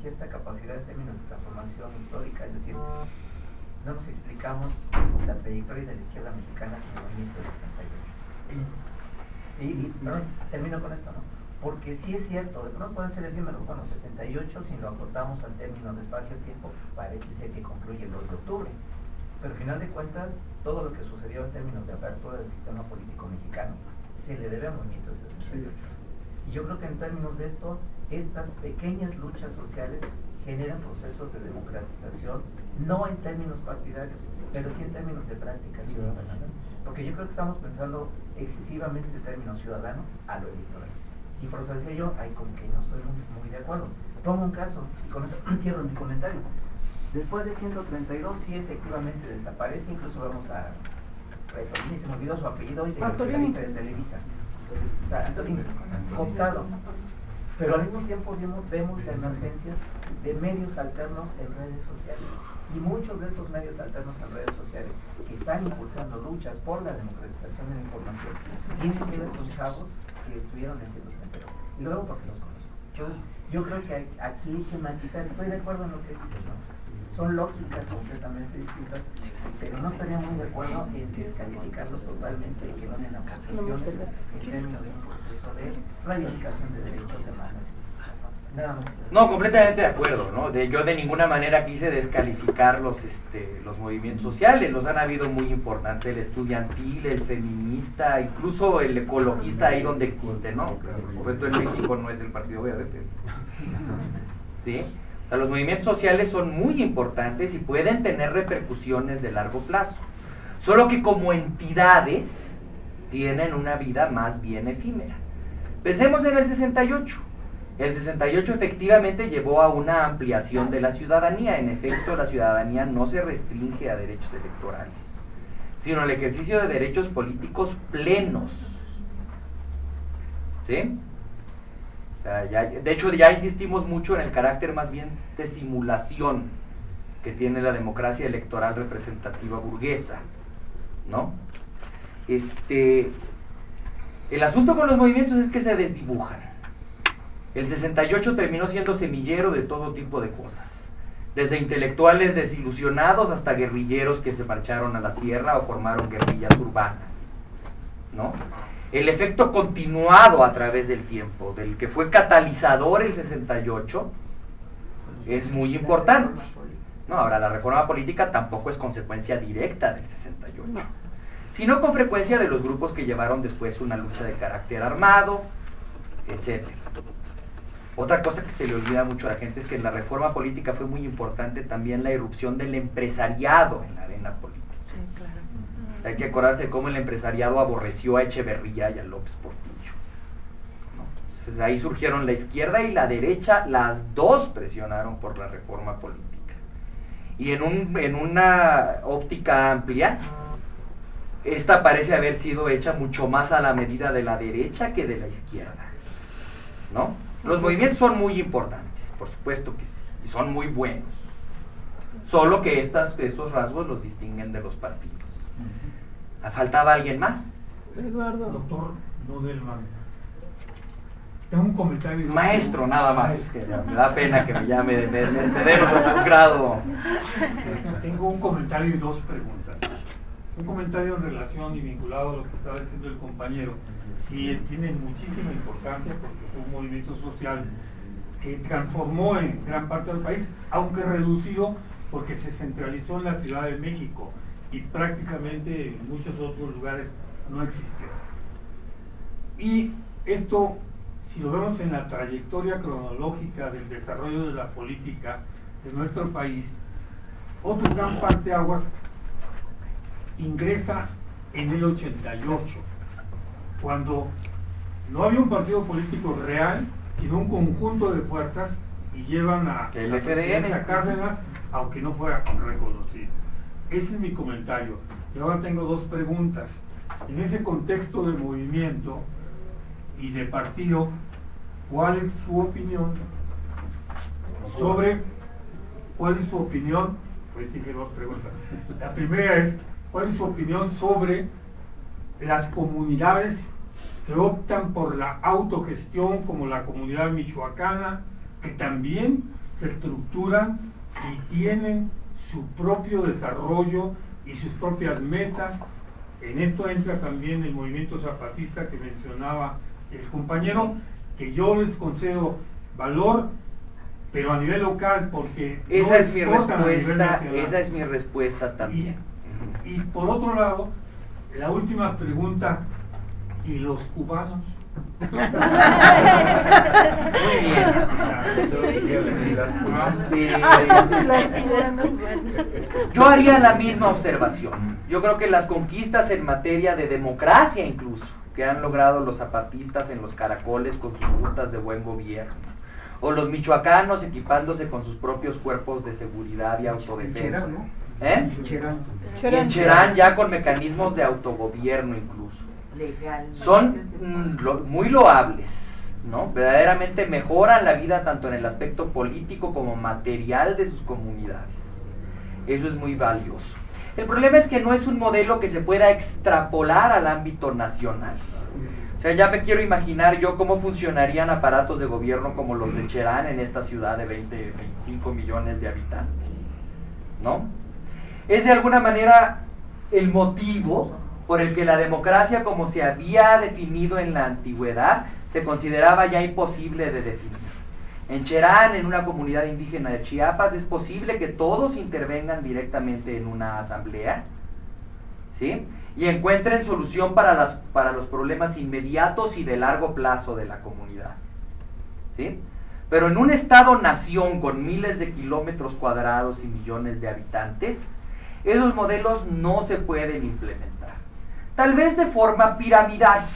Speaker 8: cierta capacidad en términos de transformación histórica, es decir, no nos explicamos la trayectoria de la izquierda mexicana sin el movimiento del 68. Perdón, termino con esto, ¿no? Porque sí es cierto, de pronto puede ser el número, bueno, 68, si lo acotamos al término de espacio-tiempo, parece ser que concluye el 2 de octubre. Pero al final de cuentas, todo lo que sucedió en términos de apertura del sistema político mexicano se le debe al movimiento de 68. Y yo creo que en términos de esto, estas pequeñas luchas sociales generan procesos de democratización, no en términos partidarios, pero sí en términos de práctica ciudadana. Porque yo creo que estamos pensando excesivamente en términos ciudadanos a lo electoral. Y por eso decía yo, ahí como que no estoy muy de acuerdo. Pongo un caso, y con eso cierro mi comentario. Después de 132, sí efectivamente desaparece, incluso vamos a Antolini, se me olvidó su apellido hoy de Televisa. Antolini, cooptado. Pero al mismo tiempo vemos la emergencia de medios alternos en redes sociales. Y muchos de esos medios alternos en redes sociales que están impulsando luchas por la democratización de la información tienen que ver con chavos que estuvieron en ciertos centros. Y luego porque los conozco. Yo creo que aquí hay que matizar, estoy de acuerdo en lo que dices, ¿no? Son lógicas completamente distintas, pero no estaría muy de acuerdo en descalificarlos totalmente y que no den aportaciones en términos de un proceso de reivindicación de derechos humanos.
Speaker 1: No, completamente de acuerdo, ¿no? Yo de ninguna manera quise descalificar los movimientos sociales, los han habido muy importantes, el estudiantil, el feminista, incluso el ecologista ahí donde existe, ¿no? Por esto en México no es el Partido Verde. ¿Sí? O sea, los movimientos sociales son muy importantes y pueden tener repercusiones de largo plazo, solo que como entidades tienen una vida más bien efímera. Pensemos en el 68. El 68 efectivamente llevó a una ampliación de la ciudadanía. En efecto, la ciudadanía no se restringe a derechos electorales, sino al ejercicio de derechos políticos plenos. ¿Sí? O sea, de hecho, ya insistimos mucho en el carácter más bien de simulación que tiene la democracia electoral representativa burguesa, ¿no? El asunto con los movimientos es que se desdibujan. El 68 terminó siendo semillero de todo tipo de cosas, desde intelectuales desilusionados hasta guerrilleros que se marcharon a la sierra o formaron guerrillas urbanas, ¿no? El efecto continuado a través del tiempo, del que fue catalizador el 68, es muy importante. No, ahora la reforma política tampoco es consecuencia directa del 68. sino con frecuencia de los grupos que llevaron después una lucha de carácter armado, etc. Otra cosa que se le olvida mucho a la gente es que en la reforma política fue muy importante también la irrupción del empresariado en la arena política.
Speaker 12: Sí, claro.
Speaker 1: Hay que acordarse de cómo el empresariado aborreció a Echeverría y a López Portillo, ¿no? Entonces ahí surgieron la izquierda y la derecha, las dos presionaron por la reforma política. Y en una óptica amplia, esta parece haber sido hecha mucho más a la medida de la derecha que de la izquierda, ¿no? Los movimientos son muy importantes, por supuesto que sí, y son muy buenos, solo que esos rasgos los distinguen de los partidos. ¿Faltaba alguien más?
Speaker 3: Eduardo. Doctor Nodelman, tengo un comentario.
Speaker 1: Maestro, nada más, es que me da pena que me llame de posgrado.
Speaker 3: Tengo un comentario y dos preguntas. Un comentario en relación y vinculado a lo que estaba diciendo el compañero. Sí, tiene muchísima importancia porque fue un movimiento social que transformó en gran parte del país, aunque reducido porque se centralizó en la Ciudad de México y prácticamente en muchos otros lugares no existió. Y esto, si lo vemos en la trayectoria cronológica del desarrollo de la política de nuestro país, otro gran parteaguas ingresa en el 88, cuando no había un partido político real, sino un conjunto de fuerzas, y llevan a
Speaker 1: el
Speaker 3: la
Speaker 1: FDN
Speaker 3: presidencia a Cárdenas, aunque no fuera reconocido. Ese es mi comentario. Y ahora tengo dos preguntas. En ese contexto de movimiento y de partido, ¿cuál es su opinión sobre, pues dije dos preguntas. La primera es, ¿cuál es su opinión sobre las comunidades que optan por la autogestión, como la comunidad michoacana, que también se estructuran y tienen su propio desarrollo y sus propias metas? En esto entra también el movimiento zapatista que mencionaba el compañero, que yo les concedo valor, pero a nivel local, porque
Speaker 1: esa es mi respuesta también.
Speaker 3: Y por otro lado, la última pregunta, ¿y los cubanos?
Speaker 1: Muy bien. Yo haría la misma observación. Yo creo que las conquistas en materia de democracia incluso, que han logrado los zapatistas en los caracoles con sus juntas de buen gobierno, o los michoacanos equipándose con sus propios cuerpos de seguridad y autodefensa, y en Cherán ya con mecanismos de autogobierno incluso, son muy loables, ¿no? Verdaderamente mejoran la vida tanto en el aspecto político como material de sus comunidades. Eso es muy valioso. El problema es que no es un modelo que se pueda extrapolar al ámbito nacional. O sea, ya me quiero imaginar yo cómo funcionarían aparatos de gobierno como los de Cherán en esta ciudad de 25 millones de habitantes, ¿no? Es de alguna manera el motivo por el que la democracia, como se había definido en la antigüedad, se consideraba ya imposible de definir. En Cherán, en una comunidad indígena de Chiapas, es posible que todos intervengan directamente en una asamblea, ¿sí? Y encuentren solución para los problemas inmediatos y de largo plazo de la comunidad, ¿sí? Pero en un estado-nación con miles de kilómetros cuadrados y millones de habitantes, esos modelos no se pueden implementar. Tal vez de forma piramidal,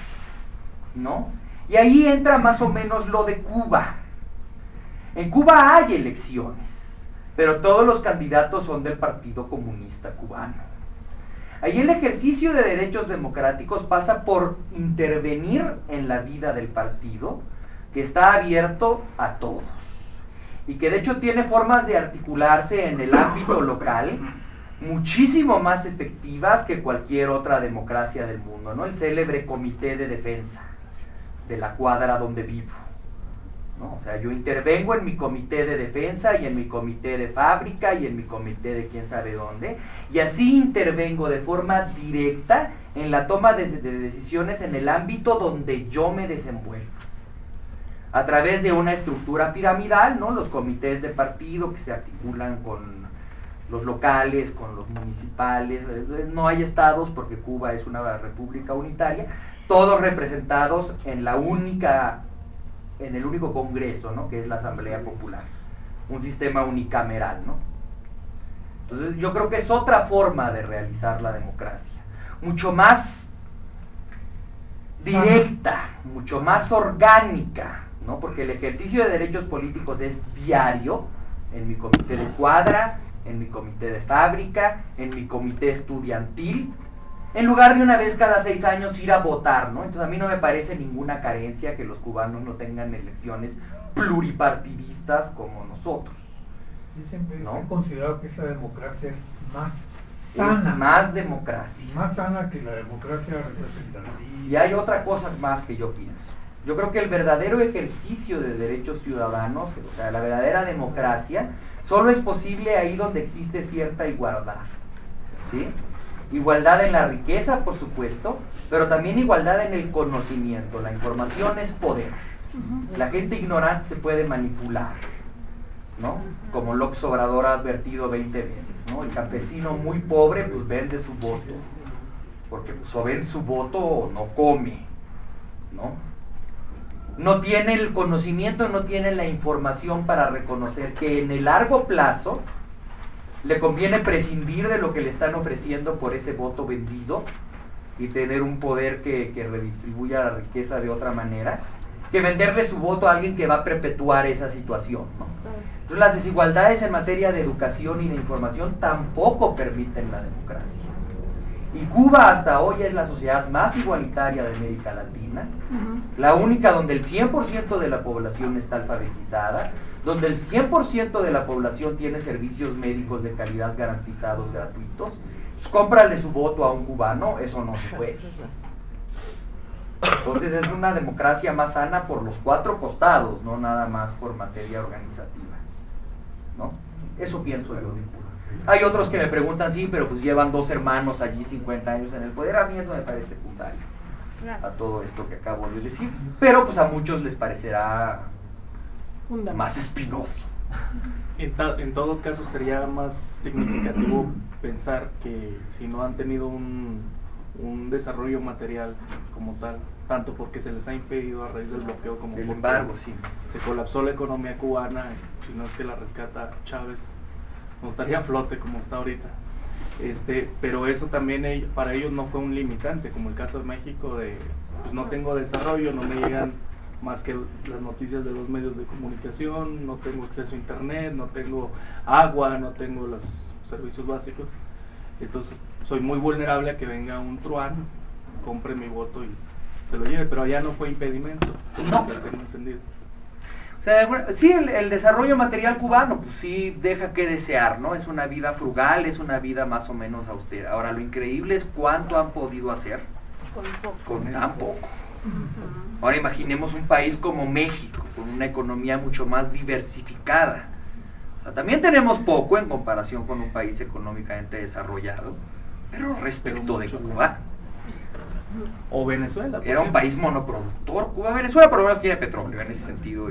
Speaker 1: ¿no? Y ahí entra más o menos lo de Cuba. En Cuba hay elecciones, pero todos los candidatos son del Partido Comunista Cubano. Ahí el ejercicio de derechos democráticos pasa por intervenir en la vida del partido, que está abierto a todos, y que de hecho tiene formas de articularse en el ámbito local muchísimo más efectivas que cualquier otra democracia del mundo, ¿no? El célebre Comité de Defensa de la cuadra donde vivo, ¿no? O sea, yo intervengo en mi comité de defensa y en mi comité de fábrica y en mi comité de quién sabe dónde, y así intervengo de forma directa en la toma de decisiones en el ámbito donde yo me desenvuelvo, a través de una estructura piramidal, ¿no? Los comités de partido que se articulan con los locales con los municipales. No hay estados porque Cuba es una república unitaria, todos representados en el único congreso, ¿no?, que es la Asamblea Popular, un sistema unicameral, ¿no? Entonces yo creo que es otra forma de realizar la democracia, mucho más directa, mucho más orgánica, ¿no? Porque el ejercicio de derechos políticos es diario, en mi comité de cuadra, en mi comité de fábrica, en mi comité estudiantil, en lugar de una vez cada 6 años ir a votar, ¿no? Entonces a mí no me parece ninguna carencia que los cubanos no tengan elecciones pluripartidistas como nosotros.
Speaker 3: Yo siempre
Speaker 1: ¿no?
Speaker 3: he considerado que esa democracia es más sana.
Speaker 1: Es más democracia.
Speaker 3: Más sana que la democracia representativa.
Speaker 1: Y hay otra cosa más que yo pienso. Yo creo que el verdadero ejercicio de derechos ciudadanos, o sea, la verdadera democracia, solo es posible ahí donde existe cierta igualdad, ¿sí? Igualdad en la riqueza, por supuesto, pero también igualdad en el conocimiento. La información es poder. La gente ignorante se puede manipular, ¿no? Como López Obrador ha advertido 20 veces, ¿no? El campesino muy pobre pues vende su voto, porque pues o vende su voto o no come, ¿no? No tiene el conocimiento, no tiene la información para reconocer que en el largo plazo le conviene prescindir de lo que le están ofreciendo por ese voto vendido y tener un poder que redistribuya la riqueza de otra manera, que venderle su voto a alguien que va a perpetuar esa situación, ¿no? Entonces las desigualdades en materia de educación y de información tampoco permiten la democracia. Y Cuba hasta hoy es la sociedad más igualitaria de América Latina, la única donde el 100% de la población está alfabetizada, donde el 100% de la población tiene servicios médicos de calidad garantizados gratuitos. Pues cómprale su voto a un cubano, eso no se puede. Entonces es una democracia más sana por los 4 costados, no nada más por materia organizativa, ¿no? Eso pienso yo de Cuba. Hay otros que me preguntan, sí, pero pues llevan 2 hermanos allí 50 años en el poder. A mí eso me parece secundario a todo esto que acabo de decir, pero pues a muchos les parecerá más espinoso.
Speaker 10: En todo caso sería más significativo pensar que si no han tenido un desarrollo material como tal, tanto porque se les ha impedido a raíz del bloqueo como
Speaker 1: del embargo, sí.
Speaker 10: Se colapsó la economía cubana, si no es que la rescata Chávez, no estaría a flote como está ahorita. Pero eso también para ellos no fue un limitante, como el caso de México, de pues no tengo desarrollo, no me llegan más que las noticias de los medios de comunicación, no tengo acceso a internet, no tengo agua, no tengo los servicios básicos, entonces soy muy vulnerable a que venga un truán, compre mi voto y se lo lleve, pero allá no fue impedimento, no, que tengo entendido.
Speaker 1: O sea, bueno, sí, el desarrollo material cubano, pues sí deja que desear, ¿no? Es una vida frugal, es una vida más o menos austera. Ahora, lo increíble es cuánto han podido hacer con tan poco. Ahora imaginemos un país como México, con una economía mucho más diversificada. O sea, también tenemos poco en comparación con un país económicamente desarrollado, pero respecto de Cuba.
Speaker 10: O Venezuela.
Speaker 1: Era un país monoproductor. Venezuela por lo menos tiene petróleo en ese sentido.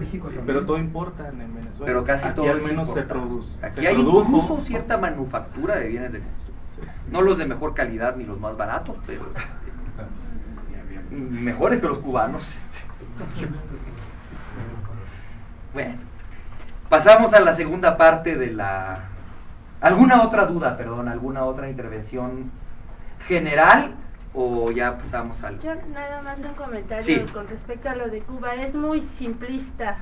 Speaker 10: Pero todo importa en Venezuela.
Speaker 1: Pero casi
Speaker 10: aquí
Speaker 1: todo
Speaker 10: al menos se produce.
Speaker 1: Aquí hay incluso cierta manufactura de bienes de consumo. Sí. No los de mejor calidad ni los más baratos, pero mejores que los cubanos. Bueno, pasamos a la segunda parte de la... ¿Alguna otra duda, perdón? ¿Alguna otra intervención general? ¿O ya pasamos al...?
Speaker 14: Yo nada más un comentario
Speaker 1: sí.
Speaker 14: Con respecto a lo de Cuba. Es muy simplista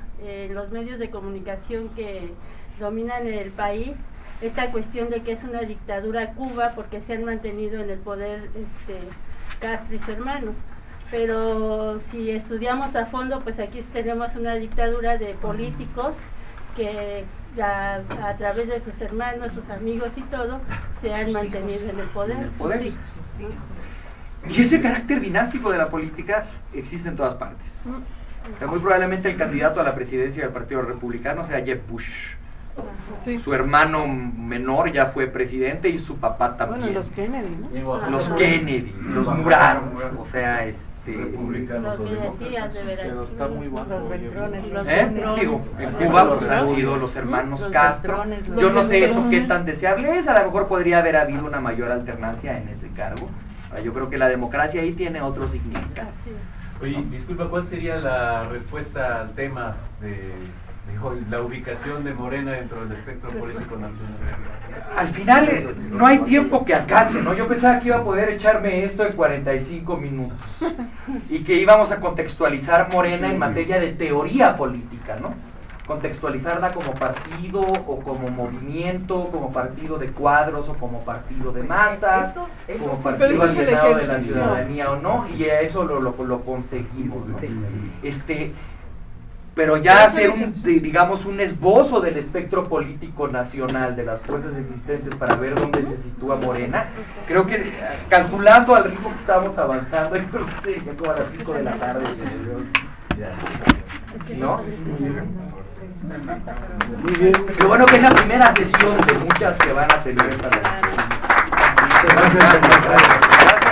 Speaker 14: los medios de comunicación que dominan en el país esta cuestión de que es una dictadura Cuba porque se han mantenido en el poder Castro y su hermano. Pero si estudiamos a fondo, pues aquí tenemos una dictadura de políticos que a través de sus hermanos, sus amigos y todo, se han mantenido en el poder.
Speaker 1: Sí. Y ese carácter dinástico de la política existe en todas partes. O sea, muy probablemente el candidato a la presidencia del Partido Republicano sea Jeb Bush. Sí. Su hermano menor ya fue presidente y su papá también.
Speaker 15: Bueno, los Kennedy, ¿no?
Speaker 1: Los Kennedy, los muraron. O sea,
Speaker 6: republicanos o demócratas.
Speaker 10: Pero está muy bajo.
Speaker 1: Digo, en Cuba pues, han sido los hermanos Castro. Yo no sé eso qué tan deseable es, a lo mejor podría haber habido una mayor alternancia en ese cargo. Yo creo que la democracia ahí tiene otro significado.
Speaker 17: Oye, disculpa, ¿cuál sería la respuesta al tema de la ubicación de Morena dentro del espectro político nacional?
Speaker 1: Al final no hay tiempo que alcance, ¿no? Yo pensaba que iba a poder echarme esto en 45 minutos y que íbamos a contextualizar Morena en materia de teoría política, ¿no? Contextualizarla como partido o como movimiento, como partido de cuadros o como partido de masas, como partido alienado de la ciudadanía o no, y a eso lo conseguimos, ¿no? Pero ya hacer digamos un esbozo del espectro político nacional, de las fuerzas existentes para ver dónde se sitúa Morena, creo que calculando al ritmo que estamos avanzando, yo creo que sería como a las 5 de la tarde, ¿no? Muy bien. Pero bueno, que es la primera sesión de muchas que van a tener para... Gracias.